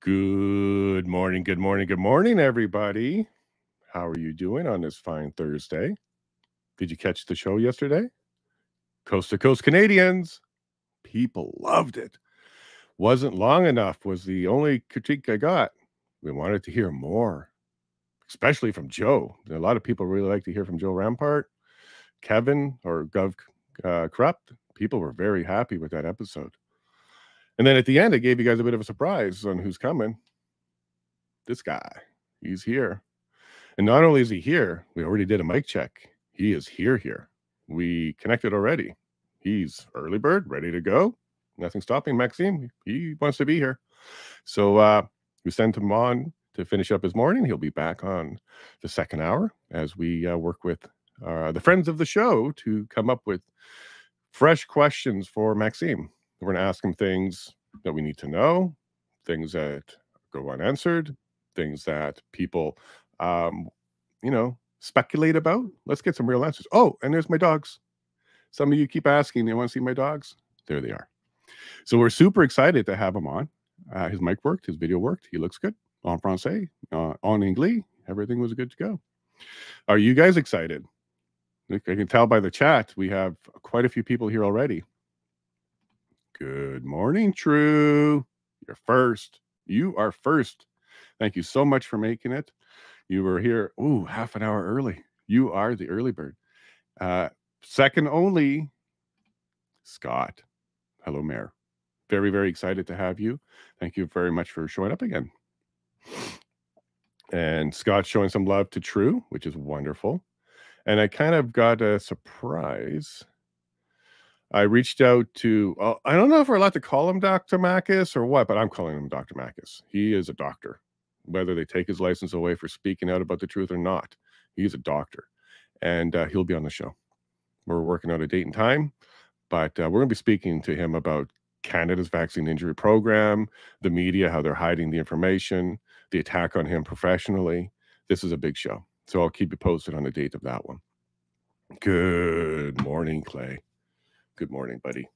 Good morning, good morning, good morning, everybody. How are you doing on this fine Thursday? Did you catch the show yesterday? Coast to Coast Canadians. People loved it. Wasn't long enough was the only critique I got. We wanted to hear more, especially from Joe. A lot of people really like to hear from Joe Rampart, Kevin, or Gov Corrupt. People were very happy with that episode. And then at the end, I gave you guys a bit of a surprise on who's coming. This guy, he's here. And not only is he here, we already did a mic check. He is here. We connected already. He's early bird, ready to go. Nothing stopping Maxime. He wants to be here. So we sent him on to finish up his morning. He'll be back on the second hour as we work with the friends of the show to come up with fresh questions for Maxime. We're going to ask him things that we need to know, things that go unanswered, things that people speculate about. Let's get some real answers. Oh, and there's my dogs. Some of you keep asking, they want to see my dogs. There they are. So we're super excited to have him on. His mic worked, his video worked. He looks good. En français, en anglais, everything was good to go. Are you guys excited? I can tell by the chat, we have quite a few people here already. Good morning, True. You're first. You are first. Thank you so much for making it. You were here, half an hour early. You are the early bird. Second only, Scott. Hello, Mayor. Very, very excited to have you. Thank you very much for showing up again. And Scott's showing some love to True, which is wonderful. And I kind of got a surprise. I reached out to, I don't know if we're allowed to call him Dr. Makis or what, but I'm calling him Dr. Makis. He is a doctor. Whether they take his license away for speaking out about the truth or not, he's a doctor. And he'll be on the show. We're working out a date and time, but we're going to be speaking to him about Canada's vaccine injury program, the media, how they're hiding the information, the attack on him professionally. This is a big show. So I'll keep you posted on the date of that one. Good morning, Clay. Good morning, buddy.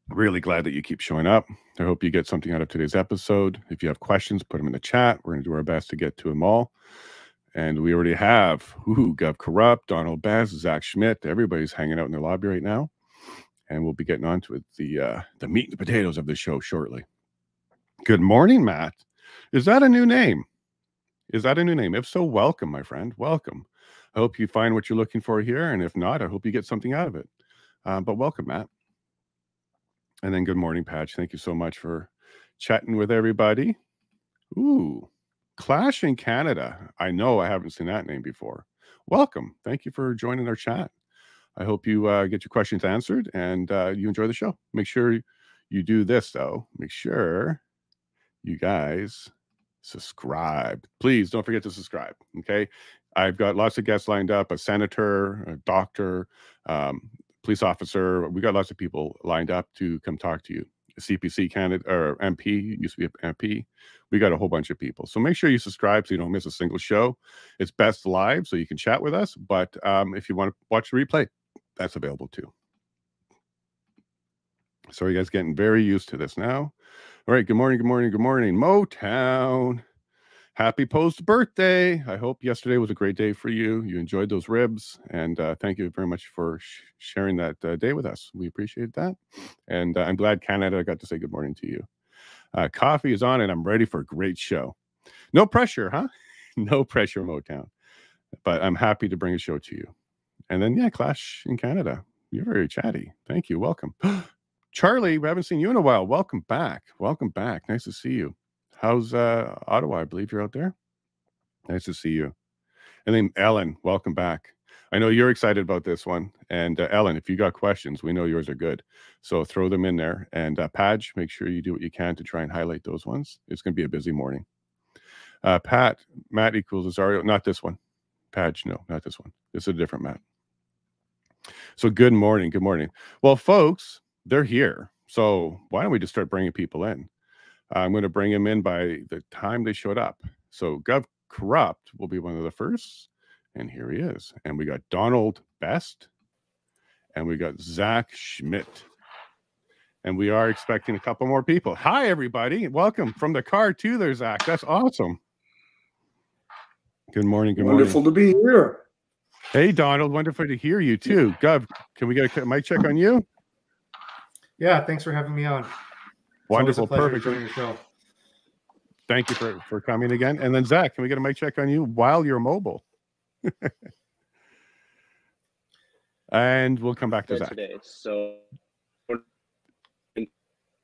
Really glad that you keep showing up. I hope you get something out of today's episode. If you have questions, put them in the chat. We're going to do our best to get to them all. And we already have Gov Corrupt, Donald Bass, Zach Schmidt. Everybody's hanging out in their lobby right now. And we'll be getting on to the meat and the potatoes of the show shortly. Good morning, Matt. Is that a new name? If so, welcome, my friend. Welcome. I hope you find what you're looking for here. And if not, I hope you get something out of it. But welcome, Matt. And then good morning, Patch. Thank you so much for chatting with everybody. Clash in Canada. I know I haven't seen that name before. Welcome. Thank you for joining our chat. I hope you get your questions answered and you enjoy the show. Make sure you do this, though. Make sure you guys subscribe. Please don't forget to subscribe, okay? I've got lots of guests lined up, a senator, a doctor, police officer. We got lots of people lined up to come talk to you. A CPC candidate or MP, used to be an MP. We got a whole bunch of people. So make sure you subscribe so you don't miss a single show. It's best live so you can chat with us. But if you want to watch the replay, that's available too. So you guys getting very used to this now. All right. Good morning. Motown. Happy post-birthday. I hope yesterday was a great day for you. You enjoyed those ribs. And thank you very much for sharing that day with us. We appreciate that. And I'm glad Canada got to say good morning to you. Coffee is on and I'm ready for a great show. No pressure, huh? No pressure, Motown. But I'm happy to bring a show to you. And then, Clash in Canada. You're very chatty. Thank you. Welcome. Charlie, we haven't seen you in a while. Welcome back. Nice to see you. How's Ottawa? I believe you're out there. Nice to see you. And then Ellen, welcome back. I know you're excited about this one. And Ellen, if you got questions, we know yours are good. So throw them in there. And Padge, make sure you do what you can to try and highlight those ones. It's going to be a busy morning. Matt equals Azario. Not this one. Padge, no, not this one. This is a different Matt. So good morning. Well, folks, they're here. So why don't we just start bringing people in? I'm going to bring him in by the time they showed up. So Gov Corrupt will be one of the first. And here he is. And we got Donald Best. And we got Zach Schmidt. And we are expecting a couple more people. Hi, everybody. Welcome from the car too there, Zach. That's awesome. Good morning. Good morning. Wonderful to be here. Hey, Donald. Wonderful to hear you too. Gov, can we get a mic check on you? Yeah, thanks for having me on. Wonderful. Perfect. Perfect. Join the show. Thank you for coming again. And then Zach, can we get a mic check on you while you're mobile? And we'll come back to Zach. Today. So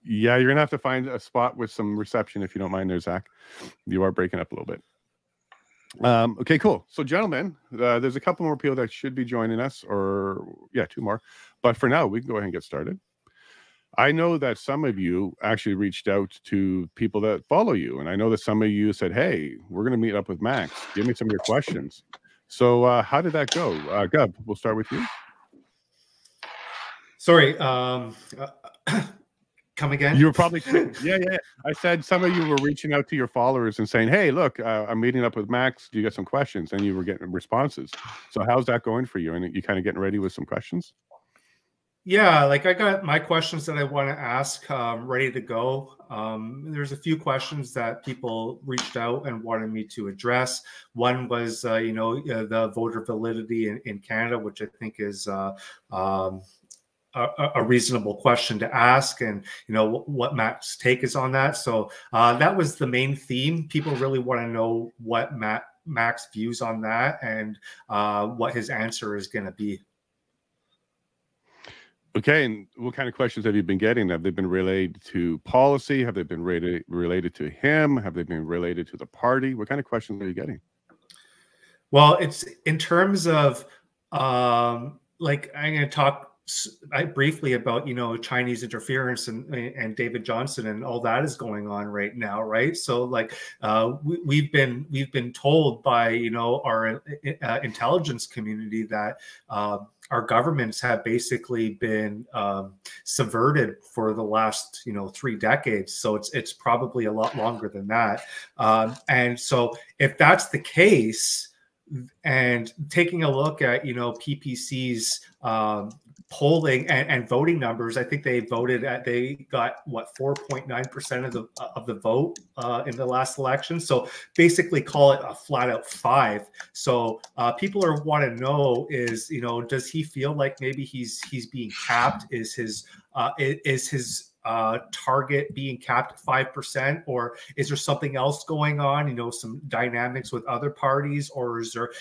yeah, you're gonna have to find a spot with some reception if you don't mind there, Zach. You are breaking up a little bit. Okay, cool. So gentlemen, there's a couple more people that should be joining us, or yeah, 2 more. But for now, we can go ahead and get started. I know that some of you actually reached out to people that follow you. And I know that some of you said, hey, we're going to meet up with Max. Give me some of your questions. So how did that go? Gub, we'll start with you. Sorry. Come again? You were probably, yeah. I said some of you were reaching out to your followers and saying, hey, look, I'm meeting up with Max. Do you get some questions? And you were getting responses. So how's that going for you? And you kind of getting ready with some questions? Yeah, like I got my questions that I want to ask ready to go. There's a few questions that people reached out and wanted me to address. One was, the voter validity in Canada, which I think is a reasonable question to ask, and what Matt's take is on that. So that was the main theme. People really want to know what Max views on that and what his answer is going to be. Okay, and what kind of questions have you been getting? Have they been related to policy? Have they been related to him? Have they been related to the party? What kind of questions are you getting? Well, it's in terms of like I'm going to talk briefly about Chinese interference and David Johnson and all that is going on right now, right? So like we've been told by our intelligence community that our governments have basically been subverted for the last 3 decades. So it's probably a lot longer than that. And so if that's the case, and taking a look at PPC's polling and voting numbers, I think they got what 4.9% of the vote in the last election. So basically, call it a flat out 5. So people want to know is does he feel like maybe he's being capped? Is his target being capped at 5%, or is there something else going on? Some dynamics with other parties, or is there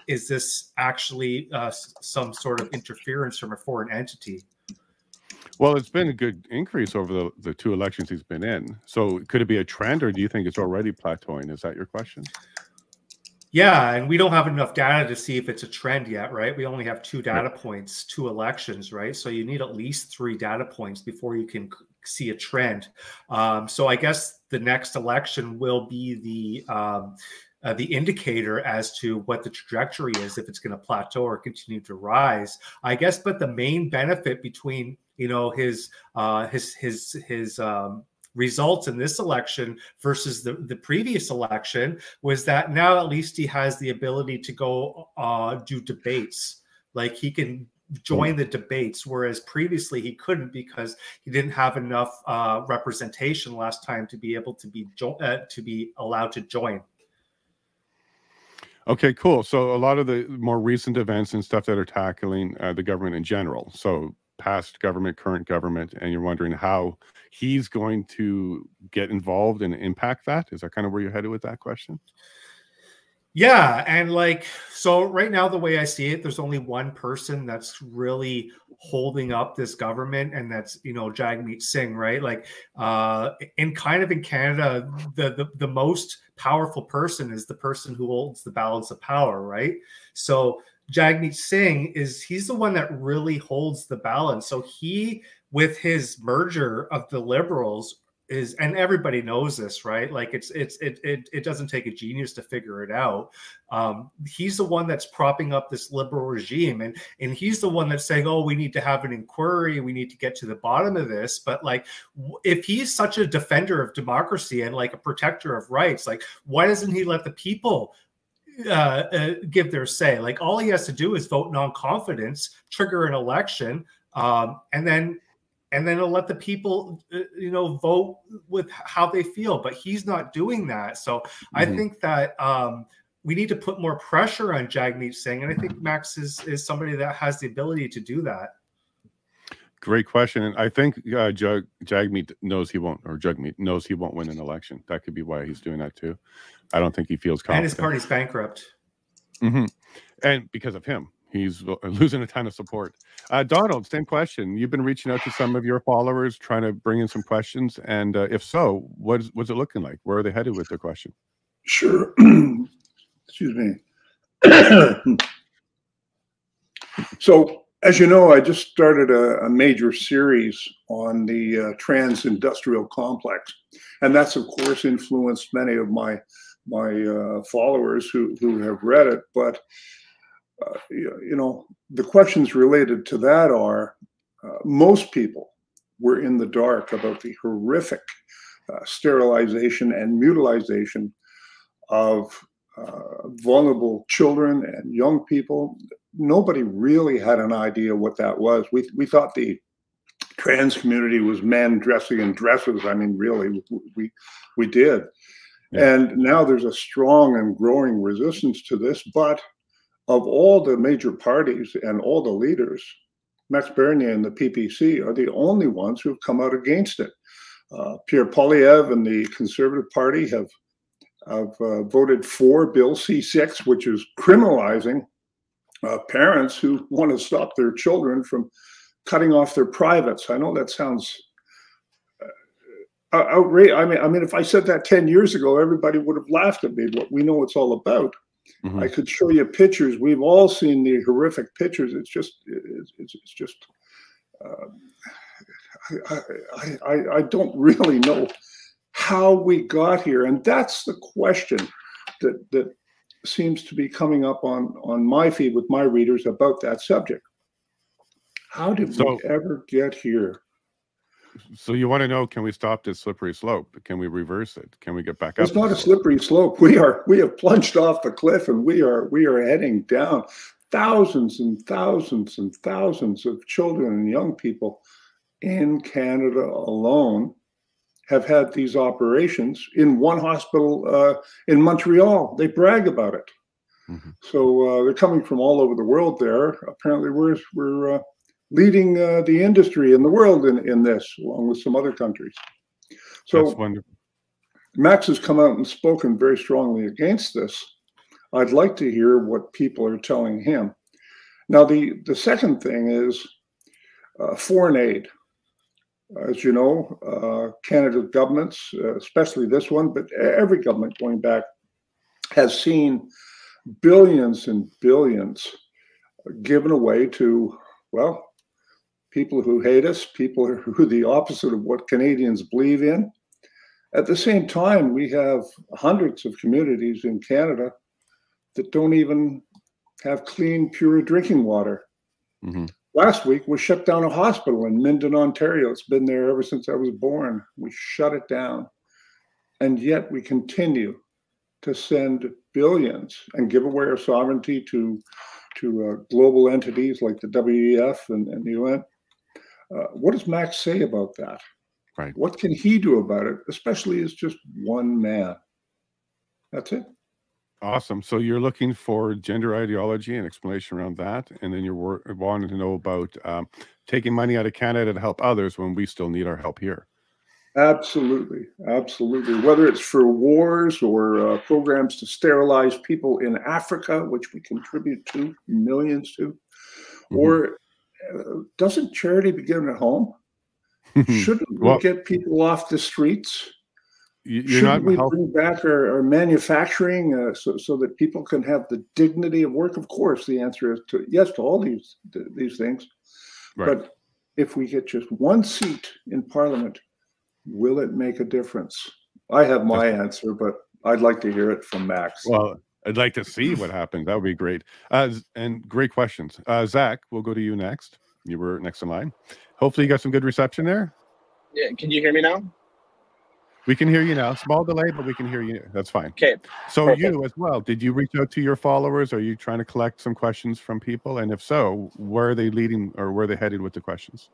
is this actually some sort of interference from a foreign entity? Well, it's been a good increase over the 2 elections he's been in. So could it be a trend, or do you think it's already plateauing? Is that your question? Yeah, and we don't have enough data to see if it's a trend yet, right? We only have 2 data points, 2 elections, right? So you need at least 3 data points before you can see a trend. So I guess the next election will be the indicator as to what the trajectory is, if it's going to plateau or continue to rise, I guess. But the main benefit between his results in this election versus the previous election was that now at least he has the ability to go do debates. Like he can join the debates, whereas previously he couldn't because he didn't have enough representation last time to be able to be allowed to join. Okay, cool. So a lot of the more recent events and stuff that are tackling the government in general. So past government, current government, and you're wondering how he's going to get involved and impact that. Is that kind of where you're headed with that question? Yeah, and so right now, the way I see it, there's only one person that's really holding up this government, and that's Jagmeet Singh, right? In Canada, the most powerful person is the person who holds the balance of power, right? So Jagmeet Singh he's the one that really holds the balance. So he, with his merger of the Liberals, and everybody knows this, right? It doesn't take a genius to figure it out. He's the one that's propping up this liberal regime, and he's the one that's saying, oh, we need to have an inquiry, we need to get to the bottom of this. But if he's such a defender of democracy and a protector of rights, why doesn't he let the people give their say? All he has to do is vote non-confidence, trigger an election, and then and then he'll let the people, vote with how they feel. But he's not doing that. So I think that we need to put more pressure on Jagmeet Singh, and I think Max is somebody that has the ability to do that. Great question, and I think Jagmeet knows he won't, or Jagmeet knows he won't win an election. That could be why he's doing that too. I don't think he feels confident. And his party's bankrupt. And because of him, he's losing a ton of support. Donald, same question. You've been reaching out to some of your followers, trying to bring in some questions, and if so, what's it looking like? Where are they headed with their question? Sure. Excuse me. So, as you know, I just started a major series on the trans-industrial complex, and that's of course influenced many of my followers who have read it. But the questions related to that are, most people were in the dark about the horrific sterilization and mutilization of vulnerable children and young people. Nobody really had an idea what that was. We thought the trans community was men dressing in dresses. I mean, really, we did. Yeah. And now there's a strong and growing resistance to this. But of all the major parties and all the leaders, Max Bernier and the PPC are the only ones who have come out against it. Pierre Poilievre and the Conservative Party have voted for Bill C6, which is criminalizing parents who want to stop their children from cutting off their privates. I know that sounds outrageous. I mean, if I said that 10 years ago, everybody would have laughed at me. But we know it's all about. I could show you pictures. We've all seen the horrific pictures. It's just I don't really know how we got here, and that's the question that seems to be coming up on my feed with my readers about that subject. How did we ever get here? So you want to know, can we stop this slippery slope? Can we reverse it? Can we get back up? It's not a slippery slope. We have plunged off the cliff, and we are heading down. Thousands and thousands and thousands of children and young people in Canada alone have had these operations in one hospital in Montreal. They brag about it. So they're coming from all over the world there. Apparently we're leading the industry in the world in this, along with some other countries. So that's wonderful. Max has come out and spoken very strongly against this. I'd like to hear what people are telling him. Now, the second thing is foreign aid. As you know, Canada's governments, especially this one, but every government going back, has seen billions and billions given away to, well, people who hate us, people who are the opposite of what Canadians believe in. At the same time, we have hundreds of communities in Canada that don't even have clean, pure drinking water. Last week, we shut down a hospital in Minden, Ontario. It's been there ever since I was born. We shut it down. And yet we continue to send billions and give away our sovereignty to global entities like the WEF and the UN. What does Max say about that? Right. What can he do about it, especially as just one man? That's it. Awesome. So you're looking for gender ideology and explanation around that, and then you're wanting to know about taking money out of Canada to help others when we still need our help here. Absolutely, absolutely. Whether it's for wars or programs to sterilize people in Africa, which we contribute to millions to, or doesn't charity begin at home? Shouldn't we get people off the streets? Shouldn't we bring back our manufacturing so that people can have the dignity of work? Of course, the answer is yes to all these things. Right. But if we get just one seat in Parliament, will it make a difference? I have my answer, but I'd like to hear it from Max. Well, I'd like to see what happens. That would be great. And great questions. Zach, we'll go to you next. You were next in line. Hopefully you got some good reception there. Yeah, can you hear me now? We can hear you now. Small delay, but we can hear you. That's fine. Okay. So perfect. You as well, did you reach out to your followers? Are you trying to collect some questions from people? And if so, where are they leading or where are they headed with the questions?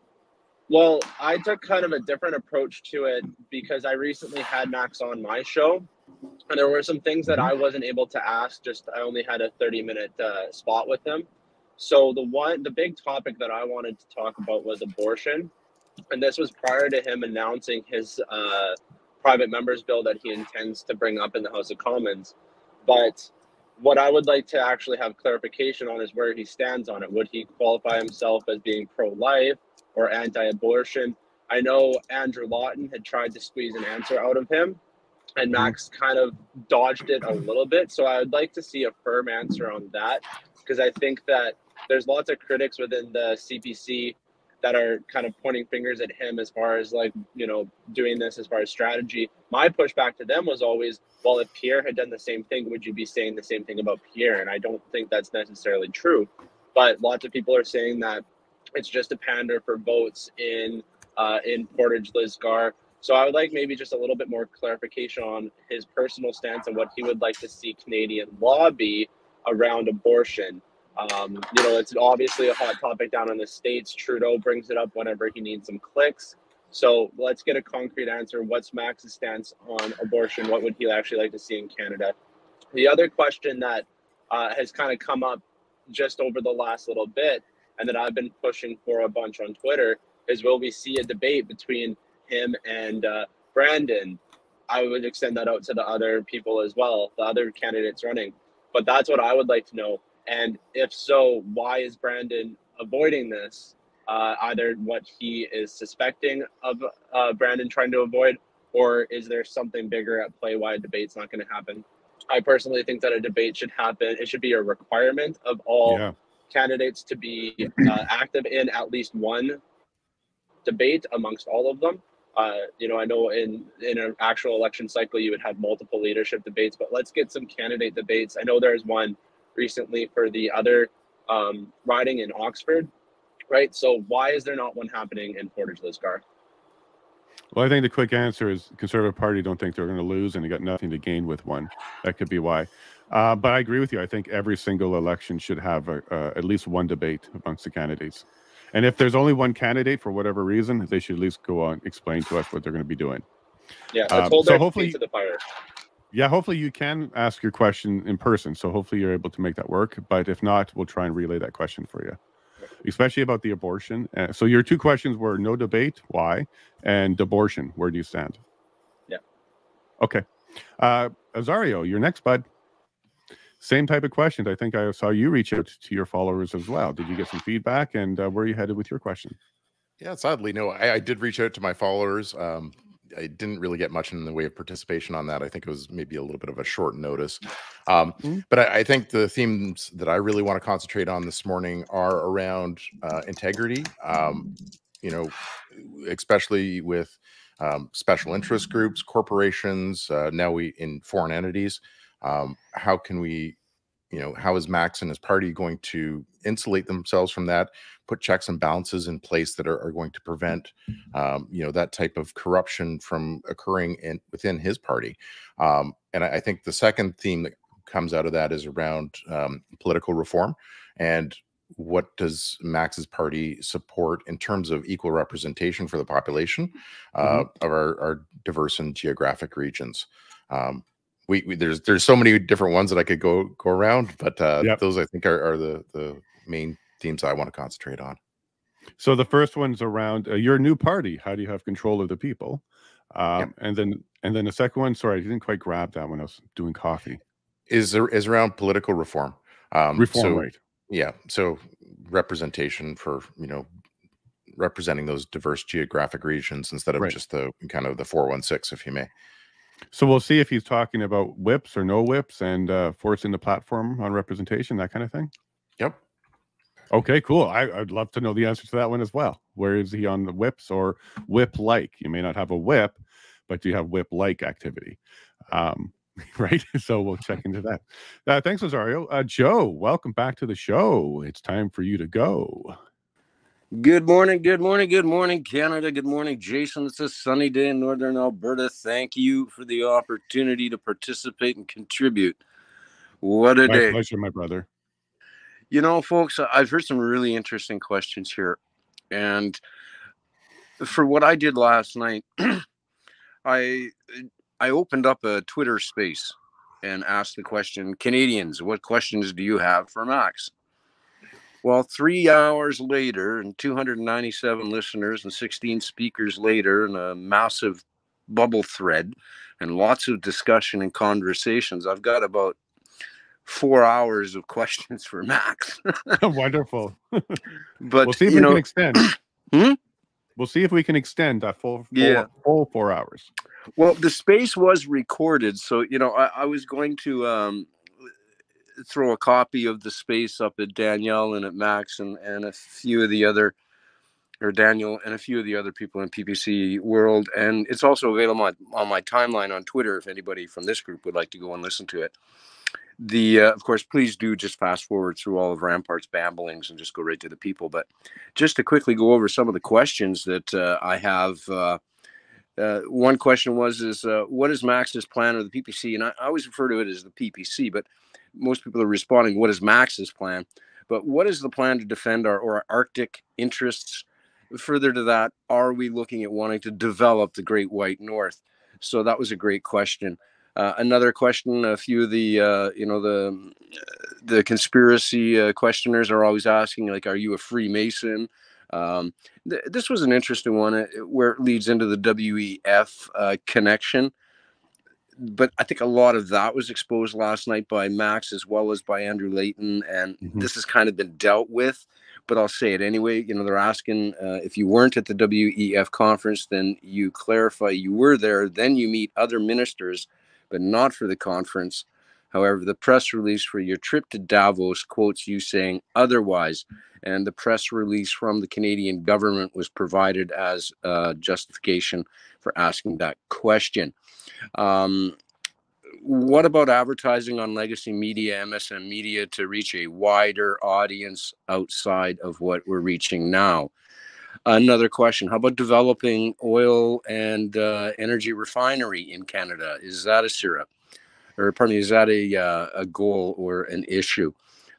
Well, I took kind of a different approach to it because I recently had Max on my show, and there were some things that I wasn't able to ask. Just I only had a 30-minute spot with him. So the big topic that I wanted to talk about was abortion, and this was prior to him announcing his private members bill that he intends to bring up in the House of Commons. But what I would like to actually have clarification on is where he stands on it. Would he qualify himself as being pro-life or anti-abortion? I know Andrew Lawton had tried to squeeze an answer out of him, and Max kind of dodged it a little bit. So I would like to see a firm answer on that, because I think that there's lots of critics within the CPC that are kind of pointing fingers at him as far as, like, you know, doing this as far as strategy. My pushback to them was always, well, if Pierre had done the same thing, would you be saying the same thing about Pierre? And I don't think that's necessarily true. But lots of people are saying that it's just a pander for votes in Portage-Lisgar. So I would like maybe just a little bit more clarification on his personal stance and what he would like to see Canadian law be around abortion. You know, it's obviously a hot topic down in the States. Trudeau brings it up whenever he needs some clicks. So let's get a concrete answer. What's Max's stance on abortion? What would he actually like to see in Canada? The other question that has kind of come up just over the last little bit, and that I've been pushing for a bunch on Twitter, is will we see a debate between him and Brandon? I would extend that out to the other people as well, the other candidates running. But that's what I would like to know. And if so, why is Brandon avoiding this? Either what he is suspecting of Brandon trying to avoid, or is there something bigger at play why a debate's not going to happen? I personally think that a debate should happen. It should be a requirement of all candidates to be active in at least one debate amongst all of them. You know, I know in an actual election cycle, you would have multiple leadership debates, but let's get some candidate debates. I know there's one recently for the other riding in Oxford, right? So why is there not one happening in Portage-Lisgar? Well, I think the quick answer is Conservative Party don't think they're going to lose, and they got nothing to gain with one. That could be why. But I agree with you. I think every single election should have at least one debate amongst the candidates. And if there's only one candidate for whatever reason, they should at least go on, explain to us what they're going to be doing. Yeah, let's hold so their hopefully, feet to the fire. Yeah, hopefully you can ask your question in person. So hopefully you're able to make that work. But if not, we'll try and relay that question for you, especially about the abortion. So your two questions were no debate, why? And abortion, where do you stand? Yeah. Okay. Azario, you're next, bud. Same type of questions. I think I saw you reach out to your followers as well. Did you get some feedback, and where are you headed with your question? Yeah, sadly, no. I did reach out to my followers. I didn't really get much in the way of participation on that. I think it was maybe a little bit of a short notice. But I think the themes that I really want to concentrate on this morning are around integrity, you know, especially with special interest groups, corporations, now in foreign entities. How can we, you know, how is Max and his party going to insulate themselves from that, put checks and balances in place that are going to prevent, you know, that type of corruption from occurring within his party? And I think the second theme that comes out of that is around political reform, and what does Max's party support in terms of equal representation for the population of our diverse and geographic regions. There's so many different ones that I could go around, but those I think are the main themes I want to concentrate on. So the first one's around your new party. How do you have control of the people? And then the second one, sorry, I didn't quite grab that when I was doing coffee. Is around political reform. Right? Yeah. So representation for, you know, representing those diverse geographic regions instead of just the kind of the 416, if you may. So we'll see if he's talking about whips or no whips and forcing the platform on representation, that kind of thing. Yep. Okay, cool. I'd love to know the answer to that one as well. Where is he on the whips or whip-like? You may not have a whip, but do you have whip-like activity? Right? So we'll check into that. Thanks, Azario. Joe, welcome back to the show. It's time for you to go. Good morning, good morning, good morning, Canada. Good morning, Jason. It's a sunny day in Northern Alberta. Thank you for the opportunity to participate and contribute. What a day. My pleasure, my brother. You know, folks, I've heard some really interesting questions here. And for what I did last night, I opened up a Twitter space and asked the question, Canadians, what questions do you have for Max? Well, 3 hours later and 297 listeners and 16 speakers later and a massive bubble thread and lots of discussion and conversations, I've got about 4 hours of questions for Max. Wonderful. But we'll see if we can extend. Hmm? We'll see if we can extend that full 4 hours. Well, the space was recorded, so I was going to throw a copy of the space up at Danielle and at Max and a few of the other, or Daniel and a few of the other people in PPC world, and it's also available on my timeline on Twitter if anybody from this group would like to go and listen to it. Of course, please do just fast forward through all of Rampart's babblings and just go right to the people. But just to quickly go over some of the questions that I have. One question was what is Max's plan or the PPC? And I always refer to it as the PPC, but most people are responding, what is Max's plan? But what is the plan to defend our Arctic interests? Further to that, are we looking at wanting to develop the Great White North? So that was a great question. Another question, a few of the the conspiracy questioners are always asking, like, are you a Freemason? This was an interesting one where it leads into the WEF connection. But I think a lot of that was exposed last night by Max as well as by Andrew Layton. And this has kind of been dealt with, but I'll say it anyway. They're asking if you weren't at the WEF conference, then you clarify you were there. Then you meet other ministers, but not for the conference. However, the press release for your trip to Davos quotes you saying otherwise. And the press release from the Canadian government was provided as justification for asking that question. What about advertising on legacy media, MSM media, to reach a wider audience outside of what we're reaching now? Another question, how about developing oil and energy refinery in Canada? Is that a syrup? Or pardon me, is that a goal or an issue?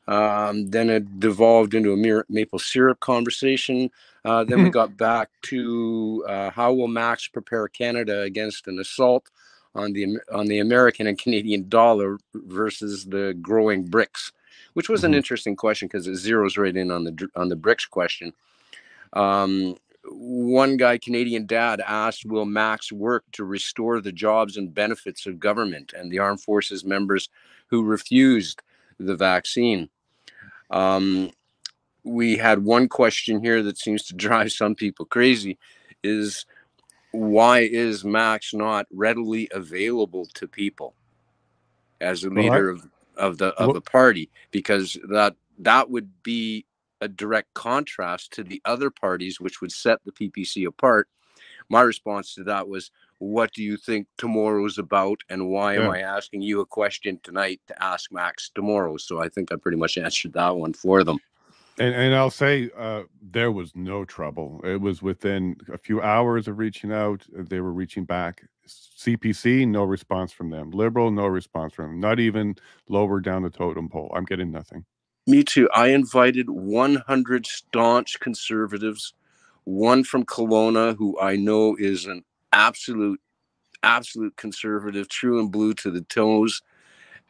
Then it devolved into a maple syrup conversation. Then we got back to how will Max prepare Canada against an assault on the American and Canadian dollar versus the growing BRICS, which was an interesting question because it zeroes right in on the BRICS question. One guy, Canadian Dad, asked, will Max work to restore the jobs and benefits of government and the armed forces members who refused the vaccine? We had one question here that seems to drive some people crazy, is why is Max not readily available to people as a leader of the party? Because that would be a direct contrast to the other parties, which would set the PPC apart. My response to that was, what do you think tomorrow's about, and why am I asking you a question tonight to ask Max tomorrow? So I think I pretty much answered that one for them. And I'll say there was no trouble. It was within a few hours of reaching out. They were reaching back. CPC, no response from them. Liberal, no response from them. Not even lower down the totem pole. I'm getting nothing. Me too. I invited 100 staunch conservatives, one from Kelowna, who I know is an absolute conservative, true and blue to the toes,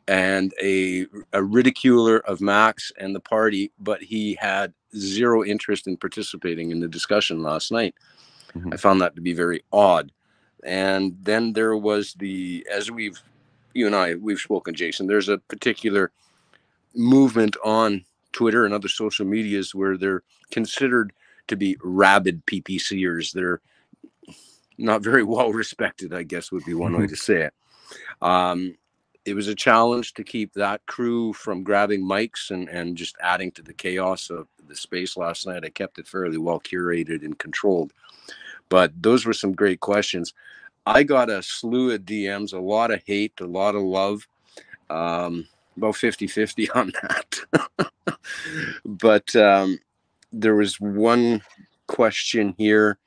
and a ridiculer of Max and the party, but he had zero interest in participating in the discussion last night. I found that to be very odd. And then there was as you and I, we've spoken, Jason, there's a particular movement on Twitter and other social medias where they're considered to be rabid PPCers. They're not very well respected, I guess would be one way to say it. It was a challenge to keep that crew from grabbing mics and just adding to the chaos of the space last night. I kept it fairly well curated and controlled. But those were some great questions. I got a slew of DMs, a lot of hate, a lot of love, about 50-50 on that. But there was one question here.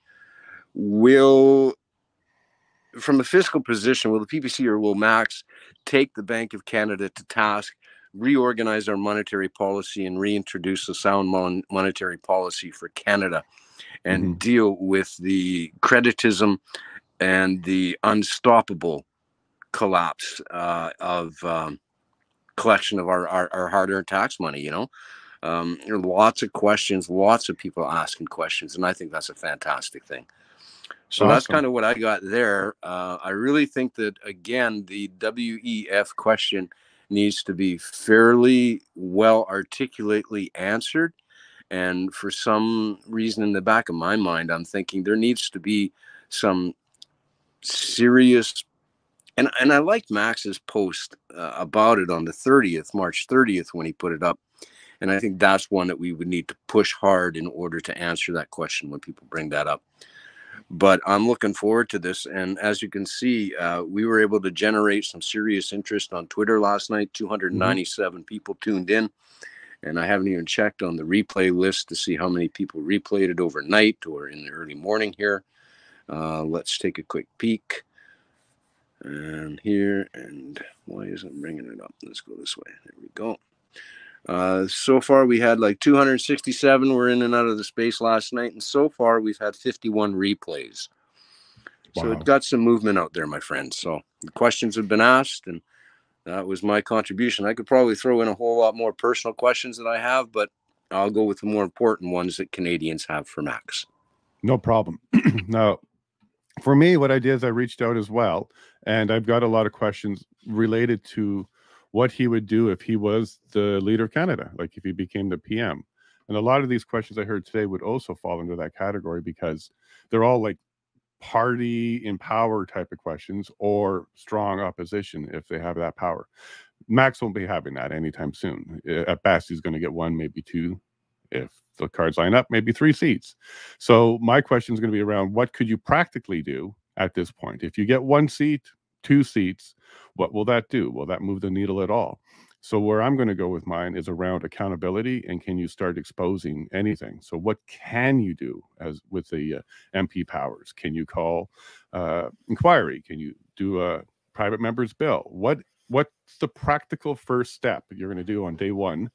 From a fiscal position, will the PPC or will Max take the Bank of Canada to task, reorganize our monetary policy, and reintroduce a sound monetary policy for Canada? and deal with the creditism and the unstoppable collapse of collection of our hard-earned tax money. You know, there are lots of questions, lots of people asking questions, and I think that's a fantastic thing. So that's kind of what I got there. I really think that, again, the WEF question needs to be fairly well articulately answered. And for some reason in the back of my mind, I'm thinking there needs to be some serious, and I liked Max's post about it on the 30th, March 30th, when he put it up. And I think that's one that we would need to push hard in order to answer that question when people bring that up. But I'm looking forward to this. And as you can see, we were able to generate some serious interest on Twitter last night. 297 people tuned in. And I haven't even checked on the replay list to see how many people replayed it overnight or in the early morning here. Let's take a quick peek. And here, and why isn't it bringing it up? Let's go this way. There we go. So far, we had like 267 were in and out of the space last night. And so far, we've had 51 replays. Wow. So it got some movement out there, my friends. So the questions have been asked, and that was my contribution. I could probably throw in a whole lot more personal questions that I have, but I'll go with the more important ones that Canadians have for Max. No problem. Now, for me, what I did is I reached out as well, and I've got a lot of questions related to what he would do if he was the leader of Canada, like if he became the PM. And a lot of these questions I heard today would also fall into that category because they're all like party in power type of questions or strong opposition if they have that power. Max won't be having that anytime soon. At best, he's going to get one, maybe two. If the cards line up, maybe 3 seats. So my question is going to be around what could you practically do at this point? If you get 1 seat, 2 seats, what will that do? Will that move the needle at all? So where I'm going to go with mine is around accountability and can you start exposing anything? So what can you do as with the MP powers? Can you call inquiry? Can you do a private member's bill? What's the practical first step you're going to do on day 1,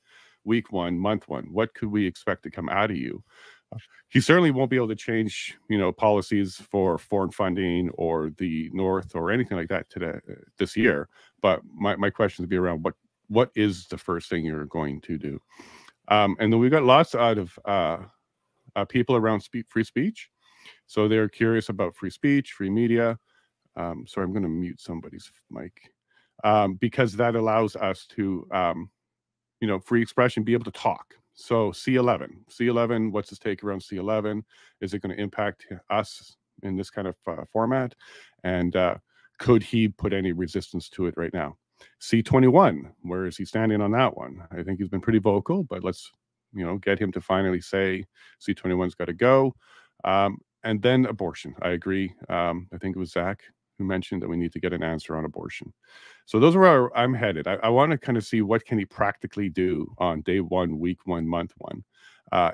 week 1, month 1? What could we expect to come out of you? He certainly won't be able to change, policies for foreign funding or the North or anything like that this year. But my question would be around what is the first thing you're going to do? And then we've got lots out of people around free speech. So they're curious about free speech, free media. Sorry, I'm going to mute somebody's mic because that allows us to, free expression, be able to talk. So C11, what's his take around C11? Is it going to impact us in this kind of format? And could he put any resistance to it right now? C21, where is he standing on that one? I think he's been pretty vocal, but let's, get him to finally say C21's got to go. And then abortion. I agree. I think it was Zach who mentioned that we need to get an answer on abortion. So those are where I'm headed. I want to kind of see what can he practically do on day 1, week 1, month 1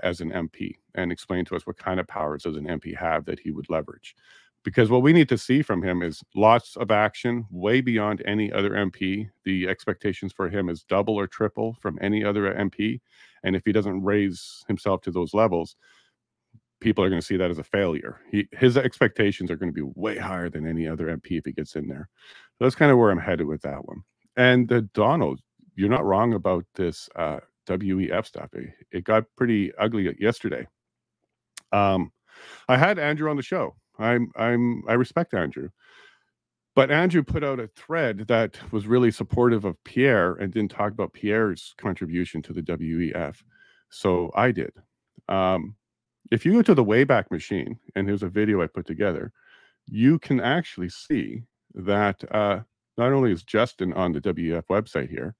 as an MP and explain to us what kind of powers does an MP have that he would leverage. Because what we need to see from him is lots of action way beyond any other MP. The expectations for him is double or triple from any other MP. And if he doesn't raise himself to those levels, people are going to see that as a failure. His expectations are going to be way higher than any other MP if he gets in there. So that's kind of where I'm headed with that one. And Donald, you're not wrong about this WEF stuff. It got pretty ugly yesterday. I had Andrew on the show. I respect Andrew. But Andrew put out a thread that was really supportive of Pierre and didn't talk about Pierre's contribution to the WEF. So I did. If you go to the Wayback Machine, and here's a video I put together, you can actually see that not only is Justin on the WEF website here,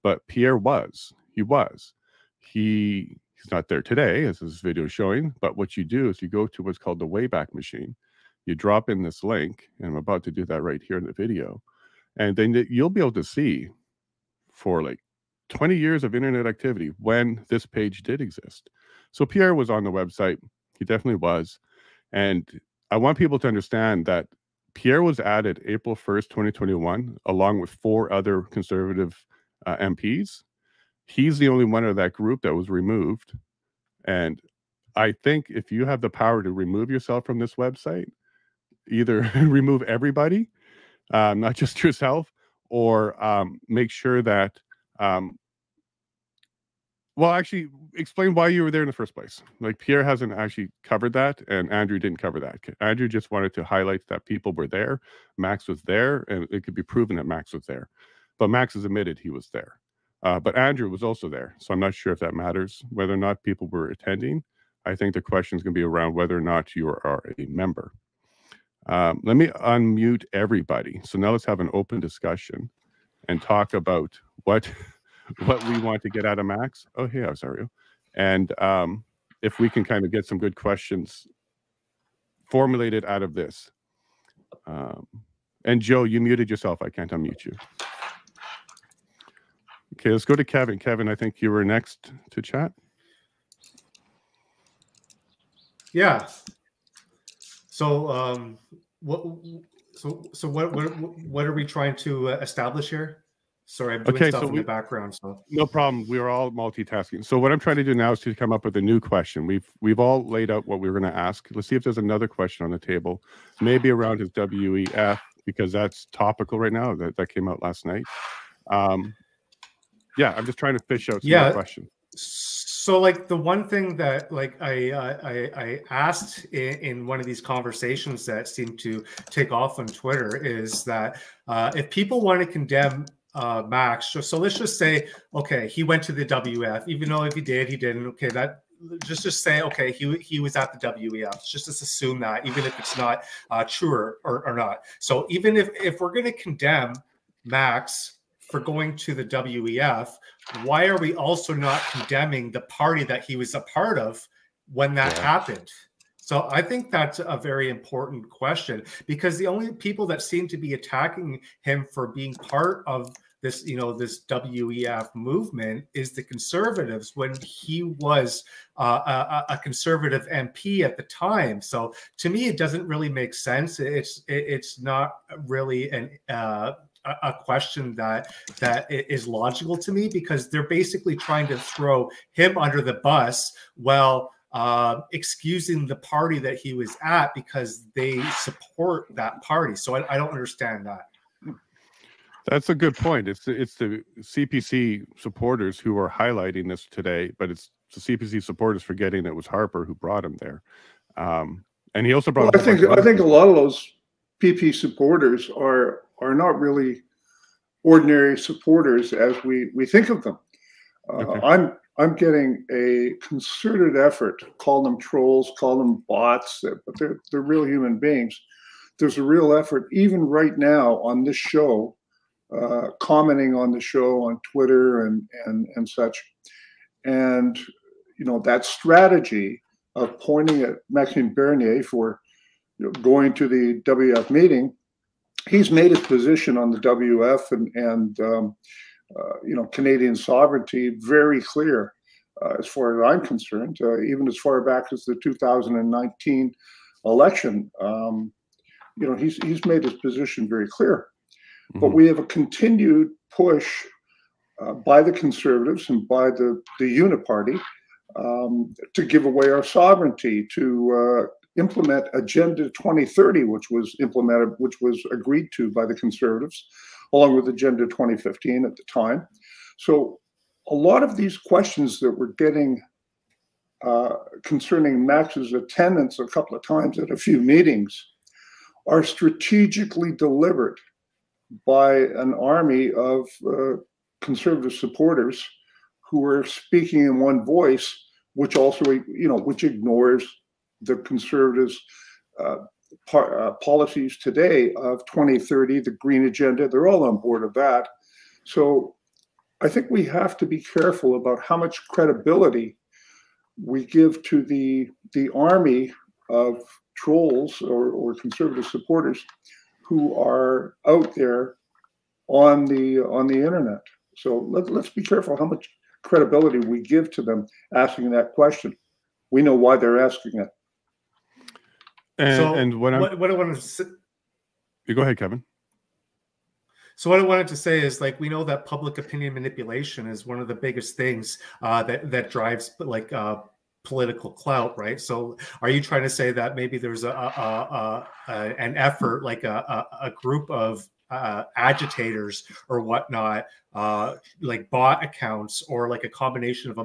but Pierre was. He's not there today, as this video is showing, but what you do is you go to what's called the Wayback Machine. You drop in this link, and I'm about to do that right here in the video, and then you'll be able to see for like 20 years of internet activity when this page did exist. So Pierre was on the website. He definitely was. And I want people to understand that Pierre was added April 1st, 2021, along with 4 other conservative MPs. He's the only one of that group that was removed. And I think if you have the power to remove yourself from this website, either remove everybody, not just yourself, or make sure that well, actually, explain why you were there in the first place. Like, Pierre hasn't actually covered that, and Andrew didn't cover that. Andrew just wanted to highlight that people were there. Max was there, and it could be proven that Max was there. But Max has admitted he was there. But Andrew was also there. So I'm not sure if that matters, whether or not people were attending. I think the question is going to be around whether or not you are a member. Let me unmute everybody. So now let's have an open discussion and talk about what we want to get out of Max. Oh, hey, Azario. And if we can kind of get some good questions formulated out of this. And Joe, you muted yourself. I can't unmute you. Okay, let's go to Kevin. Kevin, I think you were next to chat. Yeah. So what are we trying to establish here? Sorry, I'm doing stuff in the background. So no problem. We are all multitasking. So what I'm trying to do now is to come up with a new question. We've all laid out what we were going to ask. Let's see if there's another question on the table, maybe around his WEF, because that's topical right now. That came out last night. Yeah, I'm just trying to fish out some more questions. So like the one thing that like I asked in one of these conversations that seemed to take off on Twitter is that if people want to condemn Max, so let's just say, okay, he went to the WF, even though if he did, he didn't. Okay, that just say, okay, he was at the WEF. Just assume that, even if it's not true or not. So even if we're going to condemn Max for going to the WEF, why are we also not condemning the party that he was a part of when that happened? So I think that's a very important question, because the only people that seem to be attacking him for being part of this, this WEF movement is the conservatives, when he was a conservative MP at the time. So to me, it doesn't really make sense. It's not really a question that is logical to me, because they're basically trying to throw him under the bus while excusing the party that he was at because they support that party. So I don't understand that. That's a good point. It's the CPC supporters who are highlighting this today, but it's the CPC supporters forgetting that it was Harper who brought him there. And he also brought. Well, I think a lot of those PP supporters are not really ordinary supporters as we think of them. Okay. I'm getting a concerted effort, call them trolls, call them bots, but they're real human beings. There's a real effort, even right now on this show, commenting on the show on Twitter and such. And, that strategy of pointing at Maxime Bernier for going to the WF meeting, he's made his position on the WF and Canadian sovereignty very clear, as far as I'm concerned. Even as far back as the 2019 election, he's made his position very clear. Mm-hmm. But we have a continued push by the Conservatives and by the Uniparty to give away our sovereignty, to implement Agenda 2030, which was agreed to by the Conservatives, along with Agenda 2015 at the time. So a lot of these questions that we're getting concerning Max's attendance a couple of times at a few meetings are strategically delivered by an army of Conservative supporters who are speaking in one voice, which also, which ignores the Conservatives' policies today of 2030, the Green Agenda. They're all on board of that. So I think we have to be careful about how much credibility we give to the army of trolls or Conservative supporters who are out there on the internet. So let's be careful how much credibility we give to them asking that question. We know why they're asking it. And what I wanted to say, you go ahead, Kevin. So what I wanted to say is, like, we know that public opinion manipulation is one of the biggest things that drives political clout, right? So are you trying to say that maybe there's an effort, like a group of agitators or whatnot, like bot accounts, or like a combination of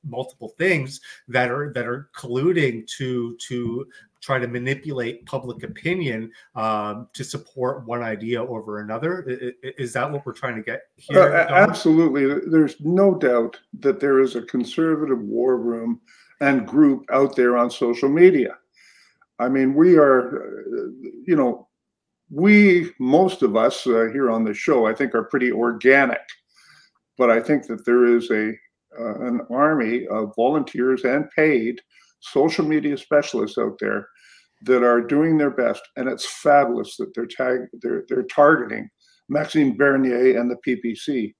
multiple things that are colluding to try to manipulate public opinion to support one idea over another? Is that what we're trying to get here? Absolutely. There's no doubt that there is a conservative war room and group out there on social media. I mean, we are, you know, most of us here on the show, I think, are pretty organic. But I think that there is an army of volunteers and paid social media specialists out there that are doing their best, and it's fabulous that they're targeting Maxime Bernier and the PPC.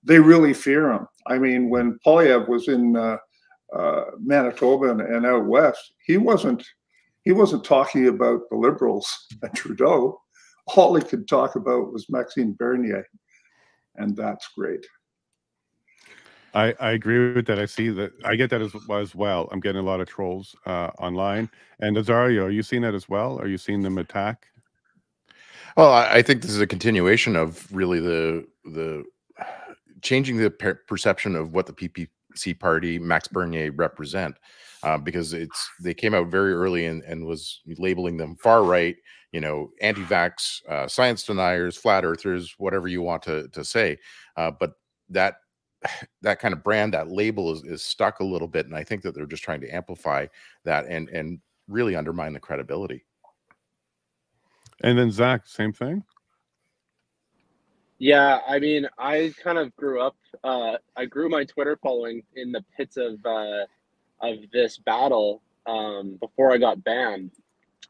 They really fear him. I mean, when Polyev was in Manitoba and out west, he wasn't talking about the Liberals and Trudeau. All he could talk about was Maxime Bernier, and that's great. I agree with that. I see that. I get that as well. I'm getting a lot of trolls online. And Azario, are you seeing that as well? Are you seeing them attack? Well, I think this is a continuation of really the changing the perception of what the PPC party, Max Bernier, represent, because they came out very early and was labeling them far right, you know, anti-vax, science deniers, flat earthers, whatever you want to say, but that kind of brand, that label is stuck a little bit, and I think that they're just trying to amplify that and really undermine the credibility. And then Zach, same thing. Yeah, I mean, I kind of grew up. I grew my Twitter following in the pits of this battle before I got banned,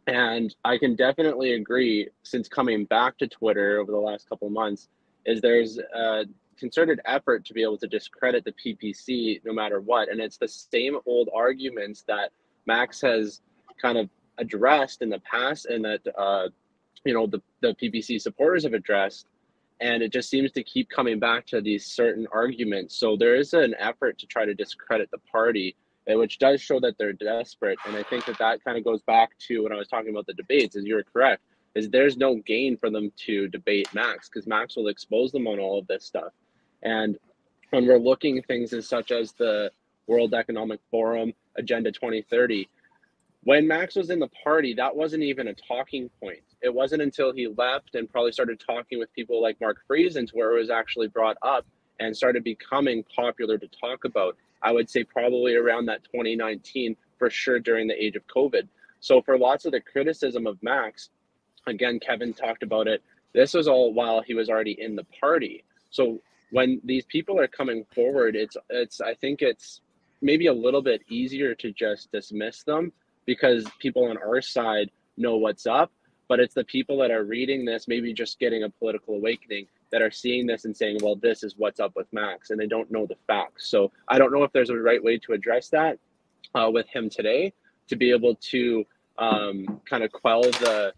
and I can definitely agree. Since coming back to Twitter over the last couple of months, there's a concerted effort to be able to discredit the PPC no matter what, and it's the same old arguments that Max has kind of addressed in the past, and that you know, the PPC supporters have addressed, and it just seems to keep coming back to these certain arguments. So there is an effort to try to discredit the party, which does show that they're desperate. And I think that kind of goes back to when I was talking about the debates, as you're correct, is there's no gain for them to debate Max, because Max will expose them on all of this stuff. And when we're looking at things such as the World Economic Forum, Agenda 2030, when Max was in the party, that wasn't even a talking point. It wasn't until he left and probably started talking with people like Mark Friesen to where it was actually brought up and started becoming popular to talk about. I would say probably around that 2019, for sure, during the age of COVID. So for lots of the criticism of Max, again, Kevin talked about it, this was all while he was already in the party. So when these people are coming forward, I think it's maybe a little bit easier to just dismiss them because people on our side know what's up, but it's the people that are reading this, maybe just getting a political awakening, that are seeing this and saying, well, this is what's up with Max, and they don't know the facts. So I don't know if there's a right way to address that with him today, to be able to kind of quell the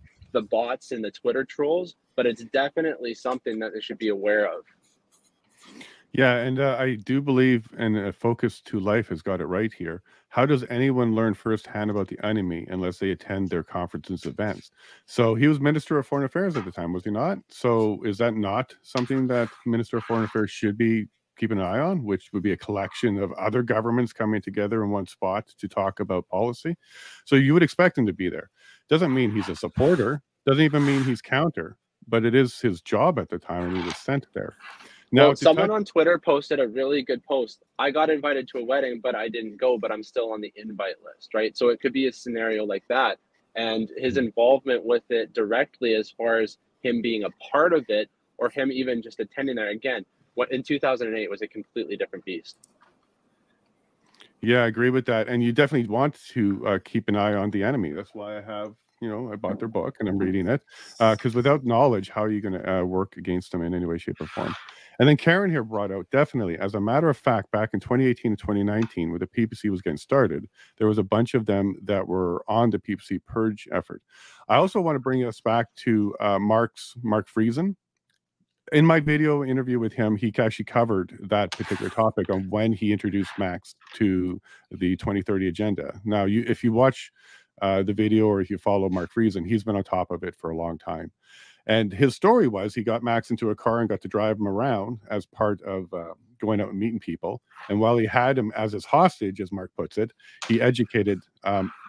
bots and the Twitter trolls, but it's definitely something that they should be aware of. Yeah, and I do believe, and Focus to Life has got it right here. How does anyone learn firsthand about the enemy unless they attend their conferences events? So he was Minister of Foreign Affairs at the time, was he not? So is that not something that Minister of Foreign Affairs should be keeping an eye on, which would be a collection of other governments coming together in one spot to talk about policy? So you would expect him to be there. Doesn't mean he's a supporter, doesn't even mean he's counter, but it is his job at the time, and he was sent there. Now, well, someone on Twitter posted a really good post. I got invited to a wedding, but I didn't go, but I'm still on the invite list, right? So it could be a scenario like that. And his involvement with it directly, as far as him being a part of it, or him even just attending there, again, what in 2008 was a completely different beast. Yeah, I agree with that. And you definitely want to keep an eye on the enemy. That's why I have, I bought their book and I'm reading it, because without knowledge, how are you going to work against them in any way, shape, or form? And then Karen here brought out, definitely, as a matter of fact, back in 2018 and 2019, where the PPC was getting started, there was a bunch of them that were on the PPC purge effort. I also want to bring us back to Mark Friesen. in my video interview with him, he actually covered that particular topic on when he introduced Max to the 2030 agenda. Now, if you watch the video, or if you follow Mark Friesen, he's been on top of it for a long time. And his story was he got Max into a car and got to drive him around as part of going out and meeting people. And while he had him as his hostage, as Mark puts it, he educated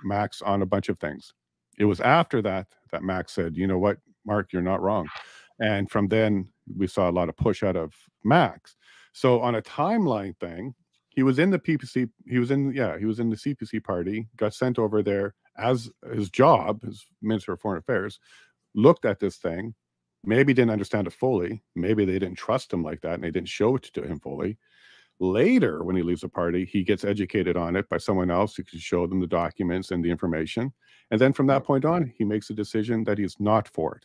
Max on a bunch of things. It was after that that Max said, you know what, Mark, you're not wrong. And from then, we saw a lot of push out of Max. So on a timeline thing, he was in the PPC, he was in the CPC party, got sent over there as his job, as Minister of Foreign Affairs, looked at this thing, maybe didn't understand it fully, maybe they didn't trust him like that and they didn't show it to him fully. Later, when he leaves the party, he gets educated on it by someone else who can show them the documents and the information. And then from that point on, he makes a decision that he's not for it.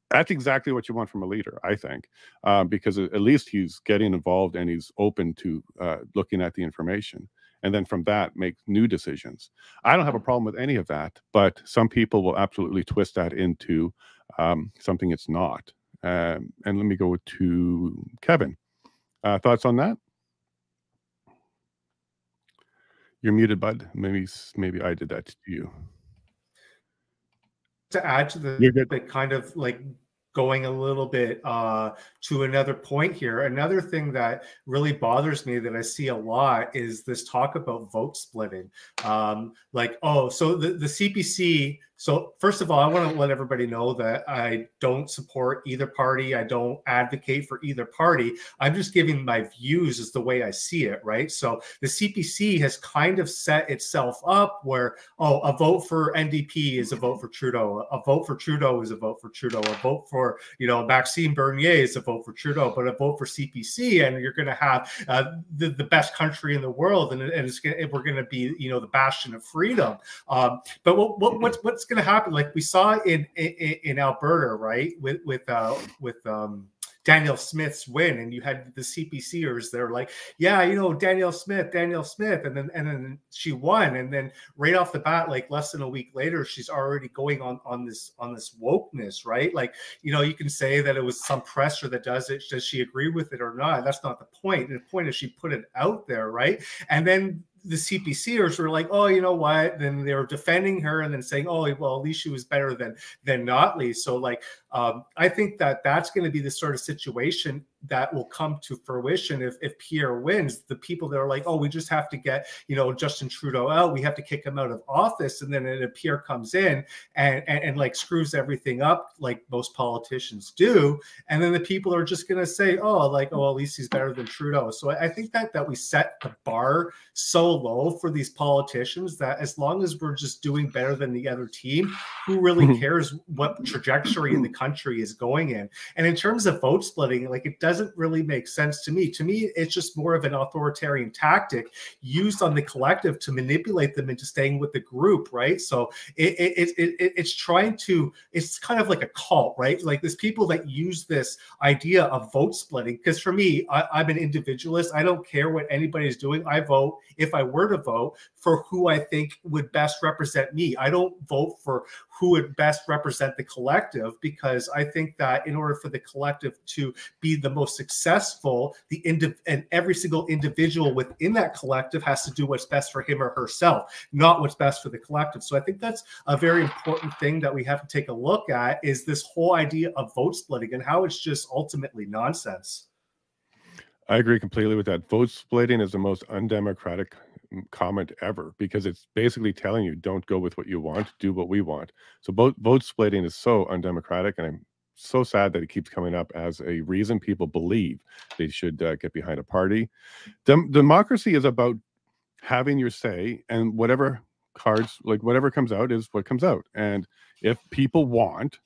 That's exactly what you want from a leader, I think, because at least he's getting involved and he's open to looking at the information. And then from that, make new decisions. I don't have a problem with any of that, but some people will absolutely twist that into something it's not. And let me go to Kevin. Thoughts on that? You're muted, bud. Maybe I did that to you. To add to the kind of like going a little bit to another point here, another thing that really bothers me that I see a lot is this talk about vote splitting. Like, oh, so the CPC. So first of all, I want to let everybody know that I don't support either party. I don't advocate for either party. I'm just giving my views as the way I see it, right? So the CPC has kind of set itself up where, oh, a vote for NDP is a vote for Trudeau. A vote for Trudeau is a vote for Trudeau. A vote for, you know, Maxime Bernier is a vote for Trudeau, but a vote for CPC, and you're going to have the best country in the world, and we're going to be, you know, the bastion of freedom. But what's going to happen, like we saw in Alberta, right, with Danielle Smith's win, and you had the CPCers, they're like, yeah, you know, Danielle Smith, and then she won, and then right off the bat, like less than a week later, she's already going on this wokeness, right? Like, you know, you can say that it was some presser that does it. Does she agree with it or not? That's not the point. The point is she put it out there, right? And then the CPCers were like, oh, you know what? Then they were defending her and then saying, oh, well, at least she was better than Notley. So like, I think that that's going to be the sort of situation that will come to fruition if Pierre wins. The people that are like, oh, we just have to get, you know, Justin Trudeau out. We have to kick him out of office. And then Pierre comes in and like screws everything up like most politicians do. And then the people are just going to say, oh, like, oh, at least he's better than Trudeau. So I think that we set the bar so low for these politicians that as long as we're just doing better than the other team, who really cares what trajectory in the country is going in? And in terms of vote splitting, like, it doesn't really make sense to me. To me, it's just more of an authoritarian tactic used on the collective to manipulate them into staying with the group, right? So it's trying to, it's kind of like a cult, right? Like there's people that use this idea of vote splitting, because for me, I'm an individualist. I don't care what anybody's doing. I vote, if I were to vote, for who I think would best represent me. I don't vote for who would best represent the collective, because I think that in order for the collective to be the most successful, and every single individual within that collective has to do what's best for him or herself, not what's best for the collective. So I think that's a very important thing that we have to take a look at, is this whole idea of vote splitting and how it's just ultimately nonsense. I agree completely with that. Vote splitting is the most undemocratic comment ever, because it's basically telling you, don't go with what you want, do what we want. So vote splitting is so undemocratic, and I'm so sad that it keeps coming up as a reason people believe they should get behind a party. Democracy is about having your say, and whatever cards, like whatever comes out is what comes out. And if people want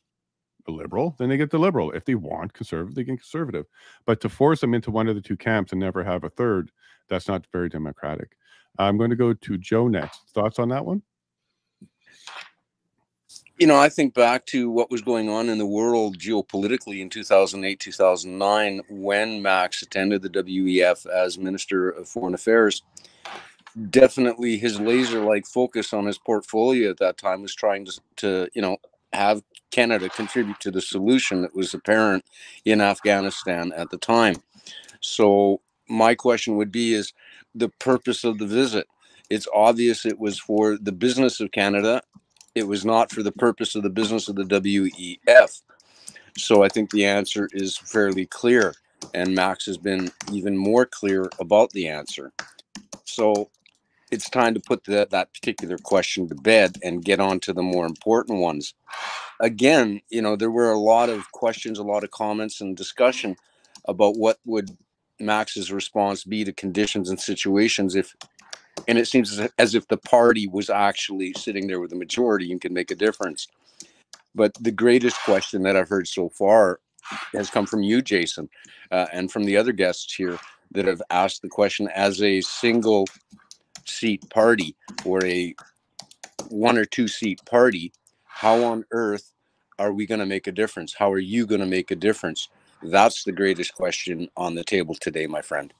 a liberal, then they get the liberal. If they want conservative, they get conservative. But to force them into one of the two camps and never have a third, that's not very democratic. I'm going to go to Joe next. Thoughts on that one? You know, I think back to what was going on in the world geopolitically in 2008, 2009, when Max attended the WEF as Minister of Foreign Affairs. Definitely his laser-like focus on his portfolio at that time was trying to you know, have Canada contribute to the solution that was apparent in Afghanistan at the time. So my question would be, is the purpose of the visit? It's obvious it was for the business of Canada. It was not for the purpose of the business of the WEF. So I think the answer is fairly clear, and Max has been even more clear about the answer. So it's time to put that particular question to bed and get on to the more important ones. Again, you know, there were a lot of questions, a lot of comments and discussion about what would Max's response be to conditions and situations if, and it seems as if the party was actually sitting there with the majority and can make a difference. But the greatest question that I've heard so far has come from you, Jason, and from the other guests here that have asked the question, as a single seat party or a 1 or 2 seat party, how on earth are we going to make a difference? How are you going to make a difference? That's the greatest question on the table today, my friend.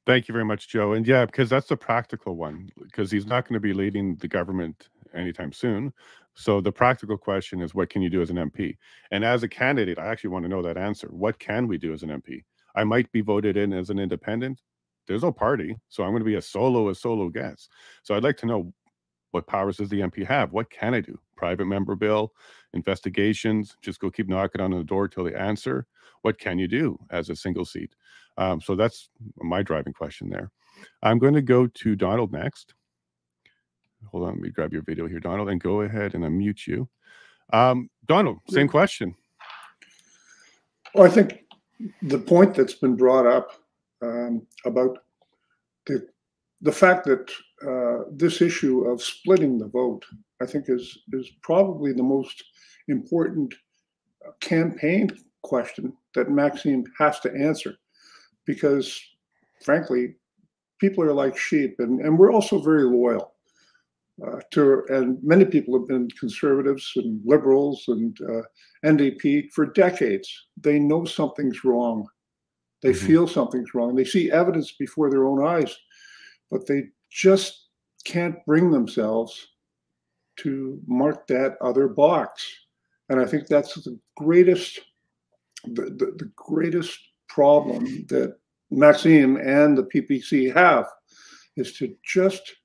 Thank you very much, Joe. And yeah, because that's the practical one, because he's not going to be leading the government anytime soon. So the practical question is, what can you do as an MP? And as a candidate, I actually want to know that answer. What can we do as an MP? I might be voted in as an independent. There's no party, so I'm going to be a solo guest. So I'd like to know, what powers does the MP have? What can I do? Private member bill, investigations, just go keep knocking on the door till they answer. What can you do as a single seat? So that's my driving question there. I'm going to go to Donald next. Hold on, let me grab your video here, Donald, and go ahead and unmute you. Donald, same question. Well, I think the point that's been brought up about the fact that this issue of splitting the vote, I think, is probably the most important campaign question that Maxime has to answer, because, frankly, people are like sheep, and we're also very loyal and many people have been conservatives and liberals and NDP for decades. They know something's wrong. They feel something's wrong. They see evidence before their own eyes, but they just can't bring themselves to mark that other box. And I think that's the greatest problem that Maxime and the PPC have, is to just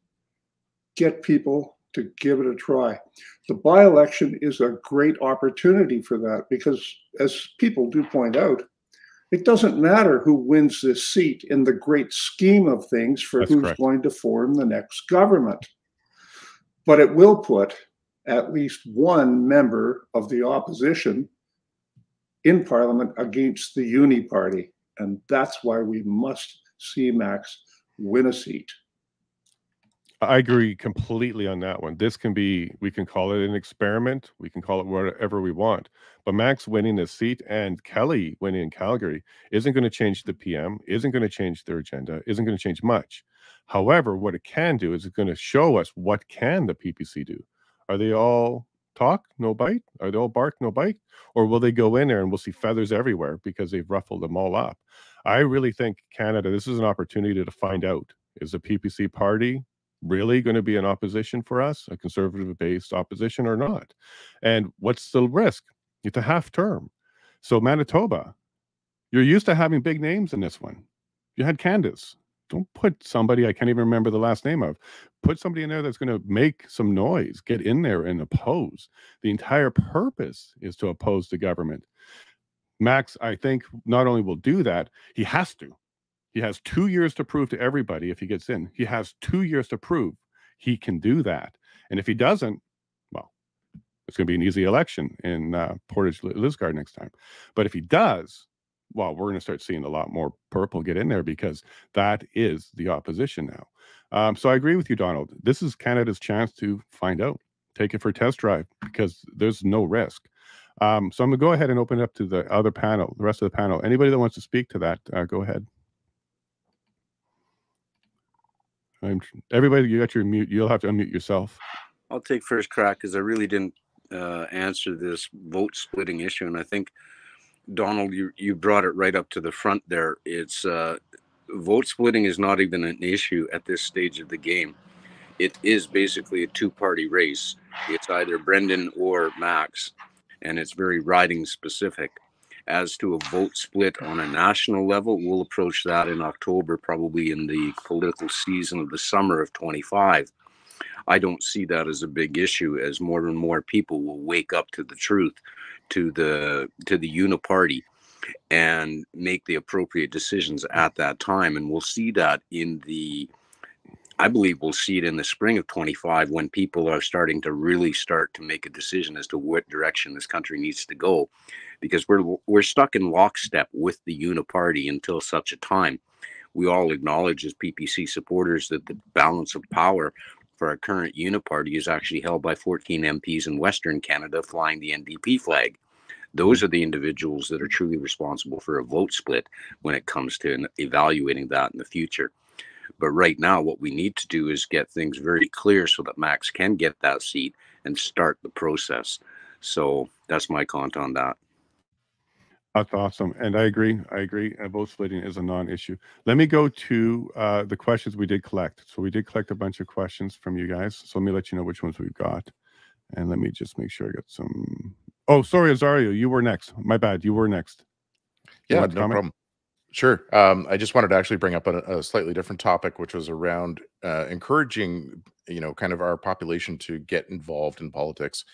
get people to give it a try. The by-election is a great opportunity for that, because, as people do point out, it doesn't matter who wins this seat in the great scheme of things for who's going to form the next government. But it will put at least one member of the opposition in Parliament against the uni party. And that's why we must see Max win a seat. I agree completely on that one. This can be, we can call it an experiment. We can call it whatever we want. But Max winning this seat and Kelly winning in Calgary isn't going to change the PM, isn't going to change their agenda, isn't going to change much. However, what it can do is it's going to show us, what can the PPC do? Are they all talk, no bite? Are they all bark, no bite? Or will they go in there and we'll see feathers everywhere because they've ruffled them all up? I really think Canada, this is an opportunity to find out, is the PPC party really going to be an opposition for us, a conservative-based opposition, or not? And what's the risk? It's a half term. So Manitoba, you're used to having big names in this one. You had Candace. Don't put somebody I can't even remember the last name of. Put somebody in there that's going to make some noise, get in there and oppose. The entire purpose is to oppose the government. Max, I think, not only will do that, he has to. He has 2 years to prove to everybody if he gets in. He has 2 years to prove he can do that. And if he doesn't, well, it's going to be an easy election in Portage-Lisgar next time. But if he does, well, we're going to start seeing a lot more purple get in there, because that is the opposition now. So I agree with you, Donald. This is Canada's chance to find out. Take it for a test drive, because there's no risk. So I'm going to go ahead and open it up to the other panel, the rest of the panel. Anybody that wants to speak to that, go ahead. Everybody, you got your mute. You'll have to unmute yourself. I'll take first crack, because I really didn't answer this vote splitting issue. And I think, Donald, you brought it right up to the front there. It's vote splitting is not even an issue at this stage of the game. it is basically a two-party race. It's either Brendan or Max, and it's very riding specific. As to a vote split on a national level, we'll approach that in October, probably in the political season of the summer of 25. I don't see that as a big issue, as more and more people will wake up to the truth, to the uniparty, and make the appropriate decisions at that time. And we'll see that I believe we'll see it in the spring of 25, when people are starting to really start to make a decision as to what direction this country needs to go, because we're stuck in lockstep with the uniparty until such a time. We all acknowledge as PPC supporters that the balance of power for our current uniparty is actually held by 14 MPs in Western Canada flying the NDP flag. Those are the individuals that are truly responsible for a vote split when it comes to evaluating that in the future. But right now, what we need to do is get things very clear so that Max can get that seat and start the process. So that's my comment on that. That's awesome. And I agree. Vote splitting is a non-issue. Let me go to the questions we did collect. So we did collect a bunch of questions from you guys. So let me let you know which ones we've got. And let me just make sure I got some. Oh, sorry, Azario, you were next. My bad. You were next. Yeah, no problem. Sure. I just wanted to actually bring up a slightly different topic, which was around encouraging, kind of our population to get involved in politics,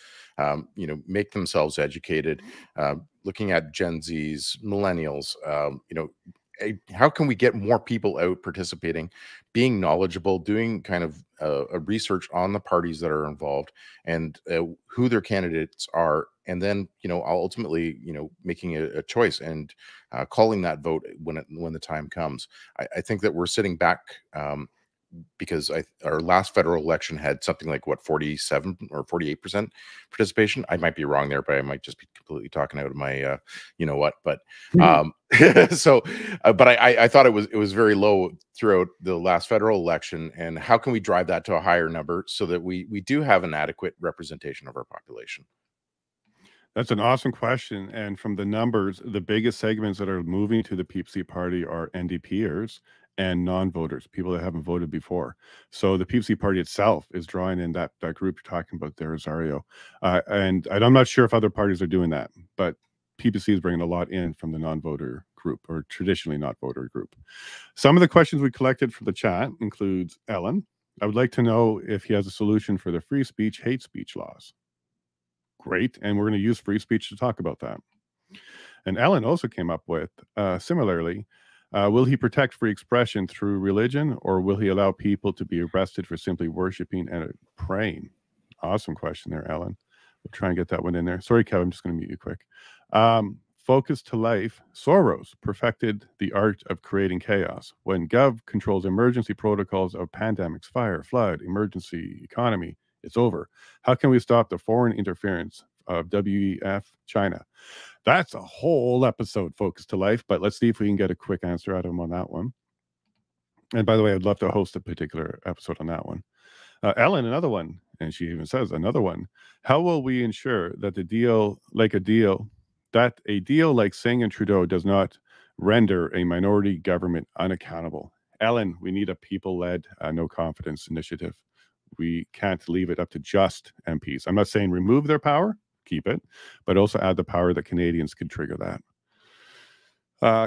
make themselves educated, looking at Gen Zs, millennials, how can we get more people out participating, being knowledgeable, doing kind of a research on the parties that are involved and who their candidates are, and then ultimately making a choice and calling that vote when the time comes. I think that we're sitting back because our last federal election had something like 47 or 48% participation. I might be wrong there, but I might just be completely talking out of my but so but I thought it was very low throughout the last federal election. And how can we drive that to a higher number so that we do have an adequate representation of our population? That's an awesome question. And from the numbers, the biggest segments that are moving to the PPC party are NDPers and non-voters, people that haven't voted before. So the PPC party itself is drawing in that group you're talking about there, Rosario. And I'm not sure if other parties are doing that, but PPC is bringing a lot in from the non-voter group, or traditionally not voter group. Some of the questions we collected from the chat includes Ellen. I would like to know if he has a solution for the free speech, hate speech laws. Great. And we're going to use free speech to talk about that. And Ellen also came up with, similarly, will he protect free expression through religion, or will he allow people to be arrested for simply worshiping and praying? Awesome question there, Ellen. We'll try and get that one in there. Sorry, Kevin, I'm just going to mute you quick. Focus to life. Soros perfected the art of creating chaos. When Gov controls emergency protocols of pandemics, fire, flood, emergency, economy, it's over. How can we stop the foreign interference of WEF China? That's a whole episode, Focus to Life, but let's see if we can get a quick answer out of him on that one. And by the way, I'd love to host a particular episode on that one. Ellen, another one, and she even says another one. How will we ensure that a deal like Singh and Trudeau does not render a minority government unaccountable? Ellen, we need a people-led, no confidence initiative. We can't leave it up to just MPs. I'm not saying remove their power, keep it, but also add the power that Canadians can trigger that.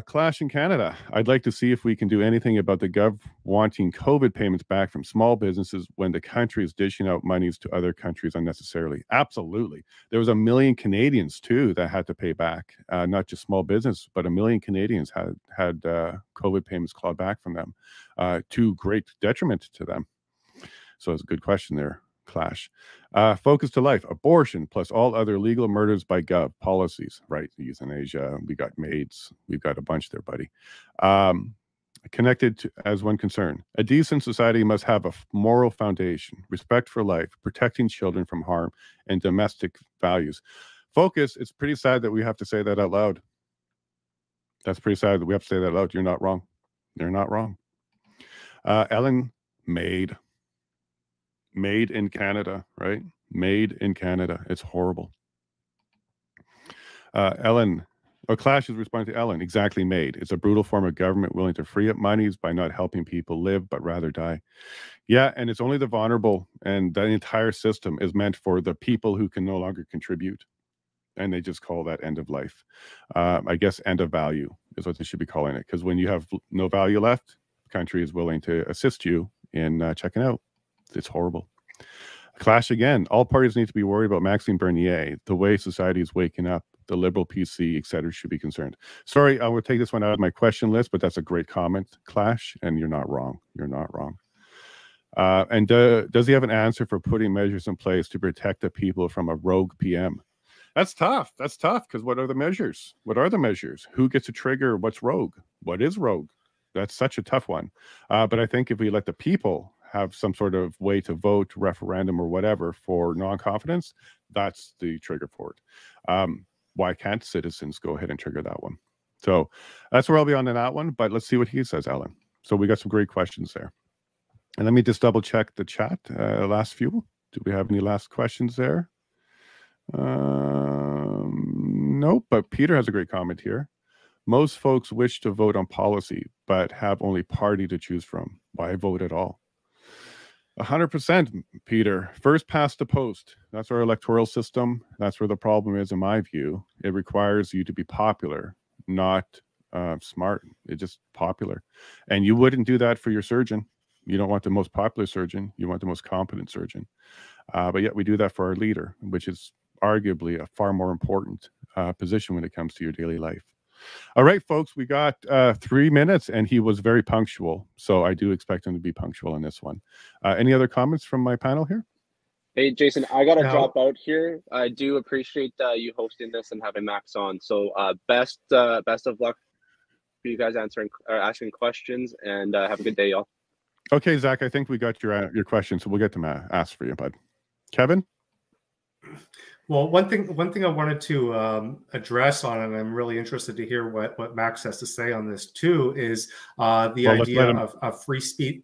Clash in Canada. I'd like to see if we can do anything about the Gov wanting COVID payments back from small businesses when the country is dishing out monies to other countries unnecessarily. Absolutely. There was 1 million Canadians too that had to pay back, not just small business, but 1 million Canadians had COVID payments clawed back from them, to great detriment to them. So it's a good question there, Clash. Focus to life. Abortion plus all other legal murders by Gov policies, right? Euthanasia. We got maids. We've got a bunch there, buddy. Connected to, as one concern. A decent society must have a moral foundation, respect for life, protecting children from harm, and domestic values. Focus, it's pretty sad that we have to say that out loud. That's pretty sad that we have to say that out loud. You're not wrong. You're not wrong. Ellen, made in Canada, right? Made in Canada. It's horrible. Ellen, Oh, Clash is responding to Ellen. Exactly made. It's a brutal form of government willing to free up monies by not helping people live, but rather die. Yeah, and it's only the vulnerable, and the entire system is meant for the people who can no longer contribute. And they just call that end of life. I guess end of value is what they should be calling it. Because when you have no value left, the country is willing to assist you in checking out. It's horrible. Clash again. All parties need to be worried about Maxime Bernier. The way society is waking up, the liberal PC, etc., should be concerned. Sorry, I will take this one out of my question list, but that's a great comment, Clash, and you're not wrong. You're not wrong. And does he have an answer for putting measures in place to protect the people from a rogue PM? That's tough. That's tough because what are the measures? What are the measures? Who gets to trigger what's rogue? What is rogue? That's such a tough one. But I think if we let the people have some sort of way to vote, referendum, or whatever for non-confidence, that's the trigger for it. Why can't citizens go ahead and trigger that one? So that's where I'll be on that one. But let's see what he says, Alan. So we got some great questions there. And let me just double check the chat. Last few. Do we have any last questions there? Nope, but Peter has a great comment here. Most folks wish to vote on policy, but have only party to choose from. Why vote at all? 100%, Peter. First past the post. That's our electoral system. That's where the problem is, in my view. It requires you to be popular, not smart. It's just popular. And you wouldn't do that for your surgeon. You don't want the most popular surgeon. You want the most competent surgeon. But yet we do that for our leader, which is arguably a far more important position when it comes to your daily life. All right, folks, we got 3 minutes, and he was very punctual. So I do expect him to be punctual in this one. Any other comments from my panel here? Hey, Jason, I got to drop out here. I do appreciate you hosting this and having Max on. So best of luck for you guys asking questions, and have a good day, y'all. Okay, Zach, I think we got your question, so we'll get to ask for you, bud. Kevin? Well, one thing I wanted to address on, and I'm really interested to hear what Max has to say on this too, is the idea of free speech.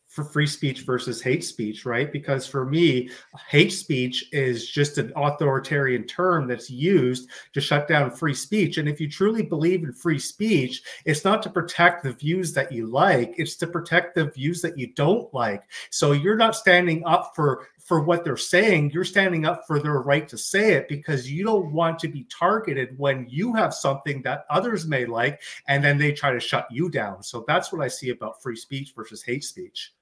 For free speech versus hate speech, right? Because for me, hate speech is just an authoritarian term that's used to shut down free speech. And if you truly believe in free speech, it's not to protect the views that you like, it's to protect the views that you don't like. So you're not standing up for what they're saying, you're standing up for their right to say it, because you don't want to be targeted when you have something that others may like, and then they try to shut you down. So that's what I see about free speech versus hate speech.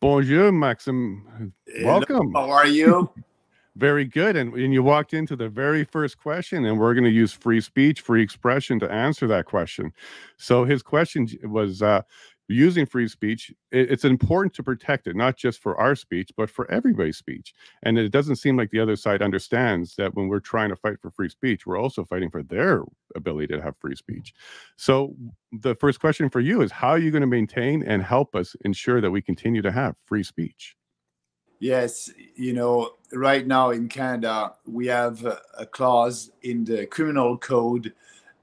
Bonjour, Maxime. Welcome. How are you? Very good. And you walked into the very first question, and we're going to use free speech, free expression to answer that question. So his question was using free speech. It's important to protect it, not just for our speech, but for everybody's speech. And it doesn't seem like the other side understands that when we're trying to fight for free speech, we're also fighting for their ability to have free speech. So the first question for you is, how are you going to maintain and help us ensure that we continue to have free speech? Yes, right now in Canada, we have a clause in the criminal code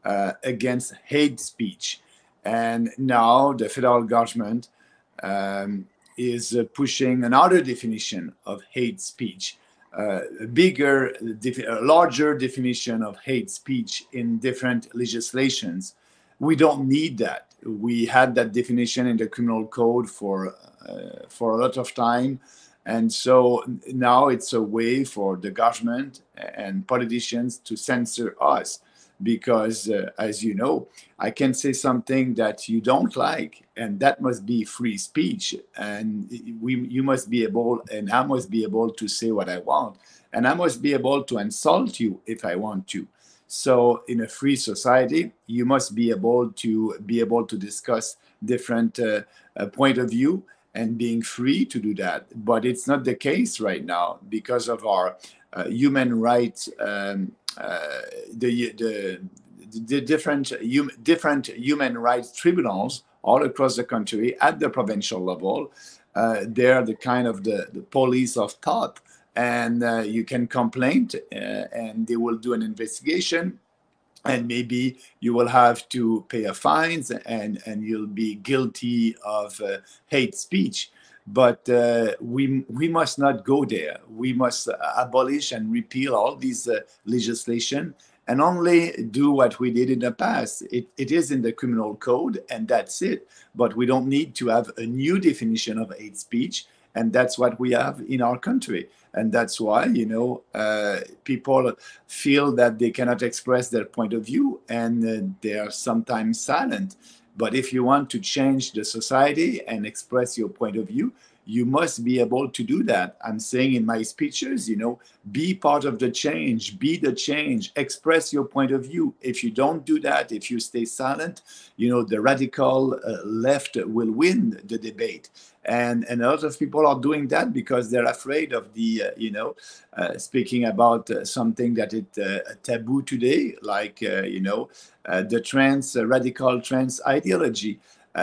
against hate speech. And now the federal government is pushing another definition of hate speech, a larger definition of hate speech in different legislations. We don't need that. We had that definition in the criminal code for a lot of time. And so now it's a way for the government and politicians to censor us. Because, as you know, I can say something that you don't like, and that must be free speech. And you must be able, and I must be able to say what I want, and I must be able to insult you if I want to. So, in a free society, you must be able to discuss different point of view and being free to do that. But it's not the case right now because of our human rights. The different human rights tribunals all across the country at the provincial level, they're the kind of the police of thought, and you can complain and they will do an investigation, and maybe you will have to pay a fines and you'll be guilty of hate speech. But we must not go there. We must abolish and repeal all these legislation and only do what we did in the past. It is in the criminal code, and that's it. But we don't need to have a new definition of hate speech, and that's what we have in our country. And that's why, people feel that they cannot express their point of view, and they are sometimes silent. But if you want to change the society and express your point of view, you must be able to do that. I'm saying in my speeches, be part of the change, be the change, express your point of view. If you don't do that, if you stay silent, the radical left will win the debate. And a lot of people are doing that because they're afraid of the, speaking about something that is taboo today, like, the radical trans ideology.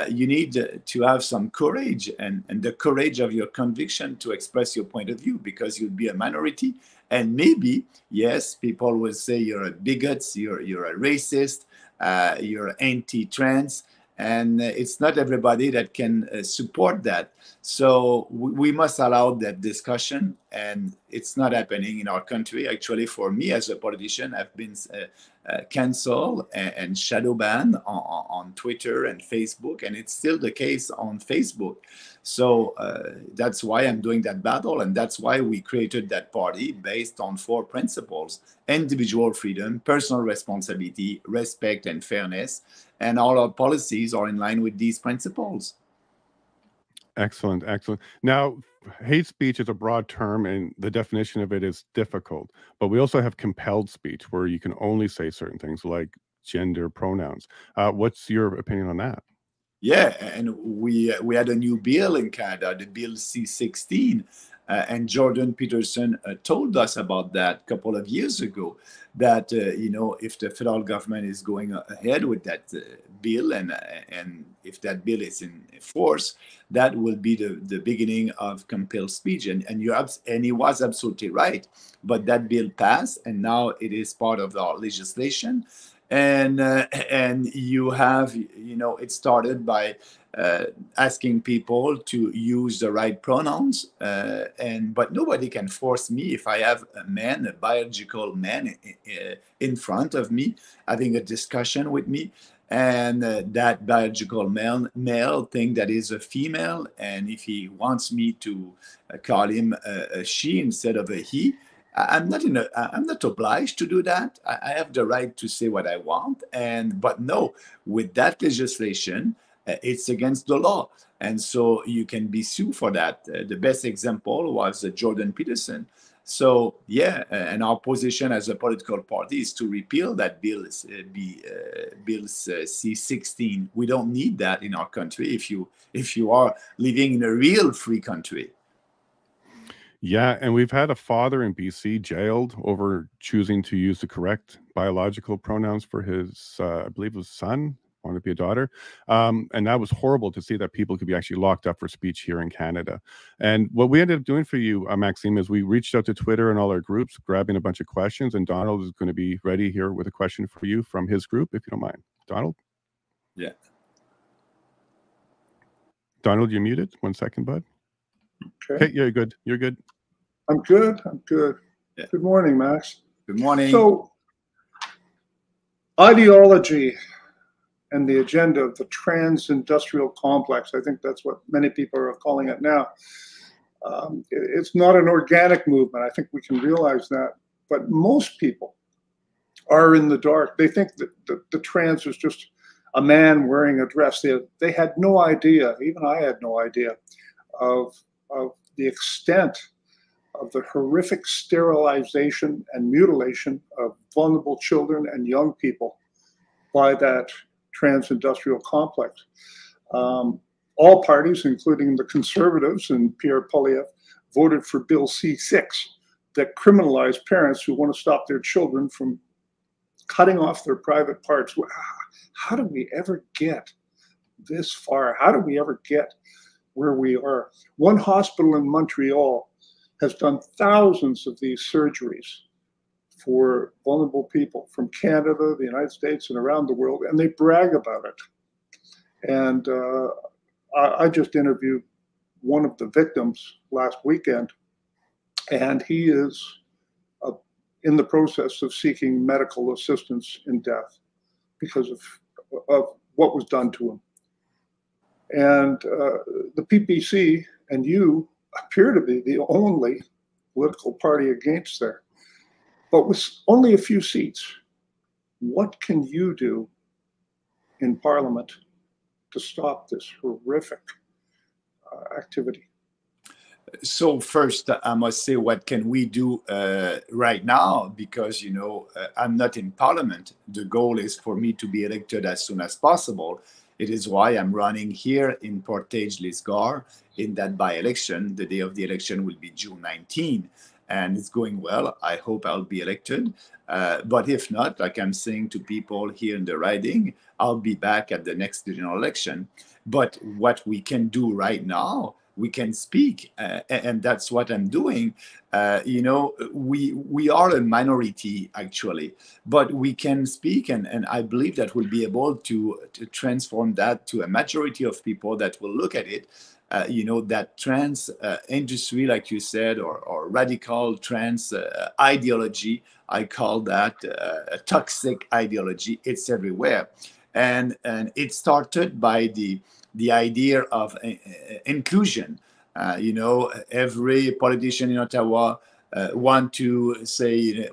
You need to have some courage and the courage of your conviction to express your point of view, because you'll be a minority. And maybe, yes, people will say you're a bigot, you're a racist, you're anti-trans. And it's not everybody that can support that. So we must allow that discussion, and it's not happening in our country. Actually, for me as a politician, I've been canceled and shadow banned on Twitter and Facebook, and it's still the case on Facebook. So that's why I'm doing that battle, and that's why we created that party based on 4 principles: individual freedom, personal responsibility, respect, and fairness. And all our policies are in line with these principles. Excellent, excellent. Now, hate speech is a broad term, and the definition of it is difficult. But we also have compelled speech, where you can only say certain things like gender pronouns. What's your opinion on that? Yeah, and we had a new bill in Canada, the Bill C-16, and Jordan Peterson told us about that a couple of years ago, that if the federal government is going ahead with that bill, and if that bill is in force, that will be the beginning of compelled speech. And he was absolutely right. But that bill passed, and now it is part of our legislation. And you have, it started by asking people to use the right pronouns, but nobody can force me. If I have a biological man in front of me, having a discussion with me, and that biological male think that is a female, and if he wants me to call him a she instead of a he, I'm not obliged to do that. I have the right to say what I want, but no, with that legislation, it's against the law, and so you can be sued for that. The best example was Jordan Peterson. So yeah, and our position as a political party is to repeal that bill, Bill C-16. We don't need that in our country if you are living in a real free country. Yeah, and we've had a father in BC jailed over choosing to use the correct biological pronouns for his, I believe it was son, wanted to be a daughter. And that was horrible to see that people could be actually locked up for speech here in Canada. And what we ended up doing for you, Maxime, is we reached out to Twitter and all our groups, grabbing a bunch of questions. And Donald is going to be ready here with a question for you from his group, if you don't mind. Donald? Yeah. Donald, you're muted. 1 second, bud. Okay, you're good. You're good. I'm good. Yeah. Good morning, Max. Good morning. So, ideology and the agenda of the trans-industrial complex, I think that's what many people are calling it now. It's not an organic movement. I think we can realize that. But most people are in the dark. They think that the trans is just a man wearing a dress. They had no idea, even I had no idea, of the extent of the horrific sterilization and mutilation of vulnerable children and young people by that trans-industrial complex. All parties, including the Conservatives and Pierre Poilievre, voted for Bill C-6 that criminalized parents who want to stop their children from cutting off their private parts. How do we ever get this far? How do we ever get where we are? One hospital in Montreal has done thousands of these surgeries for vulnerable people from Canada, the United States, and around the world, and they brag about it. And I just interviewed one of the victims last weekend, and he is in the process of seeking medical assistance in death because of what was done to him. And the PPC and you appear to be the only political party against there. But with only a few seats, what can you do in Parliament to stop this horrific activity? So first, I must say, what can we do right now? Because, you know, I'm not in Parliament. The goal is for me to be elected as soon as possible. It is why I'm running here in Portage-Lisgar in that by-election. The day of the election will be June 19, and it's going well. I hope I'll be elected. But if not, like I'm saying to people here in the riding, I'll be back at the next general election. But what we can do right now, we can speak, and that's what I'm doing. You know, we are a minority, actually, but we can speak, and I believe that we'll be able to transform that to a majority of people that will look at it. You know, that trans industry, like you said, or radical trans ideology, I call that a toxic ideology. It's everywhere. And it started by the idea of inclusion. You know, every politician in Ottawa wants to say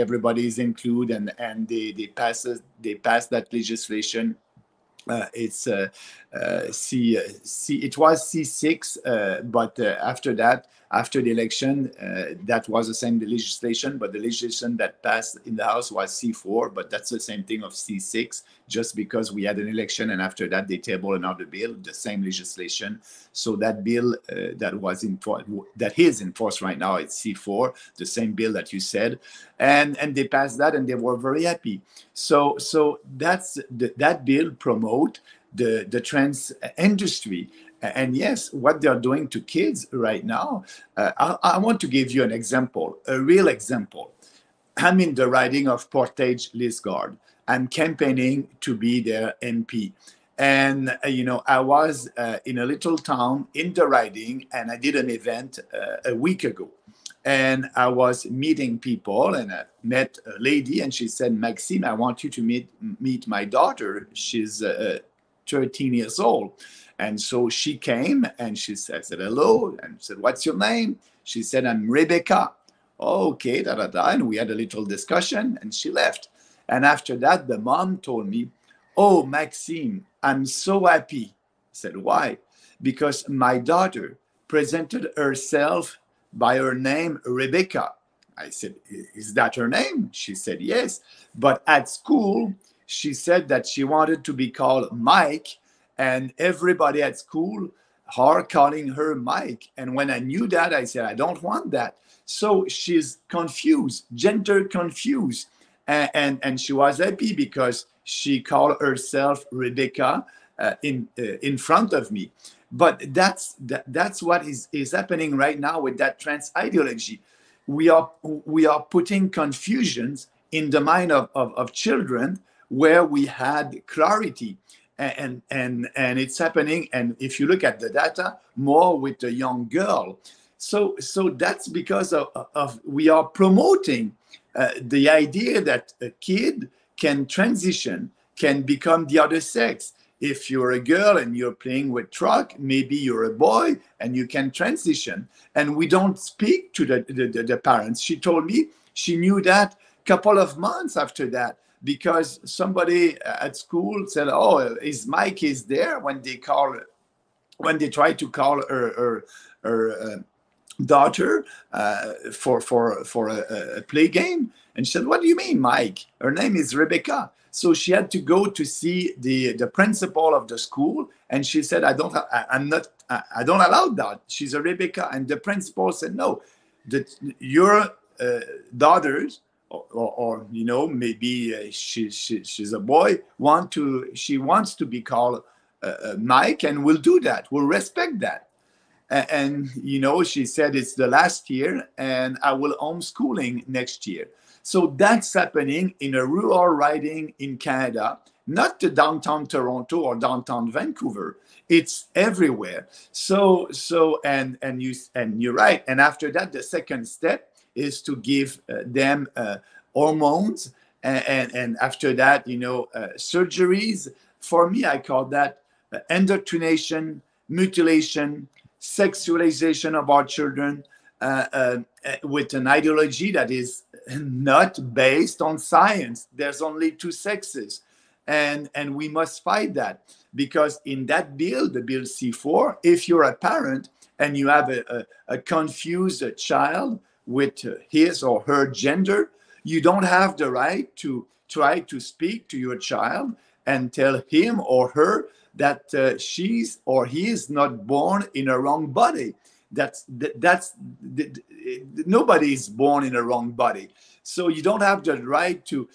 everybody is included, and they pass that legislation. It's it was C6, but after that, after the election, that was the same legislation, but the legislation that passed in the House was C4, but that's the same thing of C6, just because we had an election, and after that they tabled another bill, the same legislation. So that bill that is in force right now, it's C4, the same bill that you said, and they passed that, and they were very happy. So that's that bill promote the trans industry. And yes, what they're doing to kids right now, I want to give you an example, a real example. I'm in the riding of Portage-Lisgar. I'm campaigning to be their MP. And, you know, I was in a little town in the riding, and I did an event a week ago. And I was meeting people, and I met a lady, and she said, Maxime, I want you to meet my daughter. She's 13 years old. And so she came, and she said, I said, hello, and said, what's your name? She said, I'm Rebecca. Oh, okay, and we had a little discussion, and she left. And after that, the mom told me, oh, Maxime, I'm so happy. I said, why? Because my daughter presented herself by her name, Rebecca. I said, is that her name? She said, yes. But at school, she said that she wanted to be called Mike, and everybody at school are calling her Mike. And when I knew that, I said, I don't want that. So she's confused, gender confused. And she was happy because she called herself Rebecca in front of me. But that's what is happening right now with that trans ideology. We are putting confusions in the mind of children where we had clarity, and it's happening. And if you look at the data, more with the young girl. So that's because of we are promoting the idea that a kid can transition, can become the other sex. If you're a girl and you're playing with truck, maybe you're a boy and you can transition. And we don't speak to the parents. She told me she knew that a couple of months after that, because somebody at school said, oh, his Mike is there, when they try to call her daughter for a play game. And she said, what do you mean, Mike? Her name is Rebecca. So she had to go to see the principal of the school, and she said, I don't allow that. She's a Rebecca. And the principal said, no, that your daughters, or you know, maybe she's a boy, she wants to be called Mike, and we'll do that. We'll respect that. And you know, she said it's the last year, and I will homeschooling next year. So that's happening in a rural riding in Canada, not the downtown Toronto or downtown Vancouver. It's everywhere. So and you're right. And after that, the second step is to give them hormones, and after that, surgeries. For me, I call that indoctrination, mutilation, sexualization of our children, with an ideology that is not based on science. There's only two sexes, and we must fight that, because in that bill, the bill C4, if you're a parent and you have a confused child with his or her gender, you don't have the right to try to speak to your child and tell him or her that she's or he is not born in a wrong body. Nobody is born in a wrong body. So you don't have the right to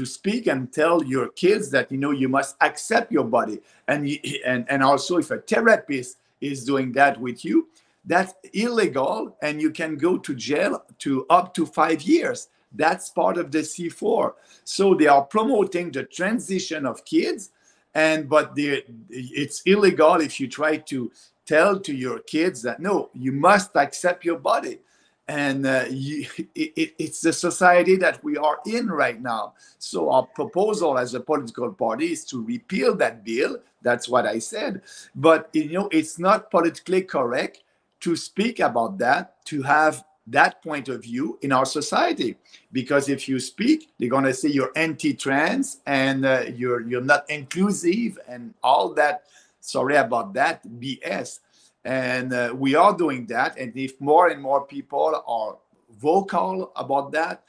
speak and tell your kids that you must accept your body. And also, if a therapist is doing that with you, that's illegal, and you can go to jail to up to 5 years. That's part of the C4. So they are promoting the transition of kids, but it's illegal if you try to tell to your kids that no, you must accept your body. And it's the society that we are in right now. So our proposal as a political party is to repeal that bill. That's what I said. But it's not politically correct to speak about that, to have that point of view in our society, because if you speak, they're going to say you're anti-trans and you're not inclusive and all that. Sorry about that BS. And we are doing that. And if more and more people are vocal about that,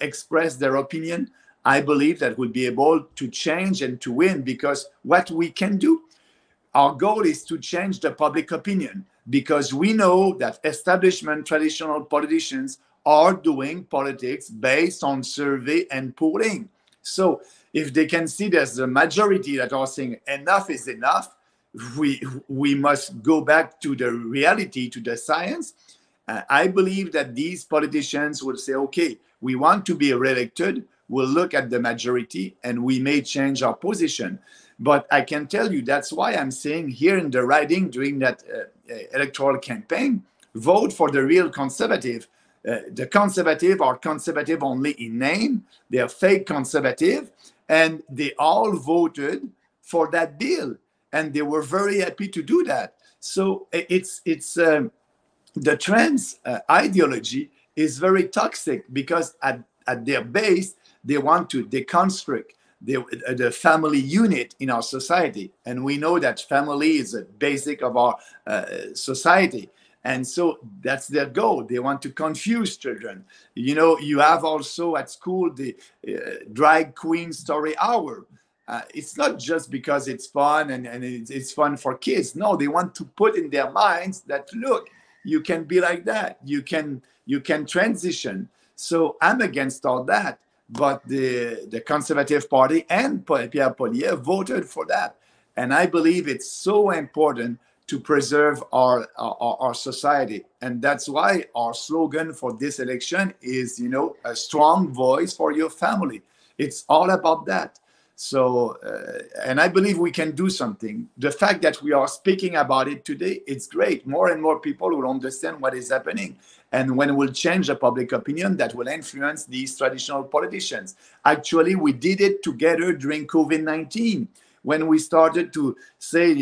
express their opinion, I believe that we'll be able to change and to win, because what we can do, our goal is to change the public opinion, because we know that establishment traditional politicians are doing politics based on survey and polling. So if they can see there's a majority that are saying enough is enough, we must go back to the reality, to the science. I believe that these politicians will say, okay, we want to be reelected, we'll look at the majority and we may change our position. But I can tell you, that's why I'm saying here in the riding during that electoral campaign, vote for the real conservative. The conservative are conservative only in name. They are fake conservative, and they all voted for that bill, and they were very happy to do that. So it's the trans ideology is very toxic, because at their base they want to deconstruct the family unit in our society, and we know that family is a basic of our society. And so that's their goal. They want to confuse children. You have also at school the drag queen story hour. It's not just because it's fun and it's fun for kids. No, they want to put in their minds that, look, you can be like that. You can transition. So I'm against all that. But the Conservative Party and Pierre Poilievre voted for that. And I believe it's so important to preserve our society. And that's why our slogan for this election is, a strong voice for your family. It's all about that. So, and I believe we can do something. The fact that we are speaking about it today, it's great. More and more people will understand what is happening. And when we'll change the public opinion, that will influence these traditional politicians. Actually, we did it together during COVID-19. When we started to say,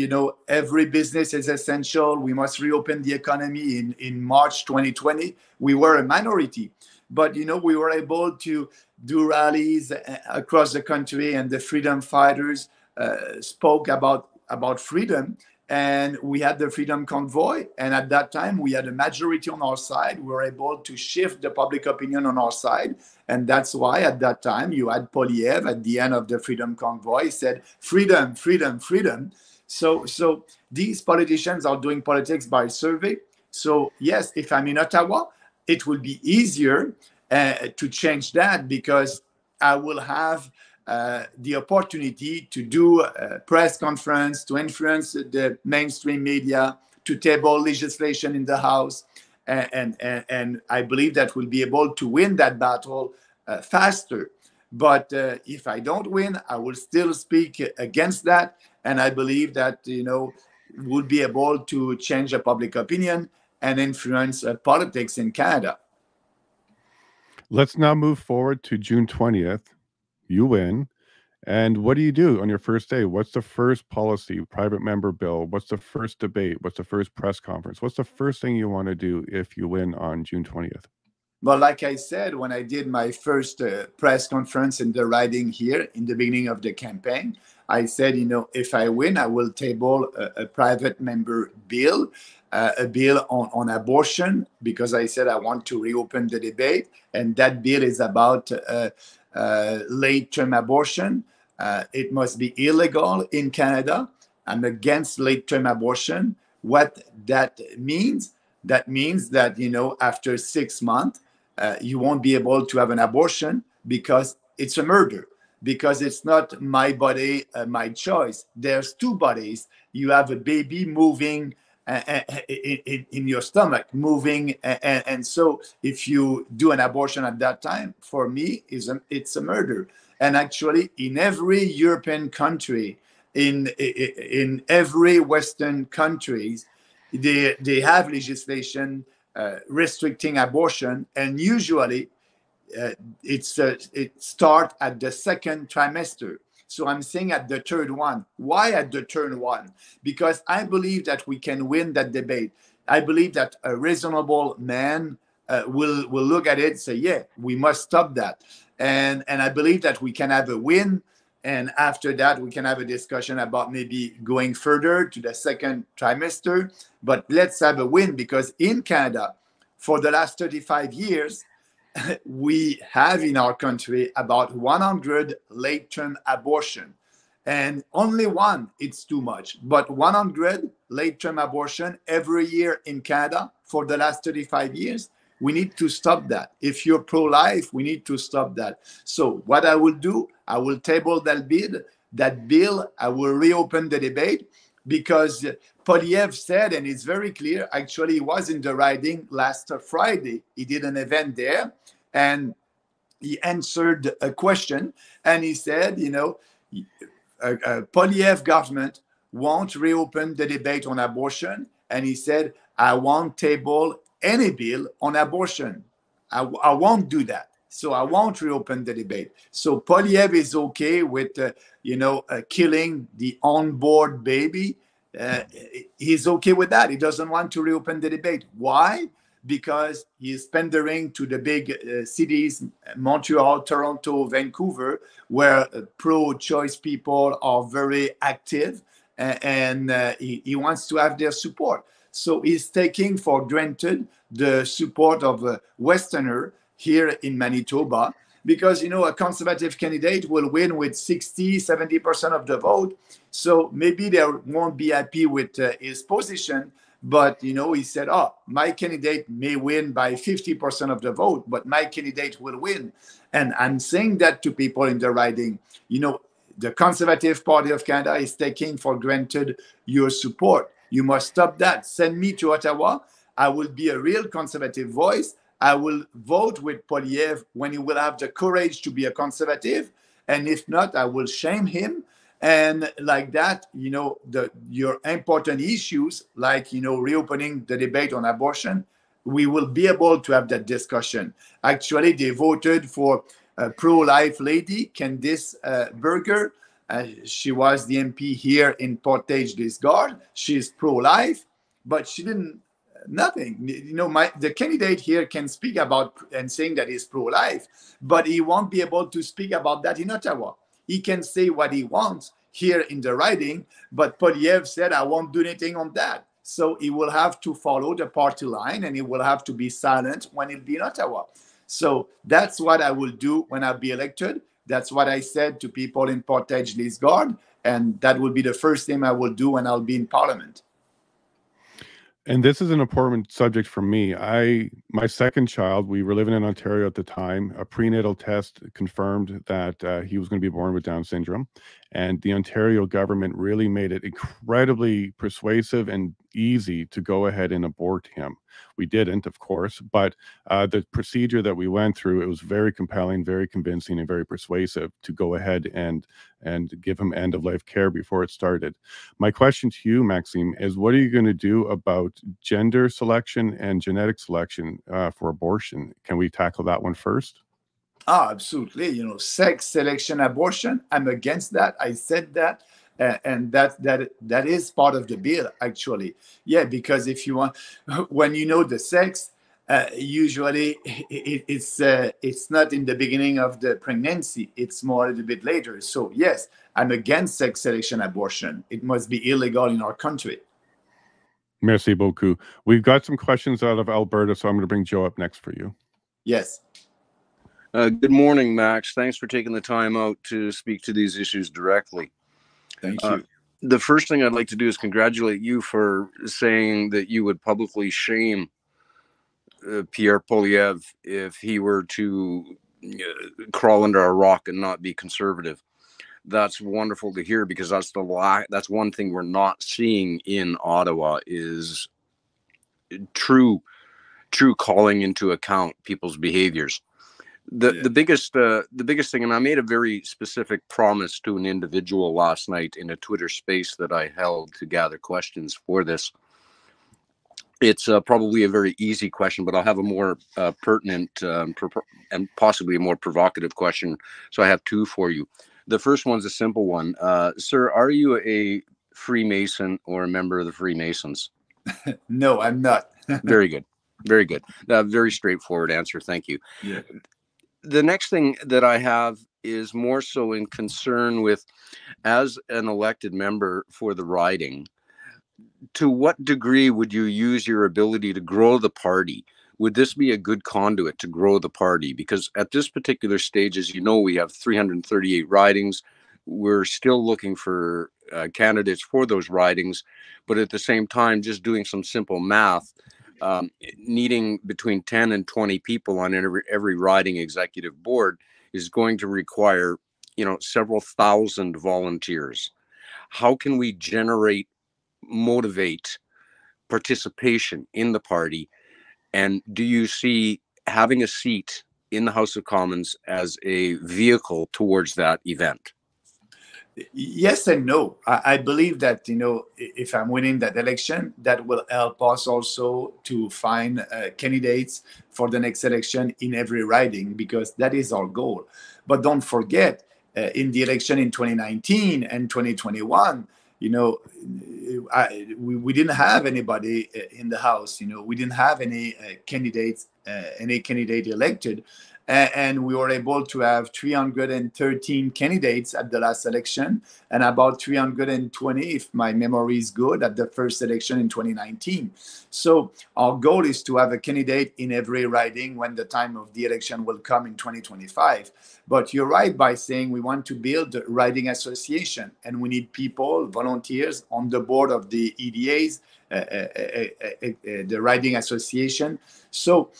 every business is essential, we must reopen the economy in March 2020, we were a minority. But, we were able to do rallies across the country, and the freedom fighters spoke about freedom. And we had the Freedom Convoy. And at that time, we had a majority on our side. We were able to shift the public opinion on our side. And that's why at that time, you had Poilievre at the end of the Freedom Convoy said, freedom, freedom, freedom. So these politicians are doing politics by survey. So yes, if I'm in Ottawa, it will be easier to change that, because I will have the opportunity to do a press conference, to influence the mainstream media, to table legislation in the House. And I believe that we'll be able to win that battle faster. But if I don't win, I will still speak against that. And I believe that, we'll be able to change the public opinion and influence politics in Canada. Let's now move forward to June 20th. You win. And what do you do on your first day? What's the first policy, private member bill? What's the first debate? What's the first press conference? What's the first thing you want to do if you win on June 20th? Well, like I said, when I did my first press conference in the riding here in the beginning of the campaign, I said, if I win, I will table a private member bill, a bill on abortion, because I said I want to reopen the debate. And that bill is about late-term abortion. It must be illegal in Canada. I'm against late-term abortion. What that means that, after 6 months, you won't be able to have an abortion because it's a murder, because it's not my body, my choice. There's two bodies. You have a baby moving in your stomach, moving. And so if you do an abortion at that time, for me, it's a murder. And actually, in every European country, in every Western countries, they have legislation restricting abortion, and usually it starts at the second trimester. So I'm saying at the third one. Why at the third one? Because I believe that we can win that debate. I believe that a reasonable man will look at it and say, yeah, we must stop that. And I believe that we can have a win. And after that, we can have a discussion about maybe going further to the second trimester. But let's have a win, because in Canada, for the last 35 years, we have in our country about 100 late-term abortion. And only one, it's too much. But 100 late-term abortion every year in Canada for the last 35 years, we need to stop that. If you're pro-life, we need to stop that. So what I will do, I will table that bill. I will reopen the debate, because Polyev said, and it's very clear, actually he was in the riding last Friday. He did an event there, and he answered a question, and he said, Polyev government won't reopen the debate on abortion. And he said, I won't table any bill on abortion. I won't do that. So I won't reopen the debate. So Polyev is okay with, killing the onboard baby. He's okay with that. He doesn't want to reopen the debate. Why? Because he's pandering to the big cities, Montreal, Toronto, Vancouver, where pro-choice people are very active, and he wants to have their support. So he's taking for granted the support of a Westerner here in Manitoba, because, a conservative candidate will win with 60, 70% of the vote. So maybe they won't be happy with his position. But, he said, my candidate may win by 50% of the vote, but my candidate will win. And I'm saying that to people in the riding. The Conservative Party of Canada is taking for granted your support. You must stop that. Send me to Ottawa. I will be a real conservative voice. I will vote with Polyev when he will have the courage to be a conservative. And if not, I will shame him. And like that, your important issues, like, reopening the debate on abortion, we will be able to have that discussion. Actually, they voted for a pro-life lady, Candice Berger. She was the MP here in Portage-Lisgar. She's pro-life, but she didn't, nothing. The candidate here can speak about and saying that he's pro-life, but he won't be able to speak about that in Ottawa. He can say what he wants here in the riding, but Polyev said, I won't do anything on that. So he will have to follow the party line, and he will have to be silent when he'll be in Ottawa. So that's what I will do when I'll be elected. That's what I said to people in Portage-Lisgar, and that will be the first thing I will do when I'll be in Parliament. And this is an important subject for me. My second child, we were living in Ontario at the time. A prenatal test confirmed that he was going to be born with Down syndrome. And the Ontario government really made it incredibly persuasive and easy to go ahead and abort him. We didn't, of course, but the procedure that we went through, it was very compelling, very convincing, and very persuasive to go ahead and give him end-of-life care before it started. My question to you, Maxime, is what are you going to do about gender selection and genetic selection for abortion? Can we tackle that one first? Ah, absolutely. You know, sex selection abortion, I'm against that. I said that. And that is part of the bill, actually. Yeah, because if you want, when you know the sex, usually it's not in the beginning of the pregnancy. It's more a little bit later. So yes, I'm against sex selection abortion. It must be illegal in our country. Merci beaucoup. We've got some questions out of Alberta, so I'm going to bring Joe up next for you. Yes. Good morning, Max. Thanks for taking the time out to speak to these issues directly. Thank you. The first thing I'd like to do is congratulate you for saying that you would publicly shame Pierre Poilievre if he were to crawl under a rock and not be conservative. That's wonderful to hear, because that's one thing we're not seeing in Ottawa is true calling into account people's behaviors. The biggest thing, and I made a very specific promise to an individual last night in a Twitter space that I held to gather questions for this. It's probably a very easy question, but I'll have a more pertinent and possibly a more provocative question. So I have two for you. The first one's a simple one. Sir, are you a Freemason or a member of the Freemasons? No, I'm not. Very good. Very good. Very straightforward answer. Thank you. Yeah. The next thing that I have is more so in concern with, as an elected member for the riding, to what degree would you use your ability to grow the party? Would this be a good conduit to grow the party? Because at this particular stage, as you know, we have 338 ridings. We're still looking for candidates for those ridings. But at the same time, just doing some simple math, needing between 10 and 20 people on every riding executive board is going to require, several thousand volunteers. How can we motivate participation in the party? And do you see having a seat in the House of Commons as a vehicle towards that event? Yes and no. I believe that, if I'm winning that election, that will help us also to find candidates for the next election in every riding, because that is our goal. But don't forget, in the election in 2019 and 2021, we didn't have anybody in the House. We didn't have any candidate elected. And we were able to have 313 candidates at the last election, and about 320, if my memory is good, at the first election in 2019. So our goal is to have a candidate in every riding when the time of the election will come in 2025. But you're right by saying we want to build a riding association, and we need people, volunteers, on the board of the EDAs, the riding association. So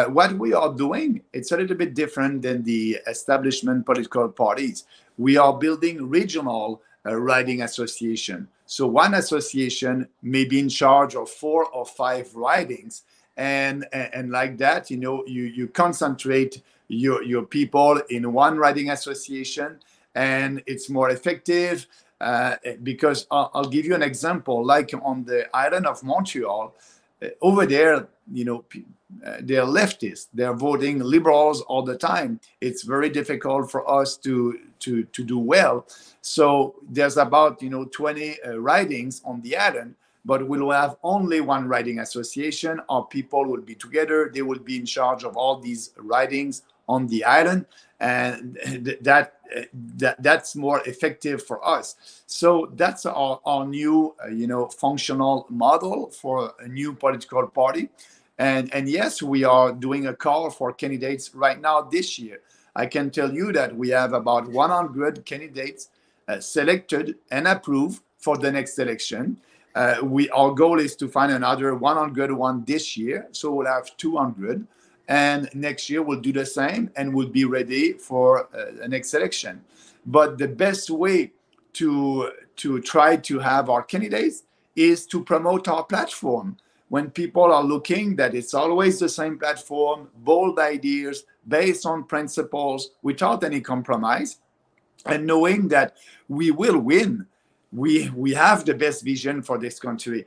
what we are doing, it's a little bit different than the establishment political parties. We are building regional riding association. So one association may be in charge of 4 or 5 ridings. And like that, you concentrate your people in one riding association, and it's more effective because I'll give you an example. Like on the island of Montreal, over there, they're leftists. They're voting liberals all the time. It's very difficult for us to do well. So there's about 20 ridings on the island, but we'll have only one riding association. Our people will be together. They will be in charge of all these ridings on the island, and that's more effective for us. So that's our new functional model for a new political party. And yes, we are doing a call for candidates right now this year. I can tell you that we have about 100 candidates selected and approved for the next election. Our goal is to find another 101 this year, so we'll have 200. And next year we'll do the same, and we'll be ready for the next election. But the best way to try to have our candidates is to promote our platform. When people are looking that it's always the same platform, bold ideas based on principles without any compromise, and knowing that we will win. We have the best vision for this country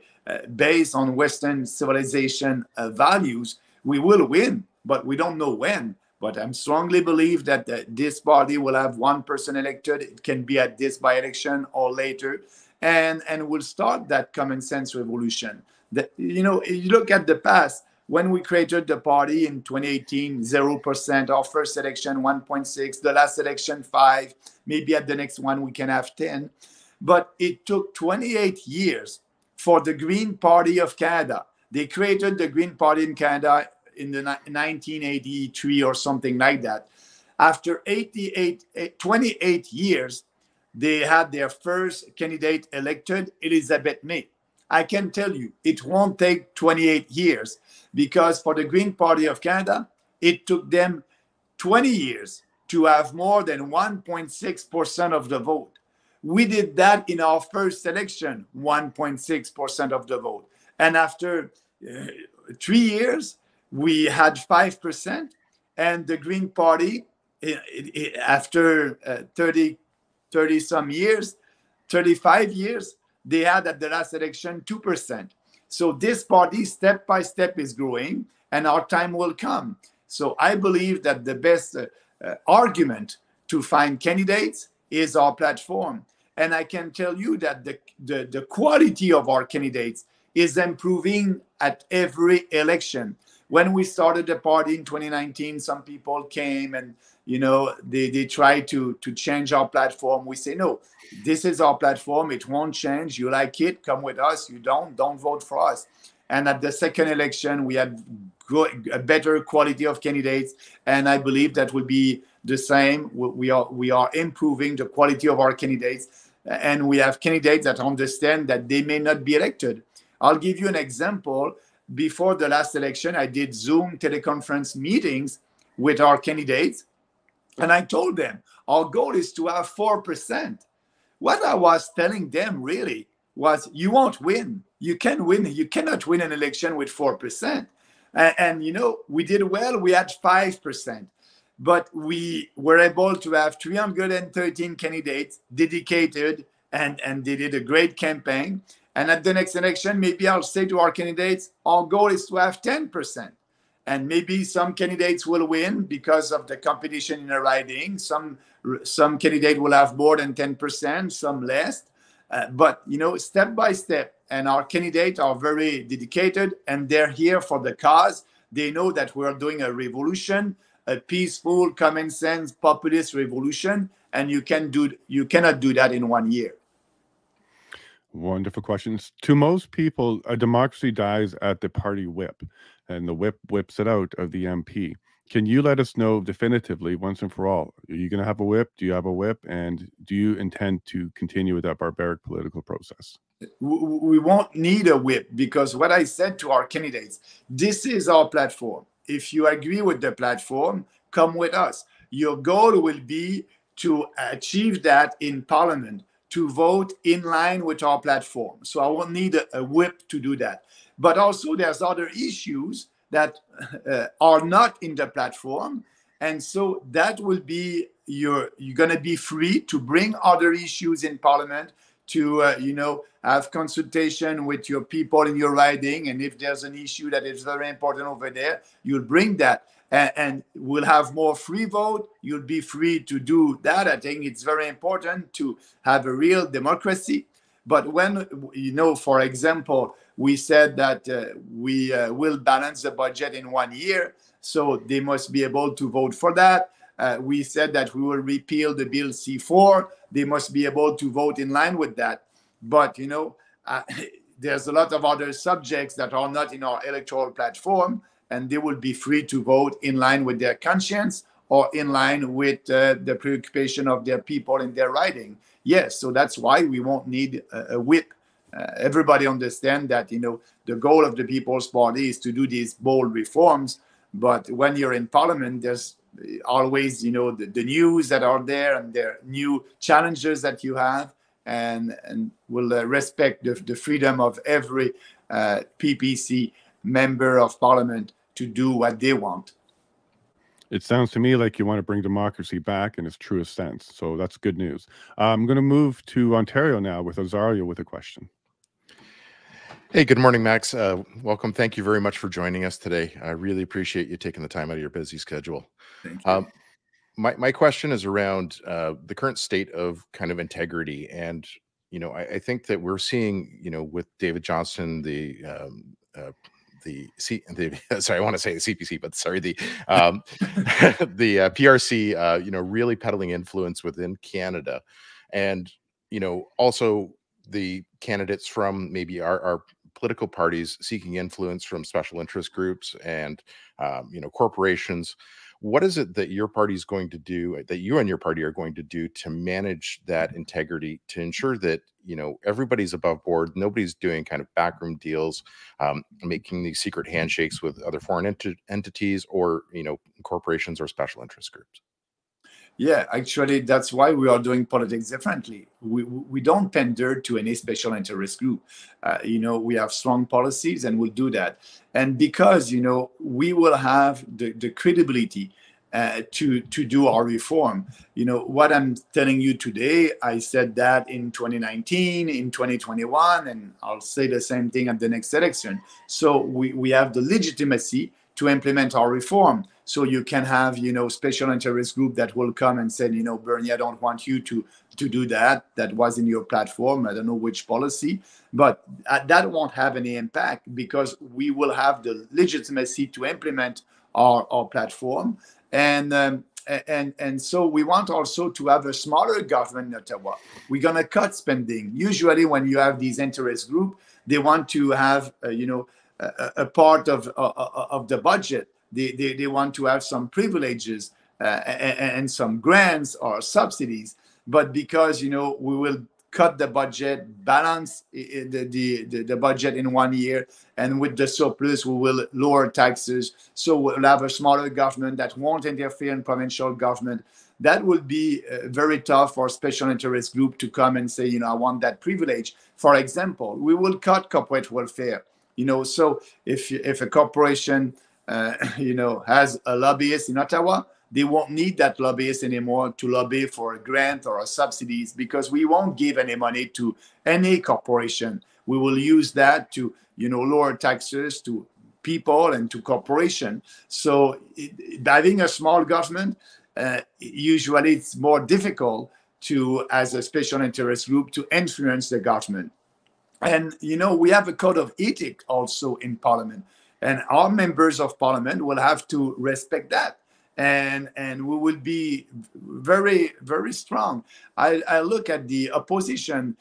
based on Western civilization values. We will win, but we don't know when. But I strongly believe that this party will have one person elected. It can be at this by-election or later, and we'll start that common sense revolution. You look at the past. When we created the party in 2018, 0%, our first election 1.6, the last election 5, maybe at the next one we can have 10. But it took 28 years for the Green Party of Canada. They created the Green Party in Canada in the 1983 or something like that. After 28 years, they had their first candidate elected, Elizabeth May. I can tell you, it won't take 28 years because for the Green Party of Canada, it took them 20 years to have more than 1.6% of the vote. We did that in our first election, 1.6% of the vote. And after 3 years, we had 5%. And the Green Party, after 30 some years, 35 years, they had at the last election 2%. So this party, step by step, is growing, and our time will come. So I believe that the best argument to find candidates is our platform. And I can tell you that the quality of our candidates is improving at every election. When we started the party in 2019, some people came and they try to change our platform. We say, no, this is our platform. It won't change. You like it, come with us. You don't vote for us. And at the second election, we had a better quality of candidates. And I believe that will be the same. We are improving the quality of our candidates. And we have candidates that understand that they may not be elected. I'll give you an example. Before the last election, I did Zoom teleconference meetings with our candidates. And I told them, our goal is to have 4%. What I was telling them really was, you won't win. You can win. You cannot win an election with 4%. And we did well. We had 5%. But we were able to have 313 candidates dedicated, and they did a great campaign. And at the next election, maybe I'll say to our candidates, our goal is to have 10%. And maybe some candidates will win because of the competition in a riding. Some candidate will have more than 10%, some less. But, step by step. And our candidates are very dedicated, and they're here for the cause. They know that we're doing a revolution, a peaceful, common sense, populist revolution. And you cannot do that in 1 year. Wonderful questions. To most people, a democracy dies at the party whip, and the whip whips it out of the MP. Can you let us know definitively, once and for all, are you going to have a whip? Do you have a whip? And do you intend to continue with that barbaric political process? We won't need a whip, because what I said to our candidates, this is our platform. If you agree with the platform, come with us. Your goal will be to achieve that in Parliament, to vote in line with our platform. So I won't need a whip to do that. But also there's other issues that are not in the platform. And so that will be you're going to be free to bring other issues in Parliament, to have consultation with your people in your riding. And if there's an issue that is very important over there, you'll bring that. And we'll have more free vote. You'll be free to do that. I think it's very important to have a real democracy. But when, for example, we said that we will balance the budget in 1 year, so they must be able to vote for that. We said that we will repeal the Bill C4. They must be able to vote in line with that. But, there's a lot of other subjects that are not in our electoral platform, and they will be free to vote in line with their conscience or in line with the preoccupation of their people in their riding. Yes, so that's why we won't need a whip. Everybody understands that, the goal of the People's Party is to do these bold reforms. But when you're in Parliament, there's always, the news that are there, and there are new challenges that you have. and will respect the freedom of every PPC member of parliament to do what they want. It sounds to me like you want to bring democracy back in its truest sense. So that's good news. I'm going to move to Ontario now with Azaria with a question. Hey, good morning, Max. Welcome. Thank you very much for joining us today. I really appreciate you taking the time out of your busy schedule. Thank you. My question is around the current state of kind of integrity. And, you know, I think that we're seeing, you know, with David Johnston, sorry, I want to say the CPC, but sorry, the PRC, you know, really peddling influence within Canada, and you know, also the candidates from maybe our political parties seeking influence from special interest groups and you know, corporations. What is it that your party is going to do, that you and your party are going to do to manage that integrity, to ensure that, you know, everybody's above board, nobody's doing kind of backroom deals, making these secret handshakes with other foreign entities or, you know, corporations or special interest groups? Yeah, actually, that's why we are doing politics differently. We don't pander to any special interest group. You know, we have strong policies and we'll do that. And because, you know, we will have the credibility to do our reform. You know, what I'm telling you today, I said that in 2019, in 2021, and I'll say the same thing at the next election. So we have the legitimacy to implement our reform. So you can have, you know, special interest group that will come and say, you know, Bernier, I don't want you to do that. That was in your platform. I don't know which policy, but that won't have any impact because we will have the legitimacy to implement our platform. And so we want also to have a smaller government in Ottawa. We're going to cut spending. Usually when you have these interest groups, they want to have, you know, a part of the budget. They want to have some privileges and some grants or subsidies, but because, you know, we will cut the budget, balance the budget in 1 year, and with the surplus we will lower taxes, so we'll have a smaller government that won't interfere in provincial government. That will be very tough for special interest group to come and say, you know, I want that privilege. For example, we will cut corporate welfare. You know, so if a corporation you know, has a lobbyist in Ottawa, they won't need that lobbyist anymore to lobby for a grant or a subsidies, because we won't give any money to any corporation. We will use that to, you know, lower taxes to people and to corporation. So having a small government, usually it's more difficult to, as a special interest group, to influence the government. And, you know, we have a code of ethics also in Parliament. And our members of Parliament will have to respect that. And we will be very, very strong. I look at the opposition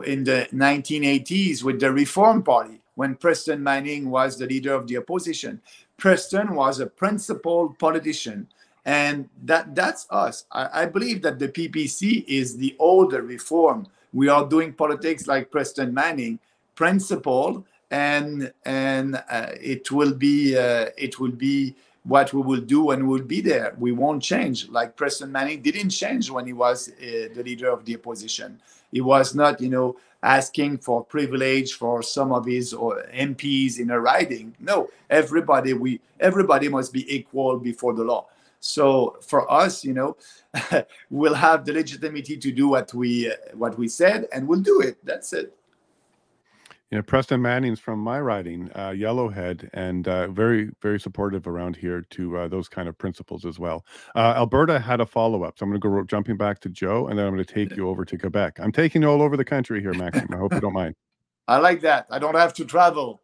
in the 1980s with the Reform Party, when Preston Manning was the leader of the opposition. Preston was a principled politician. And that's us. I believe that the PPC is the older Reform. We are doing politics like Preston Manning, principled, and it will be what we will do when we'll be there. We won't change. Like Preston Manning didn't change when he was the leader of the opposition. He was not, you know, asking for privilege for some of his MPs in a riding. No, everybody must be equal before the law. So for us, you know, we'll have the legitimacy to do what we said, and we'll do it. That's it. You know, Preston Manning's from my riding, Yellowhead, and very, very supportive around here to those kind of principles as well. Alberta had a follow-up, so I'm going to go jumping back to Joe, and then I'm going to take you over to Quebec. I'm taking you all over the country here, Maxime. I hope you don't mind. I like that. I don't have to travel.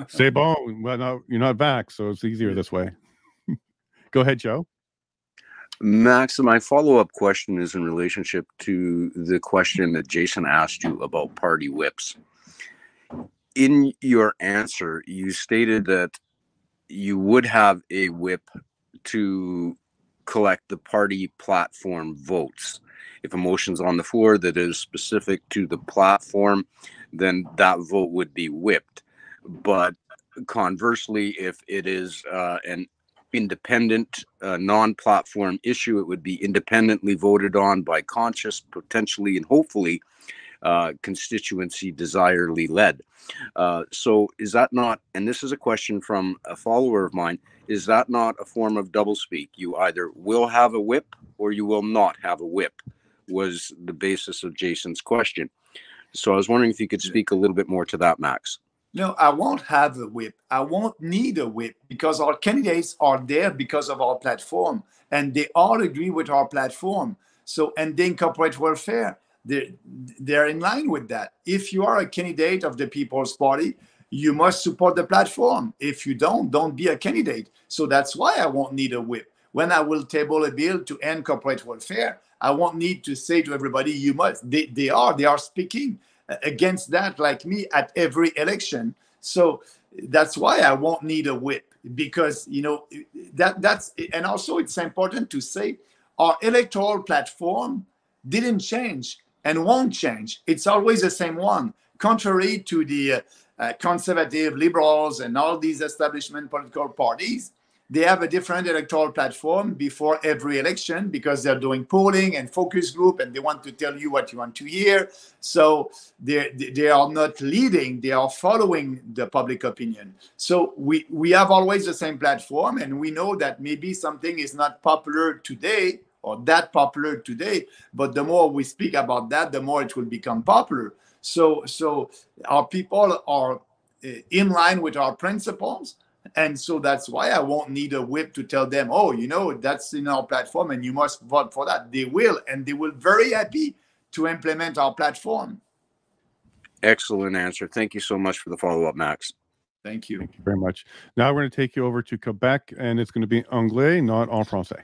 C'est bon. Well, no, you're not back, so it's easier this way. Go ahead, Joe. Max, my follow-up question is in relationship to the question that Jason asked you about party whips. In your answer, you stated that you would have a whip to collect the party platform votes. If a motion's on the floor that is specific to the platform, then that vote would be whipped. But conversely, if it is an independent, non-platform issue, it would be independently voted on by conscious, potentially, and hopefully constituency desirely led. So is that not, and this is a question from a follower of mine, is that not a form of doublespeak? You either will have a whip or you will not have a whip, was the basis of Jason's question. So I was wondering if you could speak a little bit more to that, Max. No, I won't have a whip. I won't need a whip because our candidates are there because of our platform, and they all agree with our platform. So, and then corporate welfare, they're in line with that. If you are a candidate of the People's Party, you must support the platform. If you don't be a candidate. So that's why I won't need a whip. When I will table a bill to end corporate welfare, I won't need to say to everybody, you must. They are speaking against that, like me, at every election. So that's why I won't need a whip, because that's, and also it's important to say our electoral platform didn't change and won't change. It's always the same one, contrary to the conservative liberals and all these establishment political parties. They have a different electoral platform before every election because they're doing polling and focus group, and they want to tell you what you want to hear. So they are not leading, they are following the public opinion. So we have always the same platform, and we know that maybe something is not popular today or that popular today, but the more we speak about that, the more it will become popular. So our people are in line with our principles. And so that's why I won't need a whip to tell them, oh, that's in our platform and you must vote for that. They will, and they will very happy to implement our platform. Excellent answer. Thank you so much for the follow-up, Max. Thank you. Thank you very much. Now we're going to take you over to Quebec, and it's going to be anglais, not en français.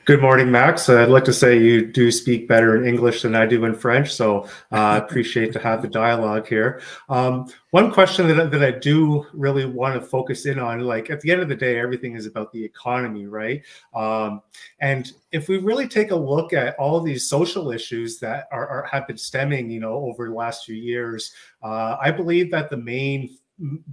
Good morning, Max. I'd like to say you do speak better in English than I do in French, so I appreciate to have the dialogue here. One question that I do really want to focus in on, like at the end of the day, everything is about the economy, right? And if we really take a look at all of these social issues that have been stemming, over the last few years, I believe that the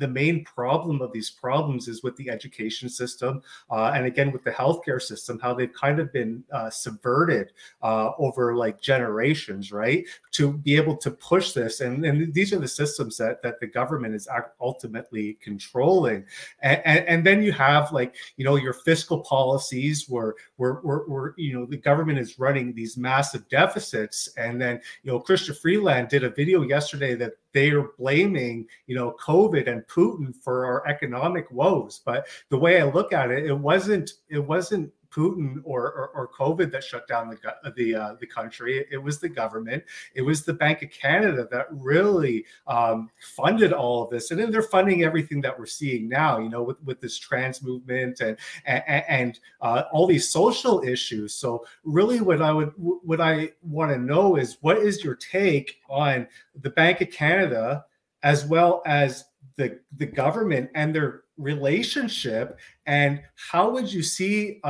main problem of these problems is with the education system, and again with the healthcare system, how they've kind of been subverted over like generations, right? To be able to push this, and these are the systems that the government is ultimately controlling, and then you have like your fiscal policies where the government is running these massive deficits, and then Chrystia Freeland did a video yesterday that they are blaming COVID and Putin for our economic woes. But the way I look at it, it wasn't Putin or COVID that shut down the country. It was the government. It was the Bank of Canada that really funded all of this, and then they're funding everything that we're seeing now. With this trans movement and all these social issues. So really, what I want to know is, what is your take on the Bank of Canada as well as the government and their relationship, and how would you see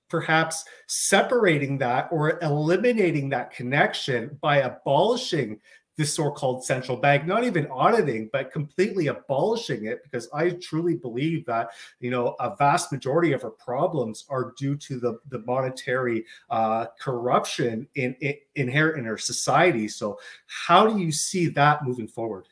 perhaps separating that or eliminating that connection by abolishing the so-called central bank, not even auditing, but completely abolishing it? Because I truly believe that a vast majority of our problems are due to the monetary corruption inherent in our society. So how do you see that moving forward?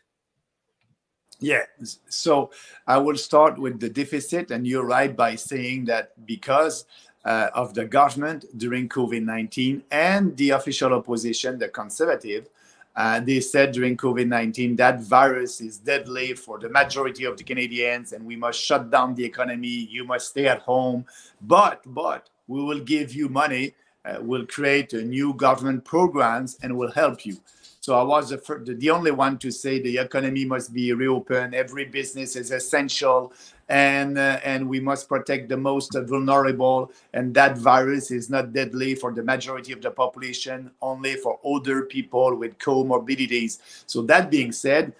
Yeah, so I will start with the deficit, and you're right by saying that because of the government during COVID-19 and the official opposition, the conservative, they said during COVID-19 that virus is deadly for the majority of the Canadians and we must shut down the economy, you must stay at home, but we will give you money, we'll create new government programs and will help you. So I was the only one to say the economy must be reopened, every business is essential, and we must protect the most vulnerable, and that virus is not deadly for the majority of the population, only for older people with comorbidities. So that being said,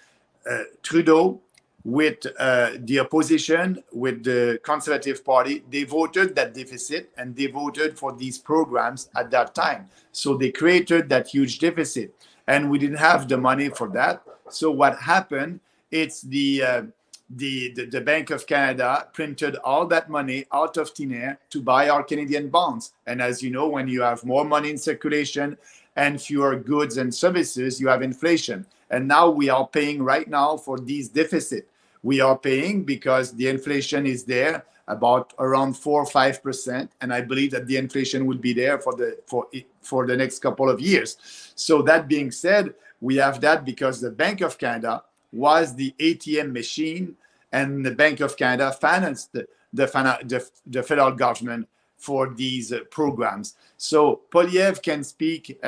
Trudeau, with the opposition, with the Conservative Party, they voted that deficit and they voted for these programs at that time. So they created that huge deficit. And we didn't have the money for that. So what happened? It's the Bank of Canada printed all that money out of thin air to buy our Canadian bonds. And as you know, when you have more money in circulation, and fewer goods and services, you have inflation. And now we are paying right now for these deficit. We are paying because the inflation is there about around 4 or 5%, and I believe that the inflation will be there for the next couple of years. So that being said, we have that because the Bank of Canada was the ATM machine, and the Bank of Canada financed the federal government for these programs. So Poilievre can speak,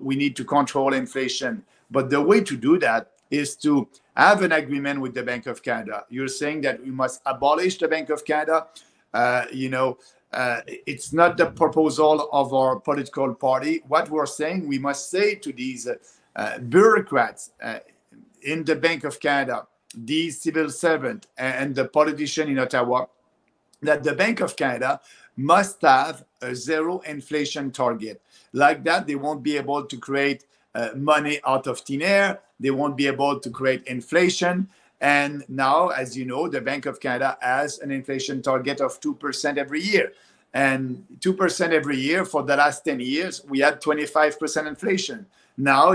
we need to control inflation, but the way to do that is to have an agreement with the Bank of Canada. You're saying that we must abolish the Bank of Canada. It's not the proposal of our political party. What we're saying, we must say to these bureaucrats in the Bank of Canada, these civil servants and the politician in Ottawa, that the Bank of Canada must have a zero inflation target. Like that, they won't be able to create money out of thin air. They won't be able to create inflation. And now, as you know, the Bank of Canada has an inflation target of 2% every year. And 2% every year for the last 10 years, we had 25% inflation. Now,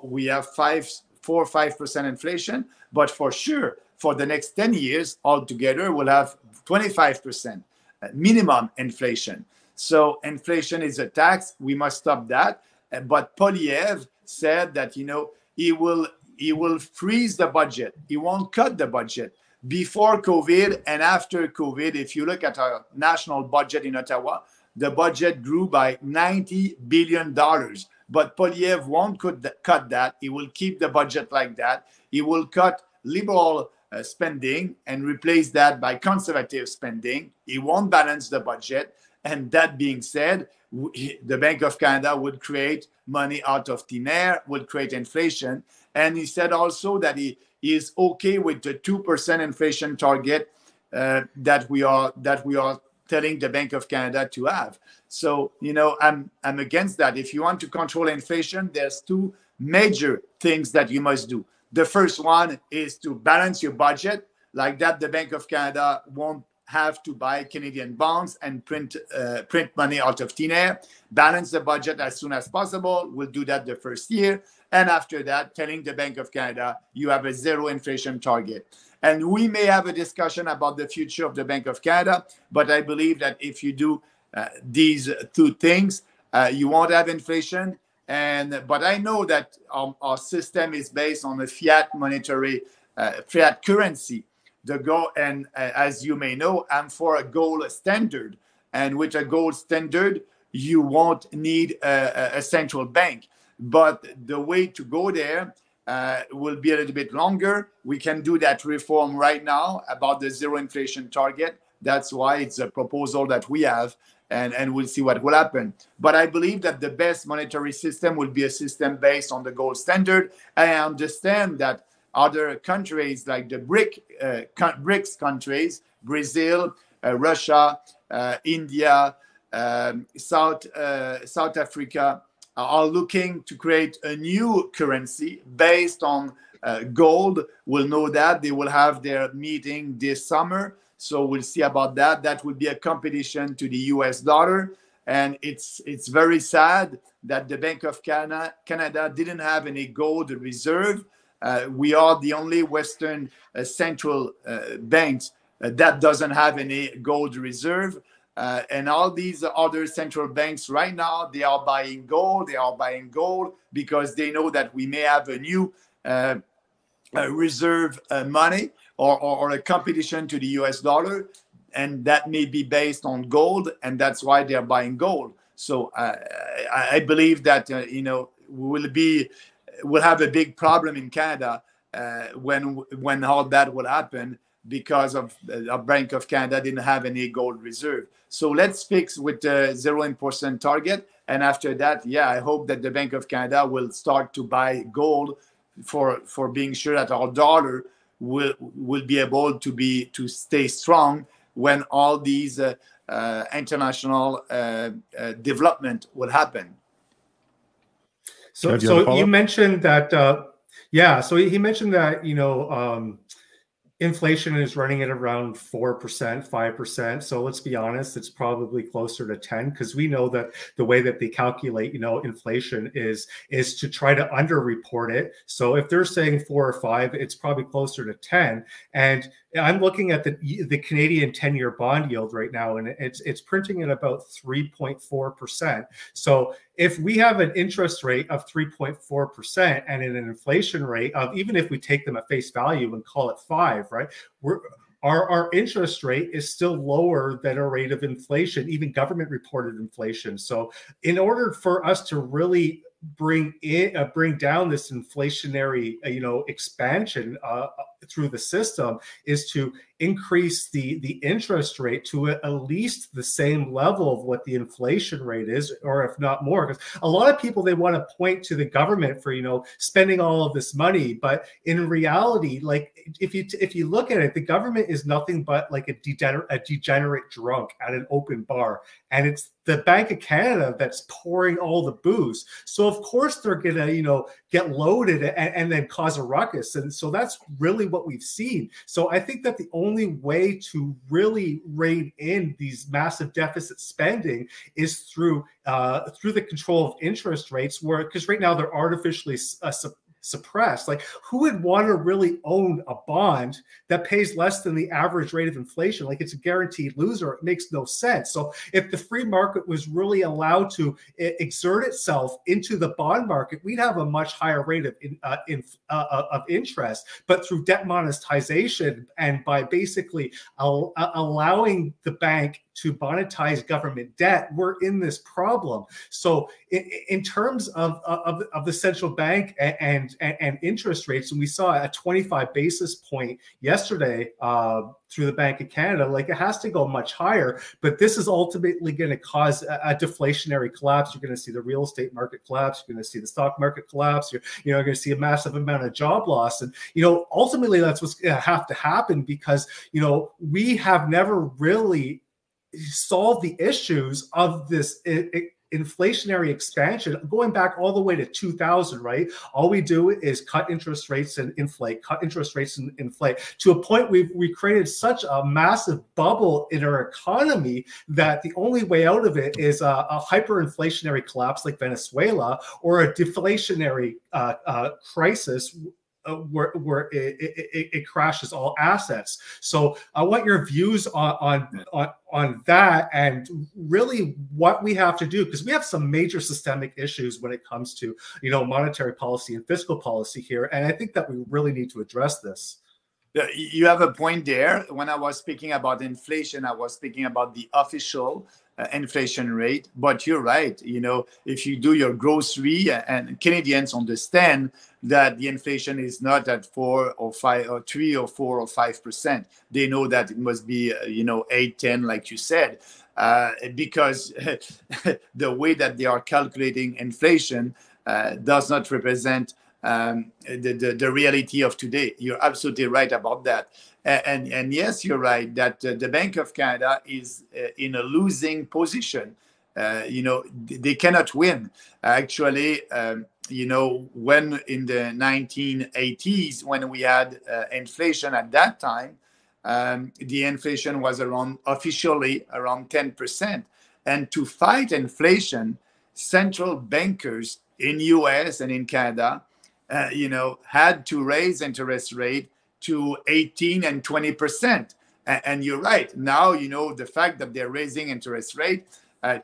we have 4 or 5% inflation, but for sure, for the next 10 years altogether, we'll have 25% minimum inflation. So inflation is a tax. We must stop that. But Poilievre said that, he will freeze the budget. He won't cut the budget. Before COVID and after COVID, if you look at our national budget in Ottawa, the budget grew by $90 billion. But Poilievre won't cut that. He will keep the budget like that. He will cut liberal spending and replace that by conservative spending. He won't balance the budget. And that being said, the Bank of Canada would create money out of thin air, would create inflation. And he said also that he is okay with the 2% inflation target that we are telling the Bank of Canada to have. So, I'm against that. If you want to control inflation, there's two major things that you must do. The first one is to balance your budget. Like that, the Bank of Canada won't have to buy Canadian bonds and print money out of thin air. Balance the budget as soon as possible. We'll do that the first year. And after that, telling the Bank of Canada, you have a zero inflation target. And we may have a discussion about the future of the Bank of Canada, but I believe that if you do these two things, you won't have inflation. But I know that our system is based on a fiat currency. As you may know, I'm for a gold standard. And with a gold standard, you won't need a central bank. But the way to go there will be a little bit longer. We can do that reform right now about the zero inflation target. That's why it's a proposal that we have, and we'll see what will happen. But I believe that the best monetary system will be a system based on the gold standard. I understand that other countries like the BRICS countries, Brazil, Russia, India, South Africa, are looking to create a new currency based on gold. We'll know that. They will have their meeting this summer. So we'll see about that. That would be a competition to the US dollar. And it's very sad that the Bank of Canada didn't have any gold reserve. We are the only Western central banks that doesn't have any gold reserve. And all these other central banks right now, they are buying gold. They are buying gold because they know that we may have a new reserve money or a competition to the US dollar. And that may be based on gold. And that's why they're buying gold. So I believe that, we'll have a big problem in Canada when all that will happen because of the Bank of Canada didn't have any gold reserve. So let's fix with the 0% target. And after that, I hope that the Bank of Canada will start to buy gold for being sure that our dollar will be able to stay strong when all these international development will happen. So you mentioned that, so he mentioned that, inflation is running at around 4%, 5%. So let's be honest, it's probably closer to 10, because we know that the way that they calculate, inflation is to try to underreport it. So if they're saying 4 or 5, it's probably closer to 10. And I'm looking at the Canadian 10-year bond yield right now, and it's printing at about 3.4%. So if we have an interest rate of 3.4% and an inflation rate of, even if we take them at face value and call it 5, right? Our interest rate is still lower than our rate of inflation, even government reported inflation. So in order for us to really bring down this inflationary expansion through the system, is to increase the interest rate to at least the same level of what the inflation rate is, or if not more. Because a lot of people, they want to point to the government for spending all of this money, but in reality, like if you look at it, the government is nothing but like a degenerate drunk at an open bar, and it's the Bank of Canada that's pouring all the booze. So of course they're gonna get loaded and then cause a ruckus, and so that's really what we've seen. So I think that the only way to really rein in these massive deficit spending is through the control of interest rates, because right now they're artificially suppressed. Like, who would want to really own a bond that pays less than the average rate of inflation? Like, it's a guaranteed loser. It makes no sense. So if the free market was really allowed to exert itself into the bond market, we'd have a much higher rate of interest. But through debt monetization and by basically allowing the bank to monetize government debt, we're in this problem. So in terms of the central bank and interest rates, and we saw a 25 basis point yesterday through the Bank of Canada, like, it has to go much higher, but this is ultimately going to cause a deflationary collapse. You're going to see the real estate market collapse. You're going to see the stock market collapse. You're going to see a massive amount of job loss. And, ultimately that's what's going to have to happen, because, we have never really solve the issues of this inflationary expansion going back all the way to 2000, right? All we do is cut interest rates and inflate, cut interest rates and inflate, to a point we created such a massive bubble in our economy that the only way out of it is a hyperinflationary collapse like Venezuela, or a deflationary crisis where it crashes all assets. So I want your views on that, and really what we have to do, because we have some major systemic issues when it comes to monetary policy and fiscal policy here, and I think that we really need to address this. You have a point there. When I was speaking about inflation, I was speaking about the official inflation rate. But you're right. If you do your grocery, and Canadians understand that the inflation is not at 4 or 5 or 3 or 4 or 5%. They know that it must be 8, 10, like you said, because the way that they are calculating inflation does not represent the reality of today. You're absolutely right about that. And yes, you're right that the Bank of Canada is in a losing position. They cannot win. Actually, when in the 1980s, when we had inflation at that time, the inflation was officially around 10%. And to fight inflation, central bankers in US and in Canada had to raise interest rate to 18 and 20%. And you're right. Now, the fact that they're raising interest rate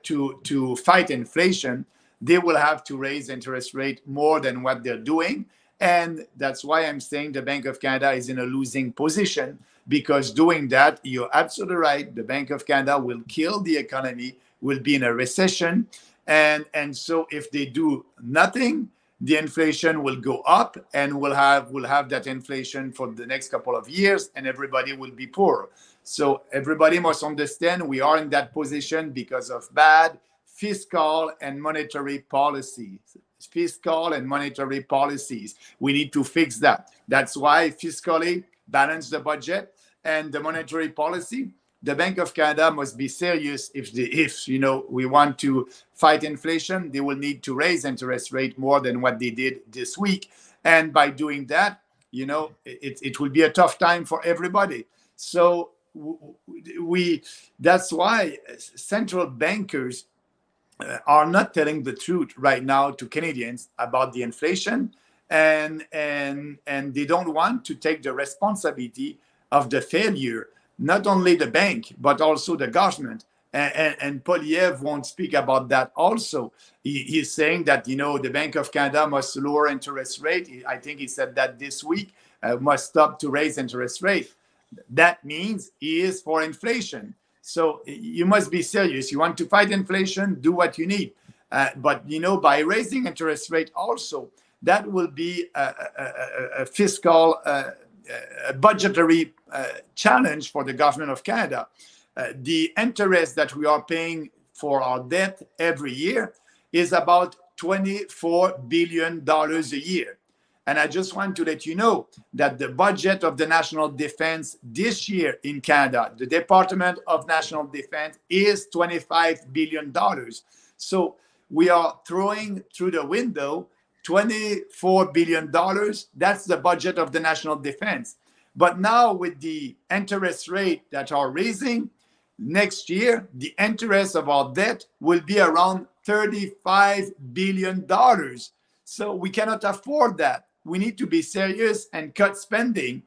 to fight inflation, they will have to raise interest rate more than what they're doing. And that's why I'm saying the Bank of Canada is in a losing position, because doing that, you're absolutely right. The Bank of Canada will kill the economy, will be in a recession. And so if they do nothing, the inflation will go up, and we'll have that inflation for the next couple of years, and everybody will be poor. So everybody must understand we are in that position because of bad fiscal and monetary policies. Fiscal and monetary policies. We need to fix that. That's why fiscally balance the budget, and the monetary policy. The Bank of Canada must be serious. If we want to fight inflation, they will need to raise interest rate more than what they did this week. And by doing that, it will be a tough time for everybody. So that's why central bankers are not telling the truth right now to Canadians about the inflation, and they don't want to take the responsibility of the failure, not only the bank but also the government. And Poliev won't speak about that also. He's saying that the Bank of Canada must lower interest rate. I think he said that this week, must stop to raise interest rate. That means he is for inflation. So you must be serious. You want to fight inflation, do what you need. But by raising interest rate also, that will be a fiscal, budgetary challenge for the government of Canada. The interest that we are paying for our debt every year is about $24 billion a year. And I just want to let you know that the budget of the National Defense this year in Canada, the Department of National Defense, is $25 billion. So we are throwing through the window $24 billion. That's the budget of the National Defense. But now with the interest rate that are raising, next year, the interest of our debt will be around $35 billion. So we cannot afford that. We need to be serious and cut spending.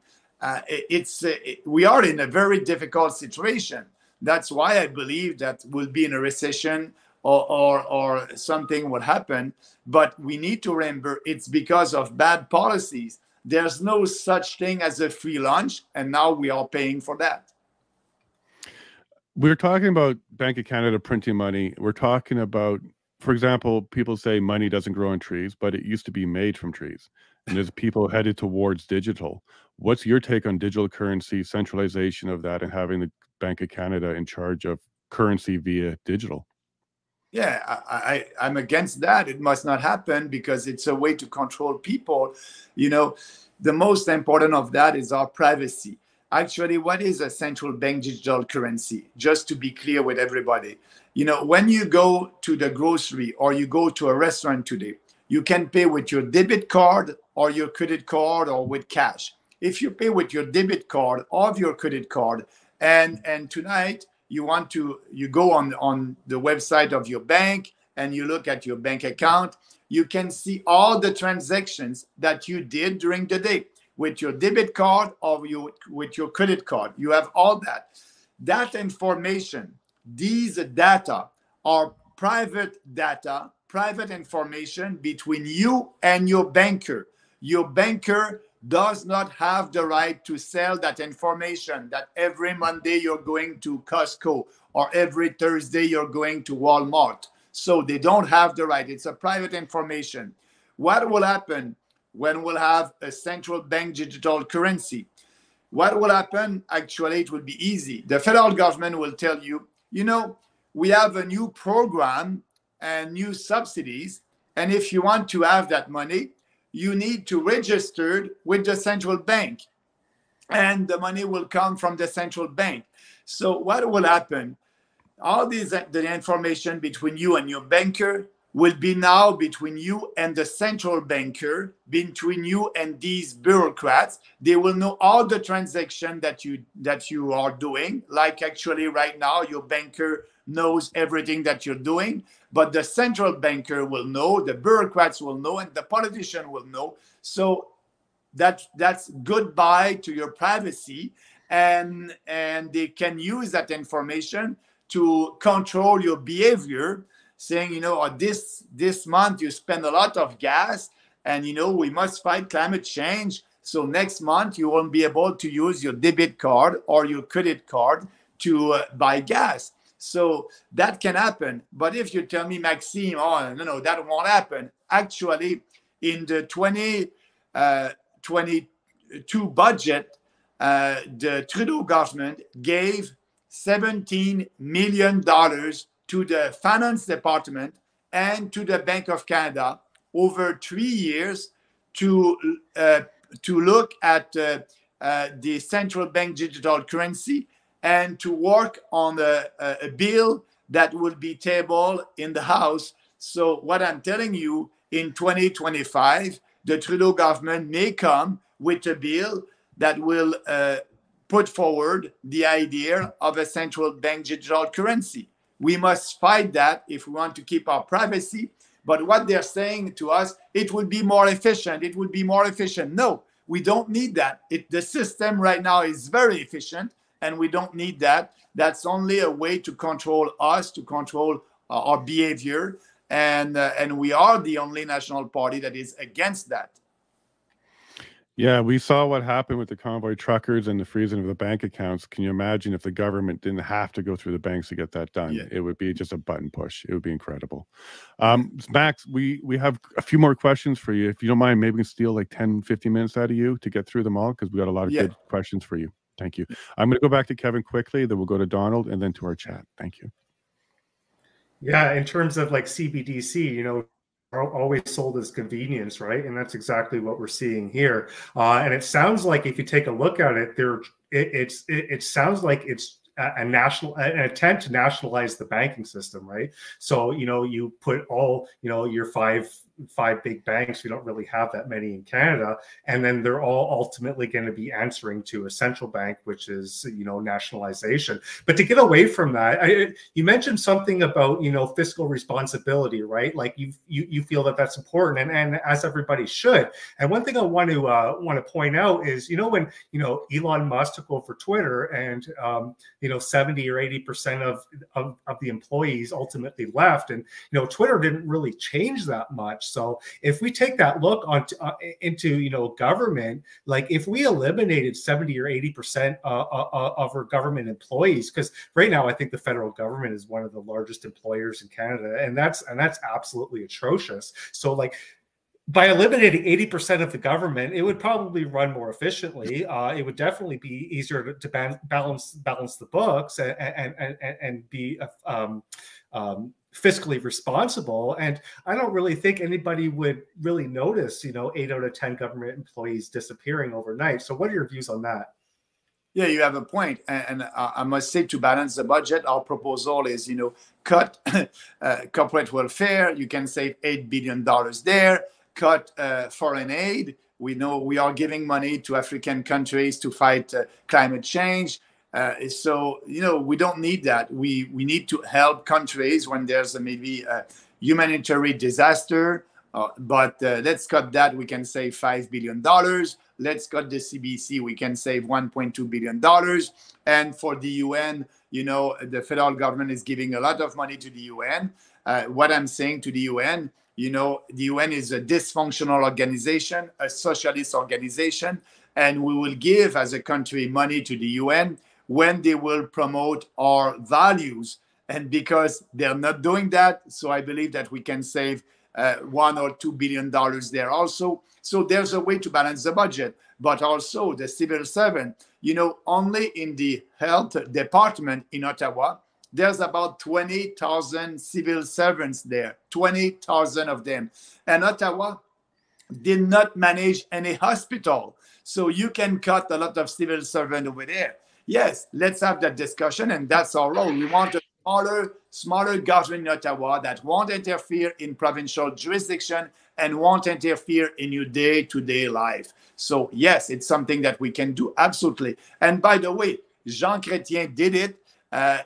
We are in a very difficult situation. That's why I believe that we'll be in a recession or something will happen. But we need to remember it's because of bad policies. There's no such thing as a free lunch, and now we are paying for that. We're talking about Bank of Canada printing money. We're talking about, for example, people say money doesn't grow on trees, but it used to be made from trees. And there's people headed towards digital. What's your take on digital currency, centralization of that, and having the Bank of Canada in charge of currency via digital? Yeah, I'm against that. It must not happen because it's a way to control people. The most important of that is our privacy. Actually, what is a central bank digital currency? Just to be clear with everybody, when you go to the grocery or you go to a restaurant today, you can pay with your debit card or your credit card or with cash. If you pay with your debit card or your credit card, and tonight you go on the website of your bank and you look at your bank account, you can see all the transactions that you did during the day with your debit card or with your credit card. You have all that. That information, these data are private data, private information between you and your banker. Your banker does not have the right to sell that information, that every Monday you're going to Costco or every Thursday you're going to Walmart. So they don't have the right. It's a private information. What will happen when we'll have a central bank digital currency? What will happen? Actually, it will be easy. The federal government will tell you, we have a new program and new subsidies. And if you want to have that money, you need to register with the central bank. And the money will come from the central bank. So what will happen? All the information between you and your banker will be now between you and the central banker, between you and these bureaucrats. They will know all the transaction that you are doing. Like actually right now, your banker knows everything that you're doing, but the central banker will know, the bureaucrats will know, and the politician will know. So that's goodbye to your privacy, and they can use that information to control your behavior, saying, this month you spend a lot of gas, and we must fight climate change. So next month you won't be able to use your debit card or your credit card to buy gas. So that can happen. But if you tell me, Maxime, no, that won't happen. Actually, in the 2022 budget, the Trudeau government gave $17 million to the finance department and to the Bank of Canada over 3 years to look at the central bank digital currency and to work on a bill that will be tabled in the House. So what I'm telling you, in 2025, the Trudeau government may come with a bill that will put forward the idea of a central bank digital currency. We must fight that if we want to keep our privacy. But what they're saying to us, it would be more efficient. It would be more efficient. No, we don't need that. The system right now is very efficient, and we don't need that. That's only a way to control us, to control our behavior. And we are the only national party that is against that. Yeah, we saw what happened with the convoy truckers and the freezing of the bank accounts. Can you imagine if the government didn't have to go through the banks to get that done? Yeah. It would be just a button push. It would be incredible. Max, we have a few more questions for you. If you don't mind, maybe we can steal like 10, 15 minutes out of you to get through them all, because we got a lot of good questions for you. Thank you. I'm going to go back to Kevin quickly, then we'll go to Donald and then to our chat. Thank you. Yeah, in terms of like CBDC, you know, are always sold as convenience, right? And that's exactly what we're seeing here. And it sounds like, if you take a look at it, it sounds like it's an attempt to nationalize the banking system, right? So, you know, you put all, you know, your five big banks, we don't really have that many in Canada, and then they're all ultimately going to be answering to a central bank, which is, you know, nationalization. But to get away from that, you mentioned something about, you know, fiscal responsibility, right? Like you feel that that's important, and as everybody should. And one thing I want to point out is, you know, when, you know, Elon Musk took over Twitter, and you know, 70 or 80% of the employees ultimately left, and, you know, Twitter didn't really change that much. So if we take that look into, you know, government, like if we eliminated 70 or 80% of our government employees, because right now I think the federal government is one of the largest employers in Canada, and that's absolutely atrocious. So like, by eliminating 80% of the government, it would probably run more efficiently. It would definitely be easier to balance the books and be fiscally responsible. And I don't really think anybody would really notice, you know, 8 out of 10 government employees disappearing overnight. So what are your views on that? Yeah, you have a point. And I must say, to balance the budget, our proposal is, you know, cut corporate welfare. You can save $8 billion there. Cut foreign aid. We know we are giving money to African countries to fight climate change. So, you know, we don't need that. We need to help countries when there's maybe a humanitarian disaster. But let's cut that. We can save $5 billion. Let's cut the CBC. We can save $1.2 billion. And for the UN, you know, the federal government is giving a lot of money to the UN. What I'm saying to the UN, you know, the UN is a dysfunctional organization, a socialist organization, and we will give as a country money to the UN when they will promote our values. And because they're not doing that, so I believe that we can save $1 or $2 billion there also. So there's a way to balance the budget, but also the civil servant. You know, only in the health department in Ottawa, there's about 20,000 civil servants there, 20,000 of them. And Ottawa did not manage any hospital. So you can cut a lot of civil servants over there. Yes, let's have that discussion, and that's our role. We want a smaller government in Ottawa that won't interfere in provincial jurisdiction and won't interfere in your day-to-day life. So yes, it's something that we can do, absolutely. And by the way, Jean Chrétien did it.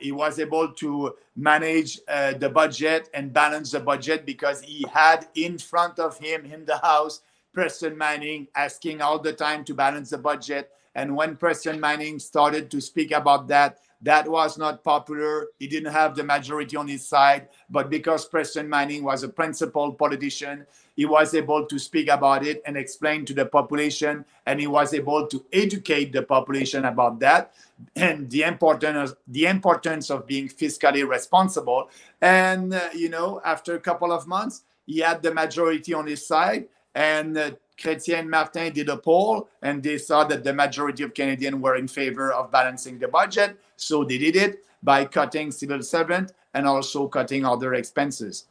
He was able to manage the budget and balance the budget because he had in front of him in the House Preston Manning asking all the time to balance the budget. And when Preston Manning started to speak about that, that was not popular. He didn't have the majority on his side. But because Preston Manning was a principled politician, he was able to speak about it and explain to the population. And he was able to educate the population about that and the importance of being fiscally responsible. And, you know, after a couple of months, he had the majority on his side. And Chrétien and Martin did a poll, and they saw that the majority of Canadians were in favor of balancing the budget. So they did it by cutting civil servant and also cutting other expenses.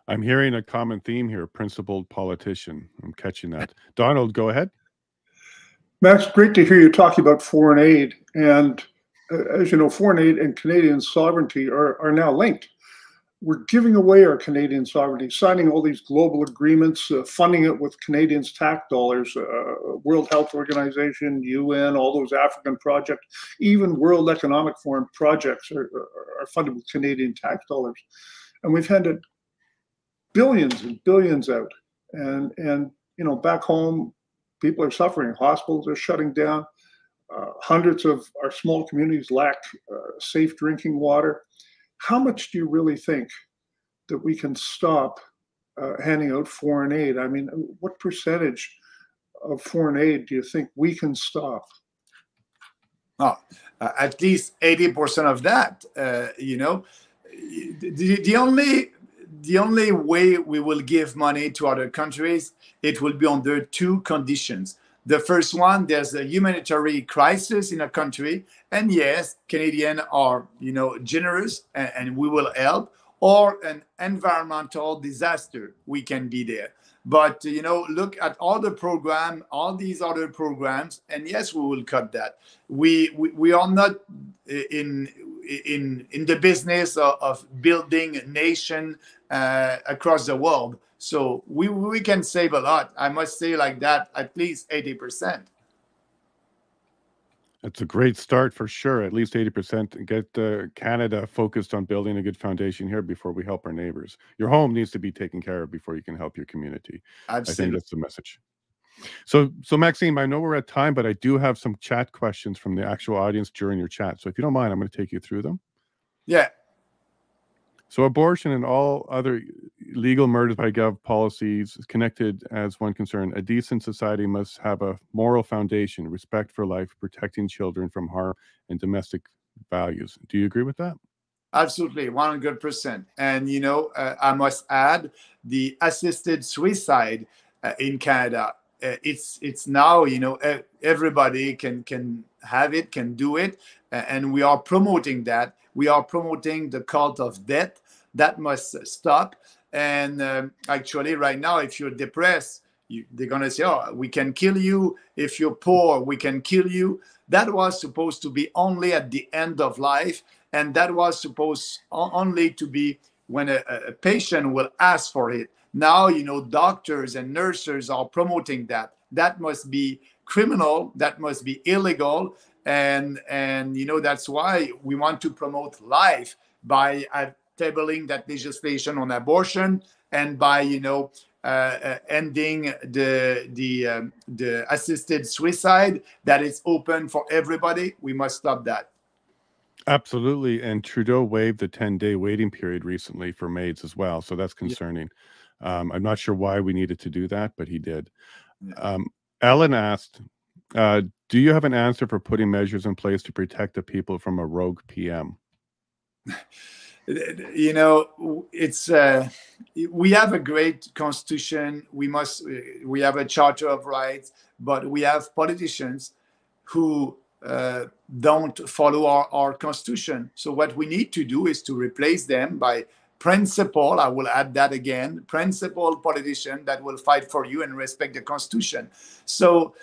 I'm hearing a common theme here, principled politician. I'm catching that. Donald, go ahead. Max, great to hear you talking about foreign aid. And as you know, foreign aid and Canadian sovereignty are now linked. we're giving away our Canadian sovereignty, signing all these global agreements, funding it with Canadians' tax dollars, World Health Organization, UN, all those African projects, even World Economic Forum projects are funded with Canadian tax dollars. And we've handed billions and billions out. And you know, back home, people are suffering. Hospitals are shutting down. Hundreds of our small communities lack safe drinking water. How much do you really think that we can stop handing out foreign aid? I mean, what percentage of foreign aid do you think we can stop? Oh, at least 80% of that. You know, the only way we will give money to other countries, it will be under two conditions. The first one, there's a humanitarian crisis in a country, and yes, Canadians are, you know, generous, and we will help. Or an environmental disaster, we can be there. But you know, look at all these other programs, and yes, we will cut that. We are not in the business of building a nation across the world. So we can save a lot. I must say like that, at least 80%. That's a great start for sure. At least 80%. Get Canada focused on building a good foundation here before we help our neighbors. Your home needs to be taken care of before you can help your community. Absolutely. I think that's the message. So Maxime, I know we're at time, but I do have some chat questions from the actual audience during your chat. So if you don't mind, I'm going to take you through them. Yeah. So abortion and all other legal murders by gov policies connected as one concern. A decent society must have a moral foundation, respect for life, protecting children from harm, and domestic values. Do you agree with that? Absolutely, 100%. And, you know, I must add the assisted suicide in Canada. It's now, you know, everybody can have it, can do it. And we are promoting that. We are promoting the cult of death. That must stop. And actually, right now, if you're depressed, they're going to say, oh, we can kill you. If you're poor, we can kill you. That was supposed to be only at the end of life. And that was supposed only to be when a patient will ask for it. Now, you know, doctors and nurses are promoting that. That must be criminal. That must be illegal. And you know, that's why we want to promote life by tabling that legislation on abortion, and by, you know, ending the assisted suicide that is open for everybody. We must stop that. Absolutely. And Trudeau waived the 10-day waiting period recently for maids as well. So that's concerning. Yeah. I'm not sure why we needed to do that, but he did. Yeah. Ellen asked, do you have an answer for putting measures in place to protect the people from a rogue PM? You know, it's we have a great constitution. We have a charter of rights, but we have politicians who don't follow our constitution. So what we need to do is to replace them by principled, I will add that again, principled politician that will fight for you and respect the constitution. So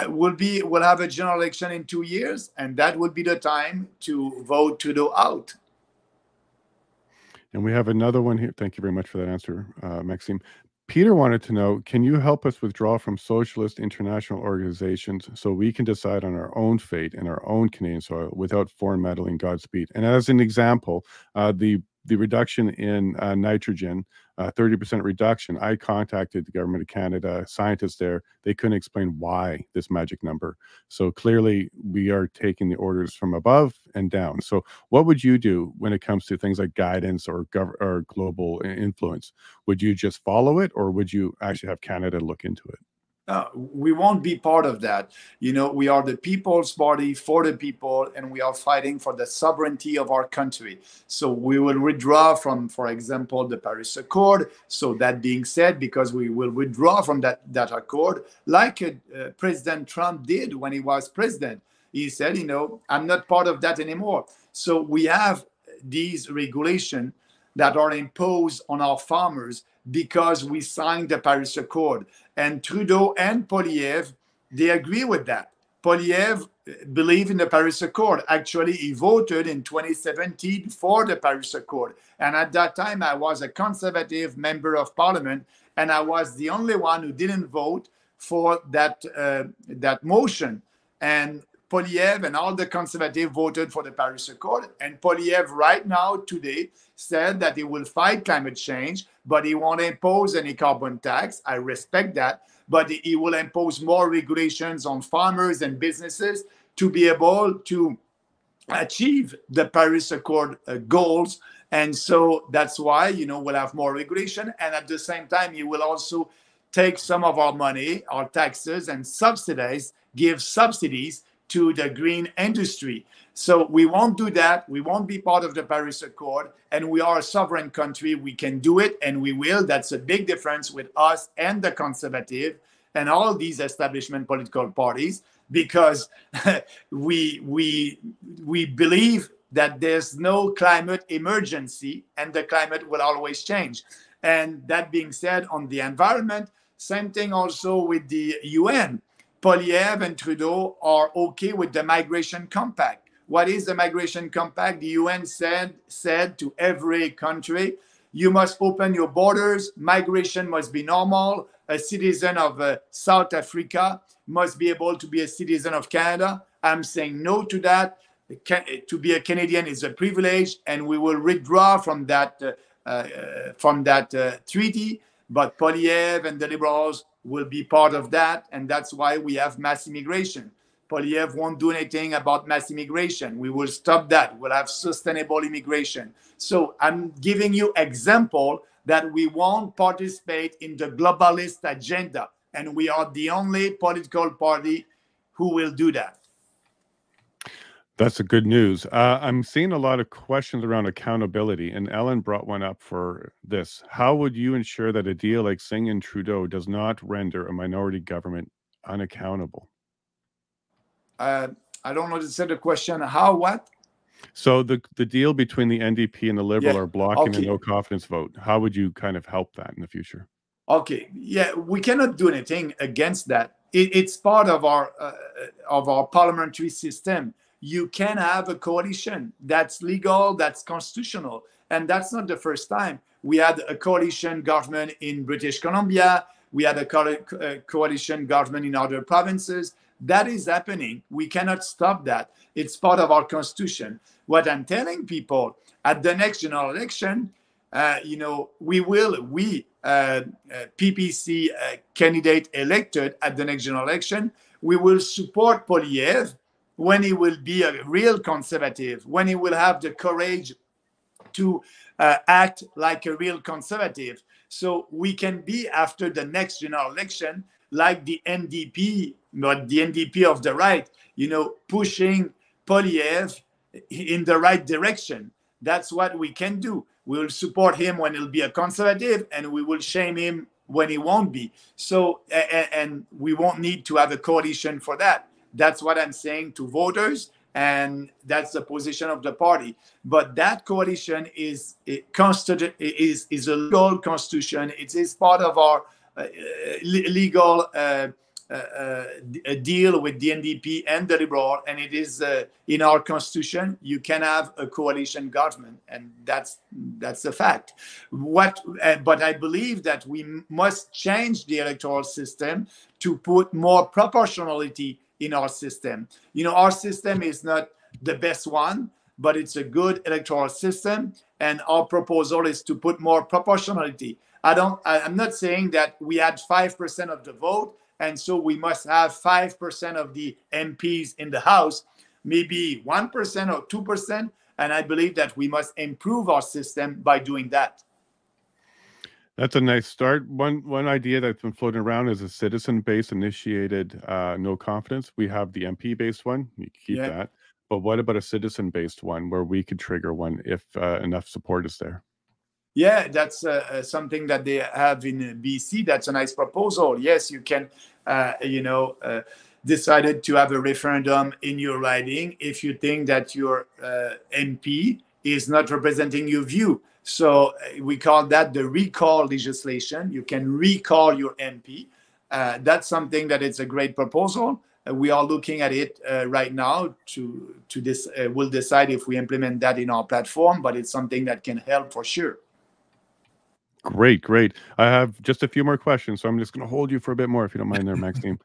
we'll have a general election in 2 years, and that would be the time to vote Trudeau out. And we have another one here. Thank you very much for that answer, Maxime. Peter wanted to know, can you help us withdraw from socialist international organizations so we can decide on our own fate in our own Canadian soil without foreign meddling? Godspeed. And as an example, the reduction in nitrogen, 30% reduction, I contacted the government of Canada, scientists there. They couldn't explain why this magic number. So clearly we are taking the orders from above and down. So what would you do when it comes to things like guidance or global influence? Would you just follow it, or would you actually have Canada look into it? We won't be part of that. You know, we are the People's Party for the people, and we are fighting for the sovereignty of our country. So we will withdraw from, for example, the Paris Accord. So that being said, because we will withdraw from that accord, like President Trump did when he was president. He said, you know, I'm not part of that anymore. So we have these regulations that are imposed on our farmers because we signed the Paris Accord. And Trudeau and Poilievre, they agree with that. Poilievre believed in the Paris Accord. Actually, he voted in 2017 for the Paris Accord. And at that time, I was a conservative member of parliament, and I was the only one who didn't vote for that motion. And Poilievre and all the conservatives voted for the Paris Accord. And Poilievre right now, today, said that he will fight climate change, but he won't impose any carbon tax. I respect that. But he will impose more regulations on farmers and businesses to be able to achieve the Paris Accord goals. And so that's why, you know, we'll have more regulation. And at the same time, he will also take some of our money, our taxes, and give subsidies to the green industry. So we won't do that. We won't be part of the Paris Accord. And we are a sovereign country. We can do it, and we will. That's a big difference with us and the conservative and all these establishment political parties, because we believe that there's no climate emergency and the climate will always change. And that being said, on the environment, same thing also with the UN. Poilievre and Trudeau are okay with the migration compact. What is the migration compact? The UN said to every country, you must open your borders, migration must be normal, a citizen of South Africa must be able to be a citizen of Canada. I'm saying no to that. To be a Canadian is a privilege, and we will withdraw from that treaty. But Poilievre and the Liberals will be part of that, and that's why we have mass immigration. Poilievre won't do anything about mass immigration. We will stop that. We'll have sustainable immigration. So I'm giving you example that we won't participate in the globalist agenda, and we are the only political party who will do that. That's a good news. I'm seeing a lot of questions around accountability, and Ellen brought one up for this. How would you ensure that a deal like Singh and Trudeau does not render a minority government unaccountable? I don't know to say the question. How, what? So the deal between the NDP and the Liberal are blocking a no confidence vote. How would you kind of help that in the future? Okay, yeah, we cannot do anything against that. It's part of our parliamentary system. You can have a coalition that's legal, that's constitutional, and that's not the first time. We had a coalition government in British Columbia. We had a coalition government in other provinces. That is happening. We cannot stop that. It's part of our constitution. What I'm telling people, at the next general election, PPC candidate elected at the next general election, we will support Poilievre when he will be a real conservative, when he will have the courage to act like a real conservative. So we can be, after the next general election, like the NDP, but the NDP of the right, pushing Poilievre in the right direction. That's what we can do. We will support him when he'll be a conservative, and we will shame him when he won't be. So, and we won't need to have a coalition for that. That's what I'm saying to voters, and that's the position of the party. But that coalition is a legal constitution. It is part of our legal deal with the NDP and the Liberal, and it is in our constitution. You can have a coalition government, and that's a fact. But I believe that we must change the electoral system to put more proportionality in our system. Our system is not the best one, but it's a good electoral system, and our proposal is to put more proportionality. I'm not saying that we had 5% of the vote, and so we must have 5% of the MPs in the House, maybe 1% or 2%, and I believe that we must improve our system by doing that. That's a nice start. One idea that's been floating around is a citizen-based initiated no confidence. We have the MP-based one. You can keep that. But what about a citizen-based one where we could trigger one if enough support is there? Yeah, that's something that they have in BC. That's a nice proposal. Yes, you can, decided to have a referendum in your riding if you think that your MP is not representing your view. So we call that the recall legislation. You can recall your MP. That's something that it's a great proposal. We are looking at it right now to this. We'll decide if we implement that in our platform, but it's something that can help for sure. Great, great. I have just a few more questions, so I'm just going to hold you for a bit more, if you don't mind there, Maxime.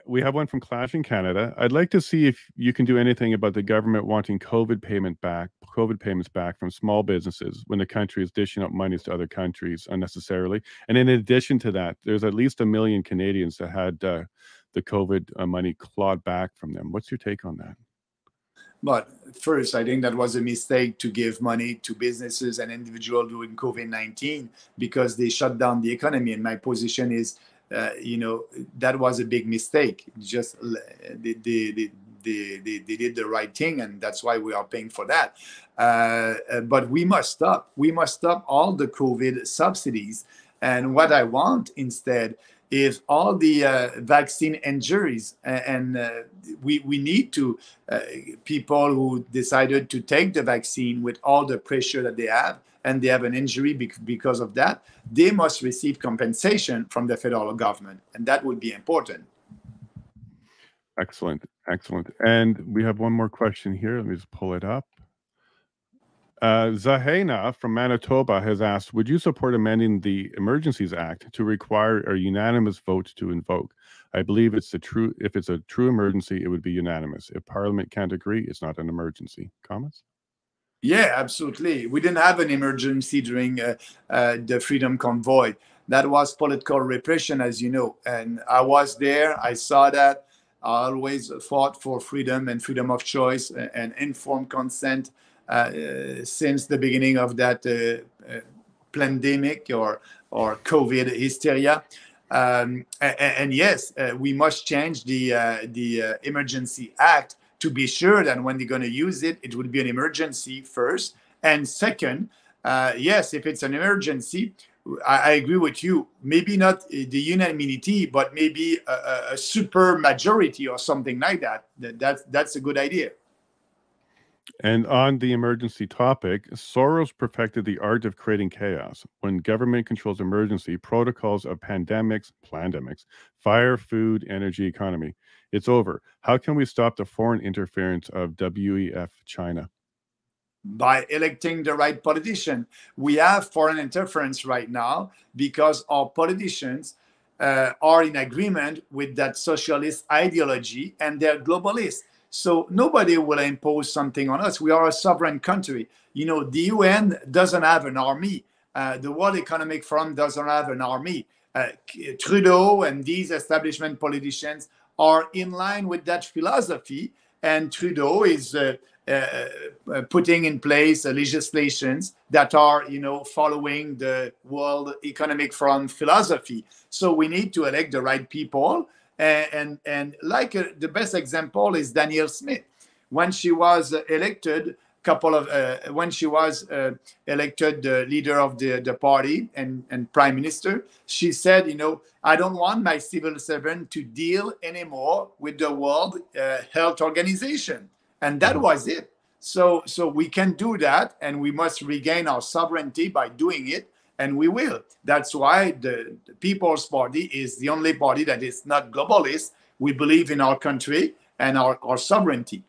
We have one from Clash in Canada. I'd like to see if you can do anything about the government wanting COVID payments back from small businesses when the country is dishing out monies to other countries unnecessarily. And in addition to that, there's at least 1 million Canadians that had the COVID money clawed back from them. What's your take on that? But first, I think that was a mistake to give money to businesses and individuals during COVID-19 because they shut down the economy. And my position is, that was a big mistake. Just they did the right thing, and that's why we are paying for that. But we must stop. We must stop all the COVID subsidies. And what I want instead is all the vaccine injuries, and we need to people who decided to take the vaccine with all the pressure that they have, and they have an injury because of that, they must receive compensation from the federal government, and that would be important. Excellent, excellent. And we have one more question here. Let me just pull it up. Zahena from Manitoba has asked, would you support amending the Emergencies Act to require a unanimous vote to invoke? I believe if it's a true emergency, it would be unanimous. If Parliament can't agree, it's not an emergency. Comments? Yeah, absolutely. We didn't have an emergency during the Freedom Convoy. That was political repression, as you know. And I was there. I saw that. I always fought for freedom and freedom of choice and informed consent since the beginning of that pandemic or COVID hysteria. And yes, we must change the Emergency Act to be sure that when they're going to use it, it will be an emergency first. And second, yes, if it's an emergency, I agree with you. Maybe not the unanimity, but maybe a super majority or something like that. That's a good idea. And on the emergency topic, Soros perfected the art of creating chaos. When government controls emergency protocols of pandemics, fire, food, energy, economy, it's over. How can we stop the foreign interference of WEF China? By electing the right politician. We have foreign interference right now because our politicians are in agreement with that socialist ideology, and they're globalists. So nobody will impose something on us. We are a sovereign country. You know, the UN doesn't have an army. The World Economic Forum doesn't have an army. Trudeau and these establishment politicians are in line with that philosophy, and Trudeau is putting in place legislations that are, following the World Economic Forum philosophy. So we need to elect the right people. And the best example is Danielle Smith. When she was elected, when she was elected the leader of the party and prime minister, she said, I don't want my civil servant to deal anymore with the World Health Organization. And that was it. So we can do that, and we must regain our sovereignty by doing it, and we will. That's why the People's Party is the only party that is not globalist. We believe in our country and our sovereignty.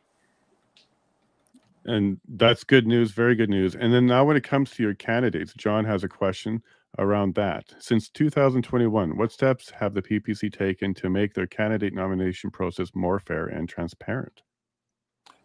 And that's good news, very good news. And then now when it comes to your candidates, John has a question around that. Since 2021, what steps have the PPC taken to make their candidate nomination process more fair and transparent?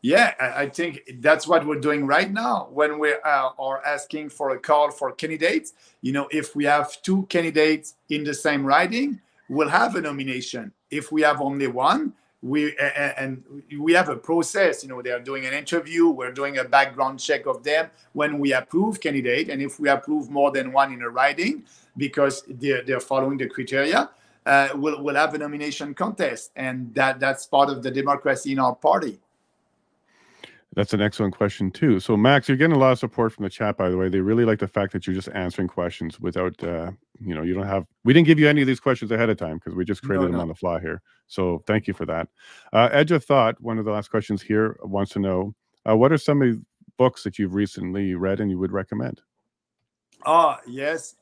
Yeah, I think that's what we're doing right now when we are asking for a call for candidates. If we have two candidates in the same riding, we'll have a nomination. If we have only one, we have a process. They are doing an interview. We're doing a background check of them when we approve candidate. And if we approve more than one in a riding, because they're following the criteria, we'll have a nomination contest. And that's part of the democracy in our party. That's an excellent question too. So Max, you're getting a lot of support from the chat, by the way. They really like the fact that you're just answering questions without, we didn't give you any of these questions ahead of time because we just created them on the fly here. So thank you for that. Edge of Thought, one of the last questions here, wants to know, what are some of the books that you've recently read and you would recommend? Oh, yes.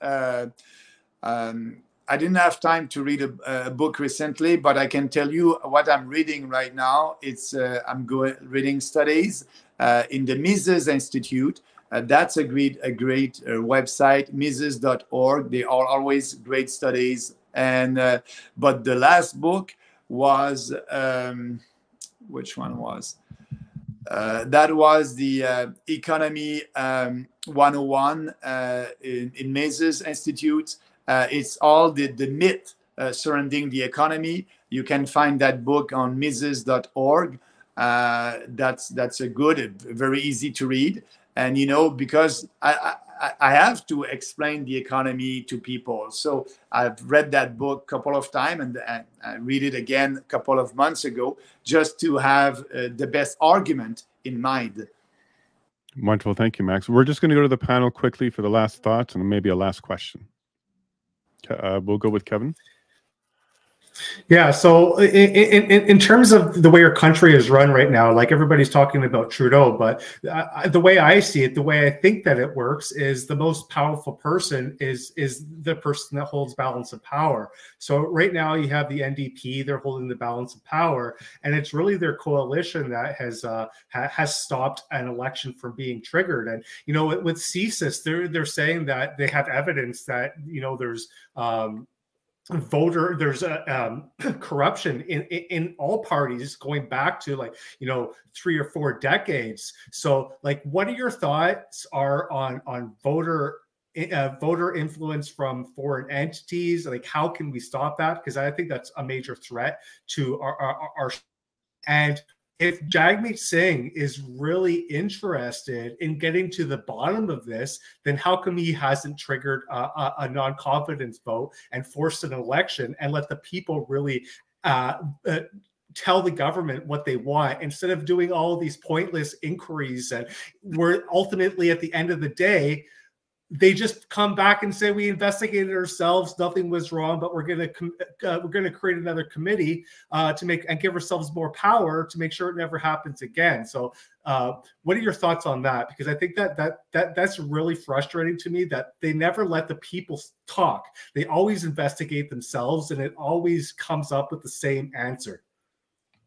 I didn't have time to read a book recently, but I can tell you what I'm reading right now. It's I'm reading studies in the Mises Institute. That's a great website, mises.org. They are always great studies. And but the last book was which one was? That was the Economy 101 in Mises Institute. It's all the myth surrounding the economy. You can find that book on mises.org. That's a good, very easy to read. And, you know, because I have to explain the economy to people. So I've read that book a couple of times, and I read it again a couple of months ago, just to have the best argument in mind. Wonderful. Thank you, Max. We're just going to go to the panel quickly for the last thoughts and maybe a last question. We'll go with Kevin. Yeah, so in terms of the way our country is run right now, like everybody's talking about Trudeau, but the way I see it, the way I think that it works is the most powerful person is the person that holds balance of power. So right now you have the NDP, they're holding the balance of power, and it's really their coalition that has stopped an election from being triggered. And, you know, with CSIS, they're saying that they have evidence that, you know, there's corruption in all parties going back to, like, you know, 3 or 4 decades. So, like, what are your thoughts on voter influence from foreign entities? Like, how can we stop that? Because I think that's a major threat to our and if Jagmeet Singh is really interested in getting to the bottom of this, then how come he hasn't triggered a non-confidence vote and forced an election and let the people really tell the government what they want, instead of doing all of these pointless inquiries, and where ultimately at the end of the day, they just come back and say, we investigated ourselves, nothing was wrong, but we're going to create another committee to make and give ourselves more power to make sure it never happens again. So what are your thoughts on that? Because I think that's really frustrating to me, that they never let the people talk. They always investigate themselves, and it always comes up with the same answer.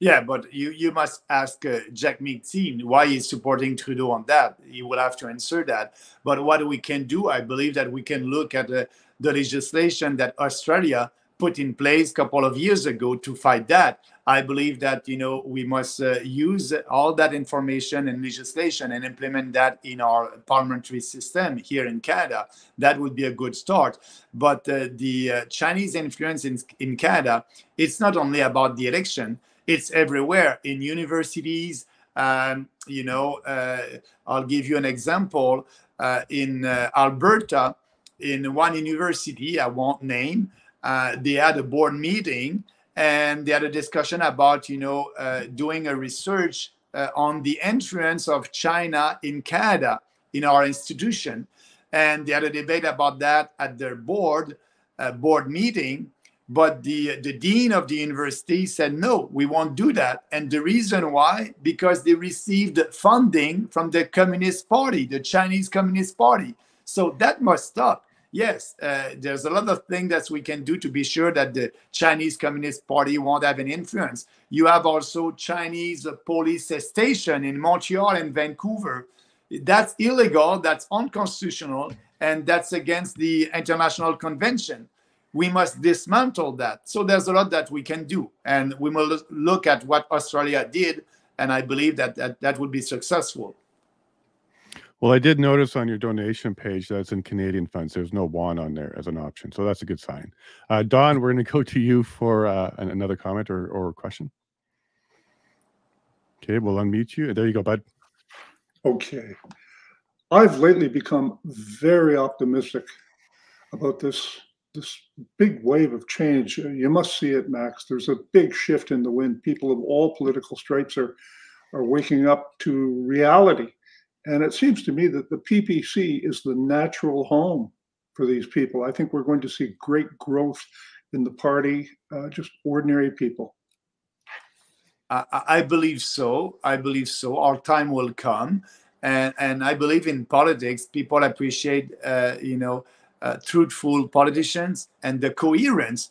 Yeah, but you must ask Jagmeet Singh why he's supporting Trudeau on that. He will have to answer that. But what we can do, I believe that we can look at the legislation that Australia put in place a couple of years ago to fight that. I believe that, you know, we must use all that information and legislation and implement that in our parliamentary system here in Canada. That would be a good start. But the Chinese influence in Canada, it's not only about the election. It's everywhere in universities. You know, I'll give you an example. In Alberta, in one university, I won't name, they had a board meeting, and they had a discussion about, you know, doing a research on the entrance of China in Canada in our institution. And they had a debate about that at their board meeting. But the dean of the university said, no, we won't do that. And the reason why, because they received funding from the Communist Party, the Chinese Communist Party. So that must stop. Yes, there's a lot of things that we can do to be sure that the Chinese Communist Party won't have an influence. You have also Chinese police station in Montreal and Vancouver. That's illegal, that's unconstitutional, and that's against the International Convention. We must dismantle that. So there's a lot that we can do. And we will look at what Australia did, and I believe that would be successful. Well, I did notice on your donation page that it's in Canadian funds. There's no yuan on there as an option. So that's a good sign. Don, we're going to go to you for another comment or question. Okay, we'll unmute you. There you go, bud. Okay. I've lately become very optimistic about this big wave of change. You must see it, Max. There's a big shift in the wind. People of all political stripes are waking up to reality. And it seems to me that the PPC is the natural home for these people. I think we're going to see great growth in the party, just ordinary people. I believe so. I believe so. Our time will come. And I believe in politics, people appreciate, you know, truthful politicians, and the coherence.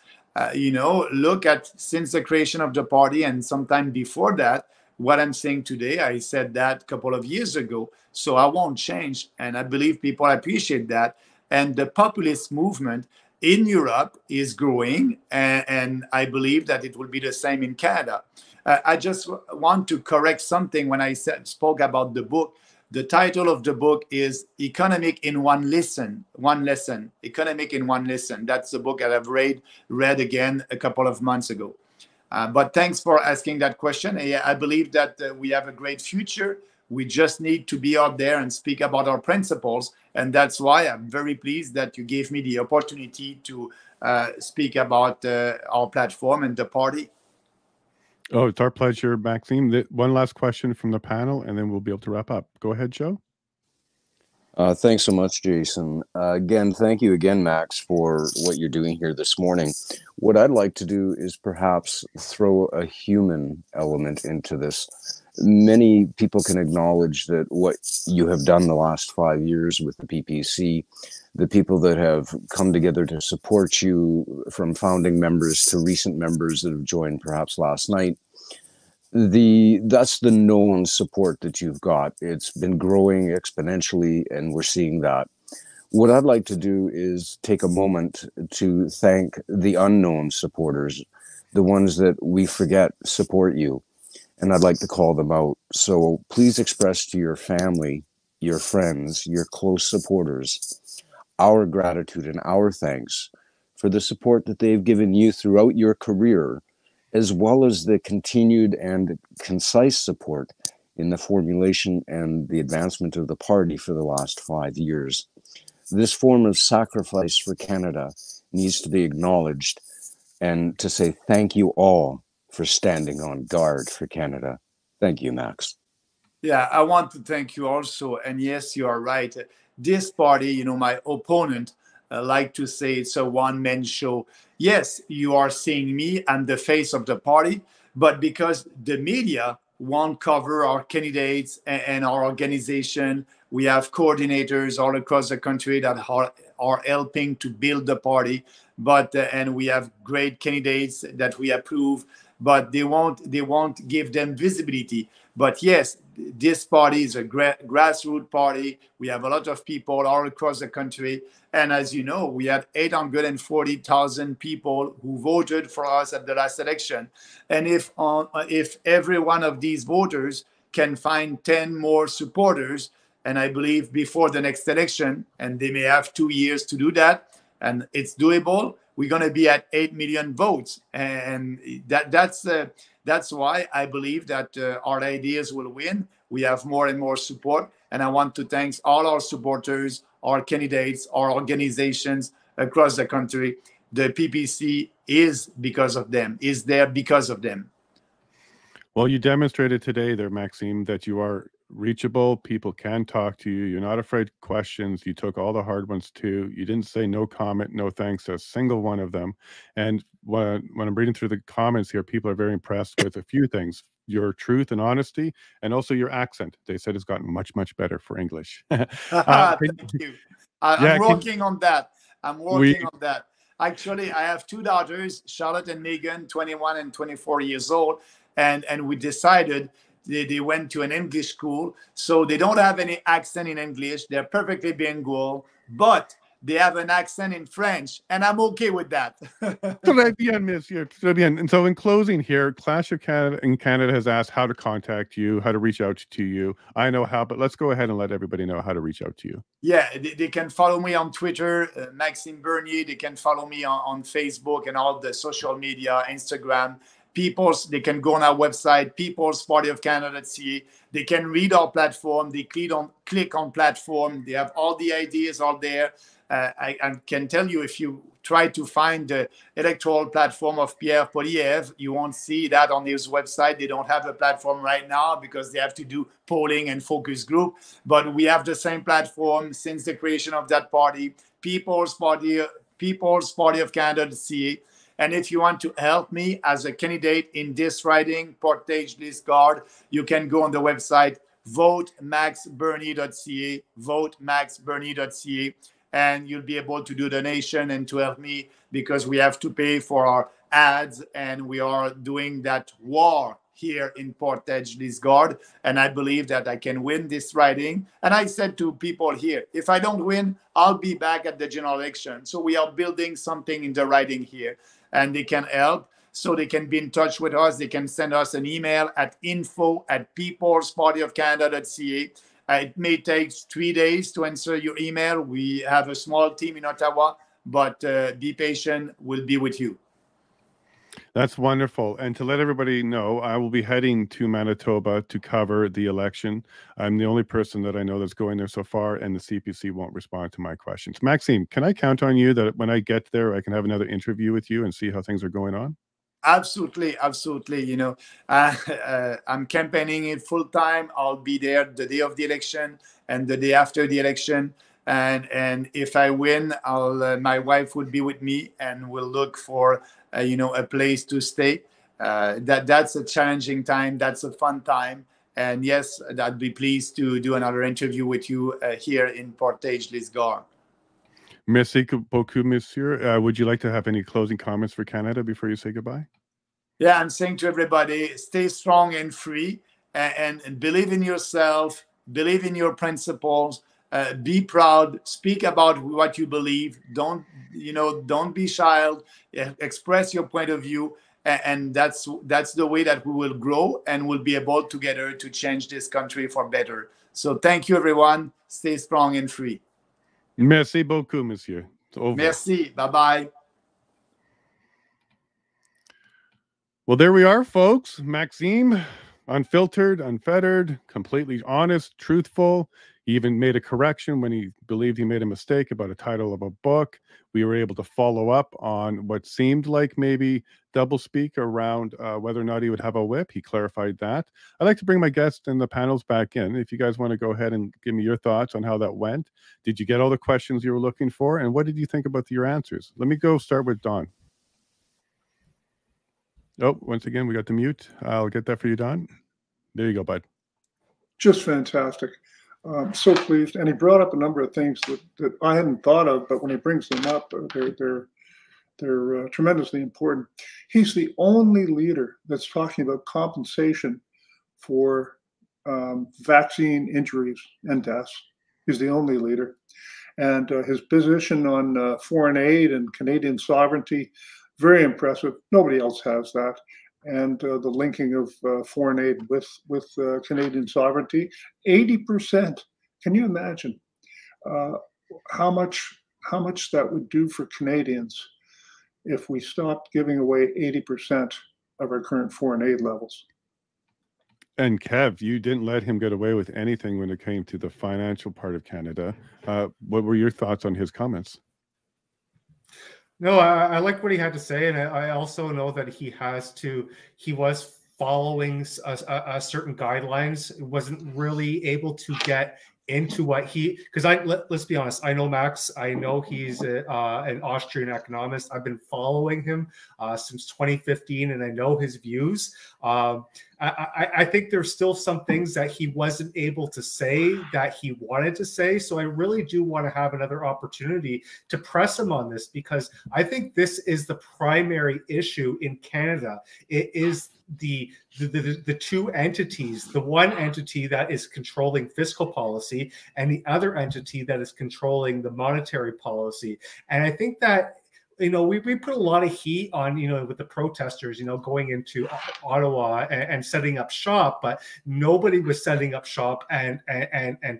Look at since the creation of the party and sometime before that, what I'm saying today, I said that a couple of years ago, so I won't change. And I believe people appreciate that. And the populist movement in Europe is growing, and I believe that it will be the same in Canada. I just want to correct something when I spoke about the book. The title of the book is Economic in One Lesson. Economic in One Lesson. That's the book that I've read again a couple of months ago. But thanks for asking that question. I believe that we have a great future. We just need to be out there and speak about our principles. And that's why I'm very pleased that you gave me the opportunity to speak about our platform and the party. Oh, it's our pleasure, Maxime. One last question from the panel, and then we'll be able to wrap up. Go ahead, Joe. Thanks so much, Jason. Again, thank you again, Max, for what you're doing here this morning. What I'd like to do is perhaps throw a human element into this. Many people can acknowledge that what you have done the last 5 years with the PPC, the people that have come together to support you, from founding members to recent members that have joined perhaps last night, that's the known support that you've got. It's been growing exponentially, and we're seeing that. What I'd like to do is take a moment to thank the unknown supporters, the ones that we forget support you, and I'd like to call them out. So please express to your family, your friends, your close supporters, our gratitude and our thanks for the support that they've given you throughout your career, as well as the continued and concise support in the formulation and the advancement of the party for the last 5 years. This form of sacrifice for Canada needs to be acknowledged, and to say thank you all for standing on guard for Canada. Thank you, Max. Yeah, I want to thank you also. And yes, you are right. This party, my opponent like to say it's a one-man show. Yes, you are seeing me and the face of the party, but because the media won't cover our candidates and our organization, we have coordinators all across the country that are helping to build the party. But and we have great candidates that we approve, but they won't give them visibility. But yes, this party is a grassroots party. We have a lot of people all across the country. And as you know, we had 840,000 people who voted for us at the last election. And if every one of these voters can find 10 more supporters, and I believe before the next election, and they may have 2 years to do that, and it's doable, we're going to be at 8 million votes. And that's why I believe that our ideas will win. We have more and more support. And I want to thank all our supporters, our candidates, our organizations across the country. The PPC is because of them, is there because of them. Well, you demonstrated today there, Maxime, that you are reachable. People can talk to you. You're not afraid of questions. You took all the hard ones too. You didn't say no comment, no thanks to a single one of them. And when I'm reading through the comments here, people are very impressed with a few things: your truth and honesty, and also your accent. They said it's gotten much, much better for English. Thank you. I'm working on that. On that. Actually, I have 2 daughters, Charlotte and Megan, 21 and 24 years old. And we decided they went to an English school, so they don't have any accent in English. They're perfectly bilingual, but they have an accent in French, and I'm okay with that. Très bien, monsieur. Très bien. And so in closing here, Clash of Canada in Canada has asked how to contact you, how to reach out to you. I know how, but let's go ahead and let everybody know how to reach out to you. Yeah, they can follow me on Twitter, Maxime Bernier. They can follow me on Facebook and all the social media, Instagram. They can go on our website, peoplespartyofcanada.ca. They can read our platform. They click on platform. They have all the ideas out there. I can tell you, if you try to find the electoral platform of Pierre Poilievre, you won't see that on his website. They don't have a platform right now because they have to do polling and focus group. But we have the same platform since the creation of that party, People's Party of Canada.ca. And if you want to help me as a candidate in this riding, Portage-Lisgar, you can go on the website, votemaxbernier.ca, votemaxbernier.ca. and you'll be able to do donation and to help me, because we have to pay for our ads, and we are doing that war here in Portage-Lisgar, and I believe that I can win this riding. And I said to people here, if I don't win, I'll be back at the general election. So we are building something in the riding here, and they can help. So they can be in touch with us. They can send us an email at info@peoplespartyofcanada.ca. It may take 3 days to answer your email. We have a small team in Ottawa, but be patient. We'll be with you. That's wonderful. And to let everybody know, I will be heading to Manitoba to cover the election. I'm the only person that I know that's going there so far, and the CPC won't respond to my questions. Maxime, can I count on you that when I get there, I can have another interview with you and see how things are going on? Absolutely, absolutely. You know, I'm campaigning it full time. I'll be there the day of the election and the day after the election. And if I win, my wife will be with me, and we'll look for a place to stay. That's a challenging time. That's a fun time. And yes, I'd be pleased to do another interview with you here in Portage-Lisgar. Merci beaucoup, monsieur. Would you like to have any closing comments for Canada before you say goodbye? Yeah, I'm saying to everybody, stay strong and free, and believe in yourself, believe in your principles, be proud, speak about what you believe. Don't be shy, express your point of view, and that's the way that we will grow, and we'll be able together to change this country for better. So thank you, everyone. Stay strong and free. Merci beaucoup, monsieur. Merci. Bye-bye. Well, there we are, folks. Maxime, unfiltered, unfettered, completely honest, truthful. He even made a correction when he believed he made a mistake about a title of a book. We were able to follow up on what seemed like maybe doublespeak around whether or not he would have a whip. He clarified that. I'd like to bring my guests and the panels back in. If you guys want to go ahead and give me your thoughts on how that went. Did you get all the questions you were looking for? And what did you think about your answers? Let me go start with Don. Oh, once again, we got the mute. I'll get that for you, Don. There you go, bud. Just fantastic. So pleased. And he brought up a number of things that I hadn't thought of, but when he brings them up, they're tremendously important. He's the only leader that's talking about compensation for vaccine injuries and deaths. He's the only leader. And his position on foreign aid and Canadian sovereignty, very impressive. Nobody else has that. And the linking of foreign aid with Canadian sovereignty, 80%. Can you imagine how much that would do for Canadians if we stopped giving away 80% of our current foreign aid levels? And Kev, you didn't let him get away with anything when it came to the financial part of Canada. What were your thoughts on his comments? No, I like what he had to say, and I also know that he was following a certain guidelines. Wasn't really able to get into what because let's be honest, I know Max. I know he's an Austrian economist. I've been following him since 2015, and I know his views. I think there's still some things that he wasn't able to say that he wanted to say. So I really do want to have another opportunity to press him on this, because I think this is the primary issue in Canada. It is the two entities, the one entity that is controlling fiscal policy and the other entity that is controlling the monetary policy. And I think that, we put a lot of heat on, with the protesters, going into Ottawa and setting up shop, but nobody was setting up shop and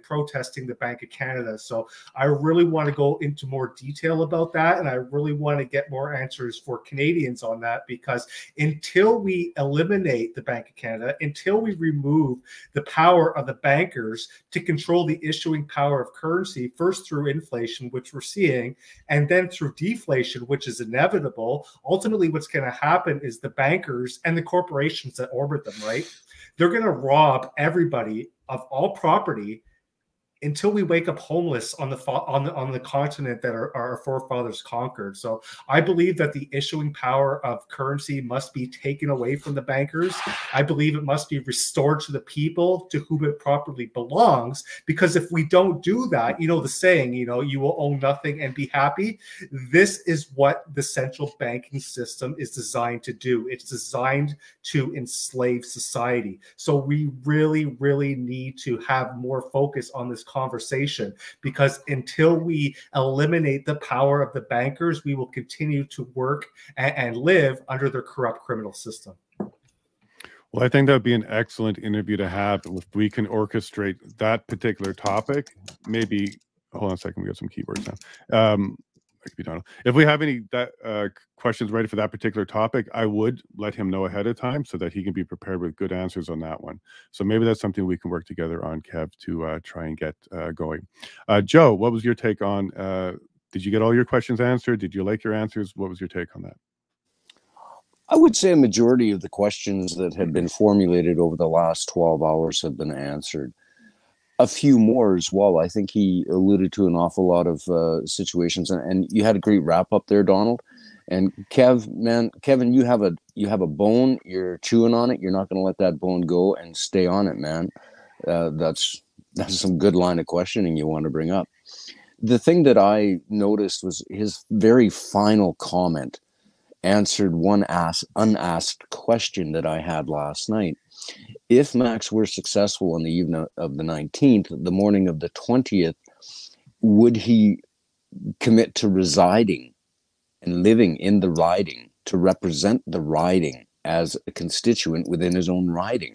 protesting the Bank of Canada. So I really want to go into more detail about that. And I really want to get more answers for Canadians on that, because until we eliminate the Bank of Canada, until we remove the power of the bankers to control the issuing power of currency, first through inflation, which we're seeing, and then through deflation, which is inevitable, ultimately what's going to happen is the bankers and the corporations that orbit them, right? They're going to rob everybody of all property until we wake up homeless on the continent that our forefathers conquered. So I believe that the issuing power of currency must be taken away from the bankers. I believe it must be restored to the people to whom it properly belongs, because if we don't do that, you know the saying, you know, you will own nothing and be happy. This is what the central banking system is designed to do. It's designed to enslave society. So we really, really need to have more focus on this conversation, because until we eliminate the power of the bankers, we will continue to work and live under their corrupt criminal system. Well, I think that would be an excellent interview to have if we can orchestrate that particular topic. Maybe, hold on a second, we got some keywords now. If we have any questions ready for that particular topic, I would let him know ahead of time so that he can be prepared with good answers on that one. So maybe that's something we can work together on, Kev, to try and get going. Joe, what was your take on, did you get all your questions answered? Did you like your answers? What was your take on that? I would say a majority of the questions that had been formulated over the last 12 hours have been answered. A few more as well. I think he alluded to an awful lot of situations, and you had a great wrap up there, Donald. And Kevin, you have a bone. You're chewing on it. You're not going to let that bone go and stay on it, man. That's some good line of questioning you want to bring up. The thing that I noticed was his very final comment answered one unasked question that I had last night. If Max were successful on the evening of the 19th, the morning of the 20th, would he commit to residing and living in the riding to represent the riding as a constituent within his own riding?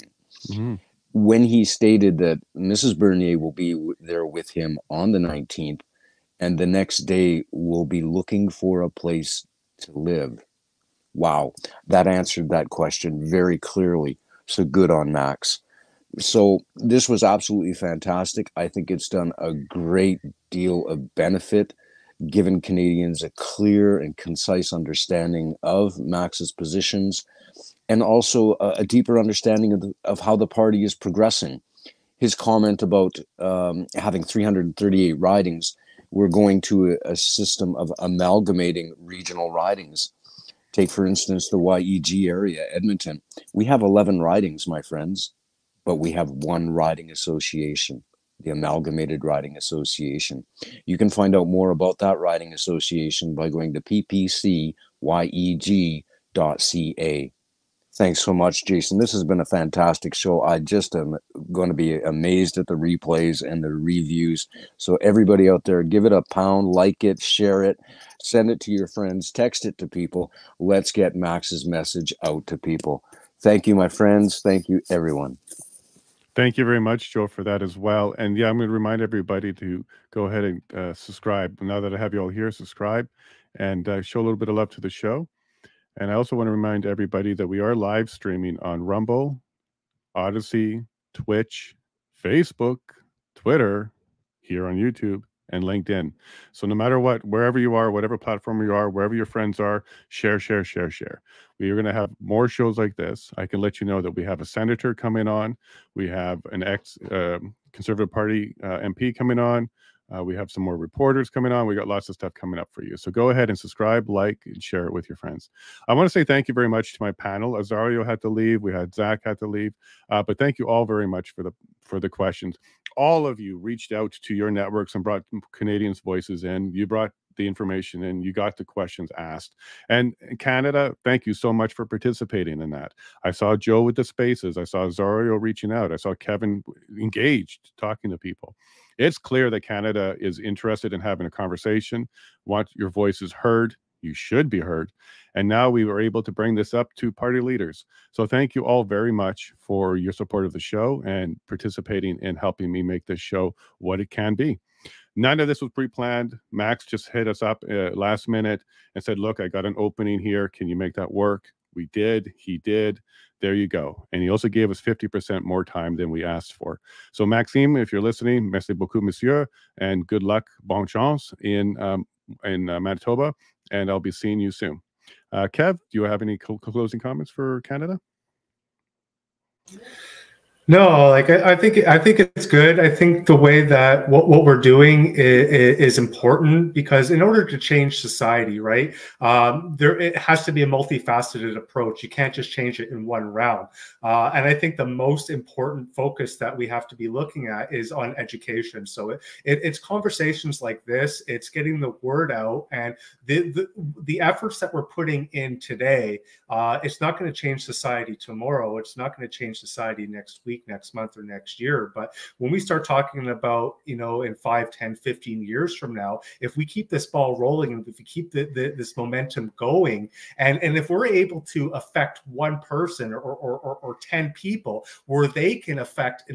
Mm-hmm. When he stated that Mrs. Bernier will be there with him on the 19th, and the next day will be looking for a place to live. Wow, that answered that question very clearly. So good on Max. So this was absolutely fantastic. I think it's done a great deal of benefit, given Canadians a clear and concise understanding of Max's positions, and also a deeper understanding of how the party is progressing. His comment about having 338 ridings, we're going to a system of amalgamating regional ridings. Take, for instance, the YEG area, Edmonton. We have 11 ridings, my friends, but we have one riding association, the Amalgamated Riding Association. You can find out more about that riding association by going to ppcyeg.ca. Thanks so much, Jason. This has been a fantastic show. I just am going to be amazed at the replays and the reviews. So everybody out there, give it a pound, like it, share it, send it to your friends, text it to people. Let's get Max's message out to people. Thank you, my friends. Thank you, everyone. Thank you very much, Joe, for that as well. And yeah, I'm going to remind everybody to go ahead and subscribe. Now that I have you all here, subscribe and show a little bit of love to the show. And I also want to remind everybody that we are live streaming on Rumble, Odyssey, Twitch, Facebook, Twitter, here on YouTube, and LinkedIn. So no matter what, wherever you are, whatever platform you are, wherever your friends are, share, share, share, share. We are going to have more shows like this. I can let you know that we have a senator coming on. We have an ex-Conservative Party MP coming on. We have some more reporters coming on. We got lots of stuff coming up for you. So go ahead and subscribe, like, and share it with your friends. I want to say thank you very much to my panel. Azario had to leave. We had Zach had to leave. But thank you all very much for the questions. All of you reached out to your networks and brought Canadians' voices in. You brought the information in. You got the questions asked. And Canada, thank you so much for participating in that. I saw Joe with the spaces. I saw Azario reaching out. I saw Kevin engaged, talking to people. It's clear that Canada is interested in having a conversation, want your voices heard. You should be heard. And now we were able to bring this up to party leaders. So thank you all very much for your support of the show and participating in helping me make this show what it can be. None of this was pre-planned. Max just hit us up last minute and said, look, I got an opening here. Can you make that work? We did. He did. There you go. And he also gave us 50% more time than we asked for. So Maxime, if you're listening, merci beaucoup, monsieur, and good luck, bon chance in Manitoba. And I'll be seeing you soon. Kev, do you have any closing comments for Canada? No, like I think it's good. I think the way that what we're doing is important, because in order to change society, right, it has to be a multifaceted approach. You can't just change it in one round. And I think the most important focus that we have to be looking at is on education. So it's conversations like this. It's getting the word out, and the efforts that we're putting in today. It's not going to change society tomorrow. It's not going to change society next week, next month, or next year. But when we start talking about, in 5, 10, 15 years from now, if we keep this ball rolling, and if we keep this momentum going, and if we're able to affect one person or 10 people, where they can affect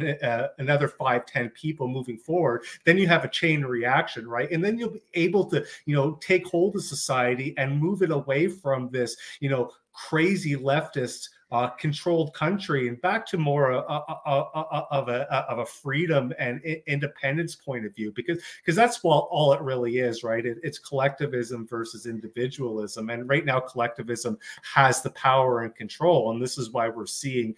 another 5, 10 people moving forward, then you have a chain reaction, right? And then you'll be able to, take hold of society and move it away from this, crazy leftist controlled country, and back to more of a freedom and independence point of view, because that's all it really is, right? It's collectivism versus individualism, and right now collectivism has the power and control, and this is why we're seeing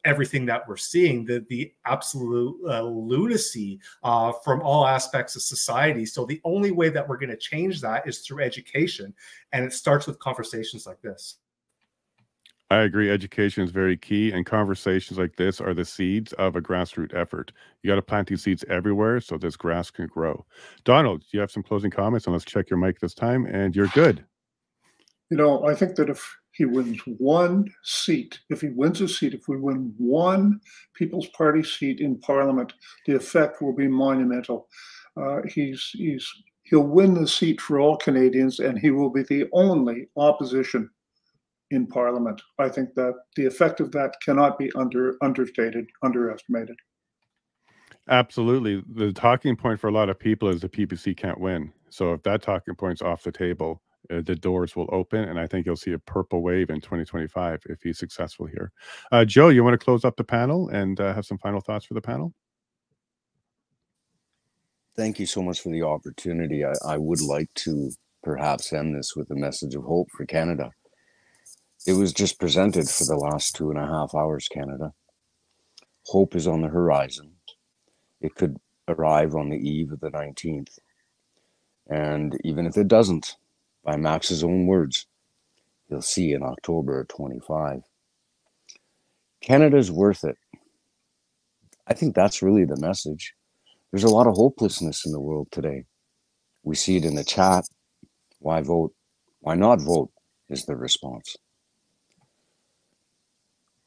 everything that we're seeing, the absolute lunacy from all aspects of society. So the only way that we're going to change that is through education, and it starts with conversations like this. I agree. Education is very key, and conversations like this are the seeds of a grassroots effort. You got to plant these seeds everywhere so this grass can grow. Donald, do you have some closing comments? And let's check your mic this time, and you're good. I think that if he wins one seat, if we win one People's Party seat in Parliament, the effect will be monumental. He'll win the seat for all Canadians, and he will be the only opposition in Parliament. I think that the effect of that cannot be underestimated. Absolutely. The talking point for a lot of people is the PPC can't win. So if that talking point's off the table, the doors will open, and I think you'll see a purple wave in 2025 if he's successful here. Joe, you want to close up the panel and have some final thoughts for the panel? Thank you so much for the opportunity. I would like to perhaps end this with a message of hope for Canada. It was just presented for the last 2.5 hours, Canada. Hope is on the horizon. It could arrive on the eve of the 19th. And even if it doesn't, by Max's own words, he'll see in October 25. Canada's worth it. I think that's really the message. There's a lot of hopelessness in the world today. We see it in the chat. Why vote? Why not vote is the response.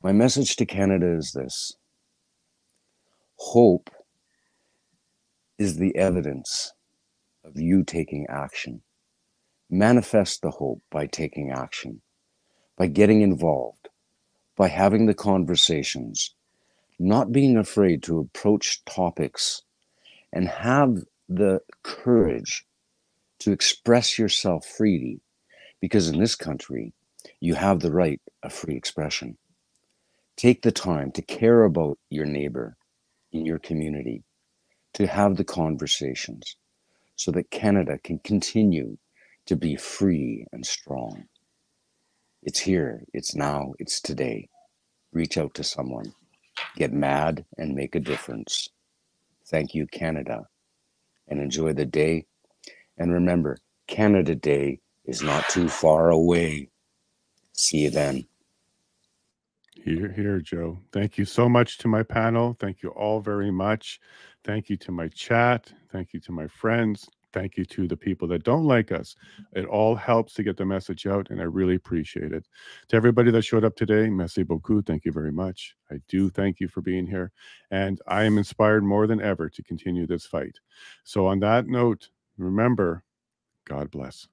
My message to Canada is this. Hope is the evidence of you taking action. Manifest the hope by taking action, by getting involved, by having the conversations, not being afraid to approach topics, and have the courage to express yourself freely, because in this country, you have the right of free expression. Take the time to care about your neighbor in your community, to have the conversations so that Canada can continue to be free and strong. It's here, it's now, it's today. Reach out to someone, get mad and make a difference. Thank you, Canada, and enjoy the day. And remember, Canada Day is not too far away. See you then. Here, Joe. Thank you so much to my panel. Thank you all very much. Thank you to my chat. Thank you to my friends. Thank you to the people that don't like us. It all helps to get the message out, and I really appreciate it. To everybody that showed up today, merci beaucoup. Thank you very much. I do thank you for being here, and I am inspired more than ever to continue this fight. So on that note, remember, God bless.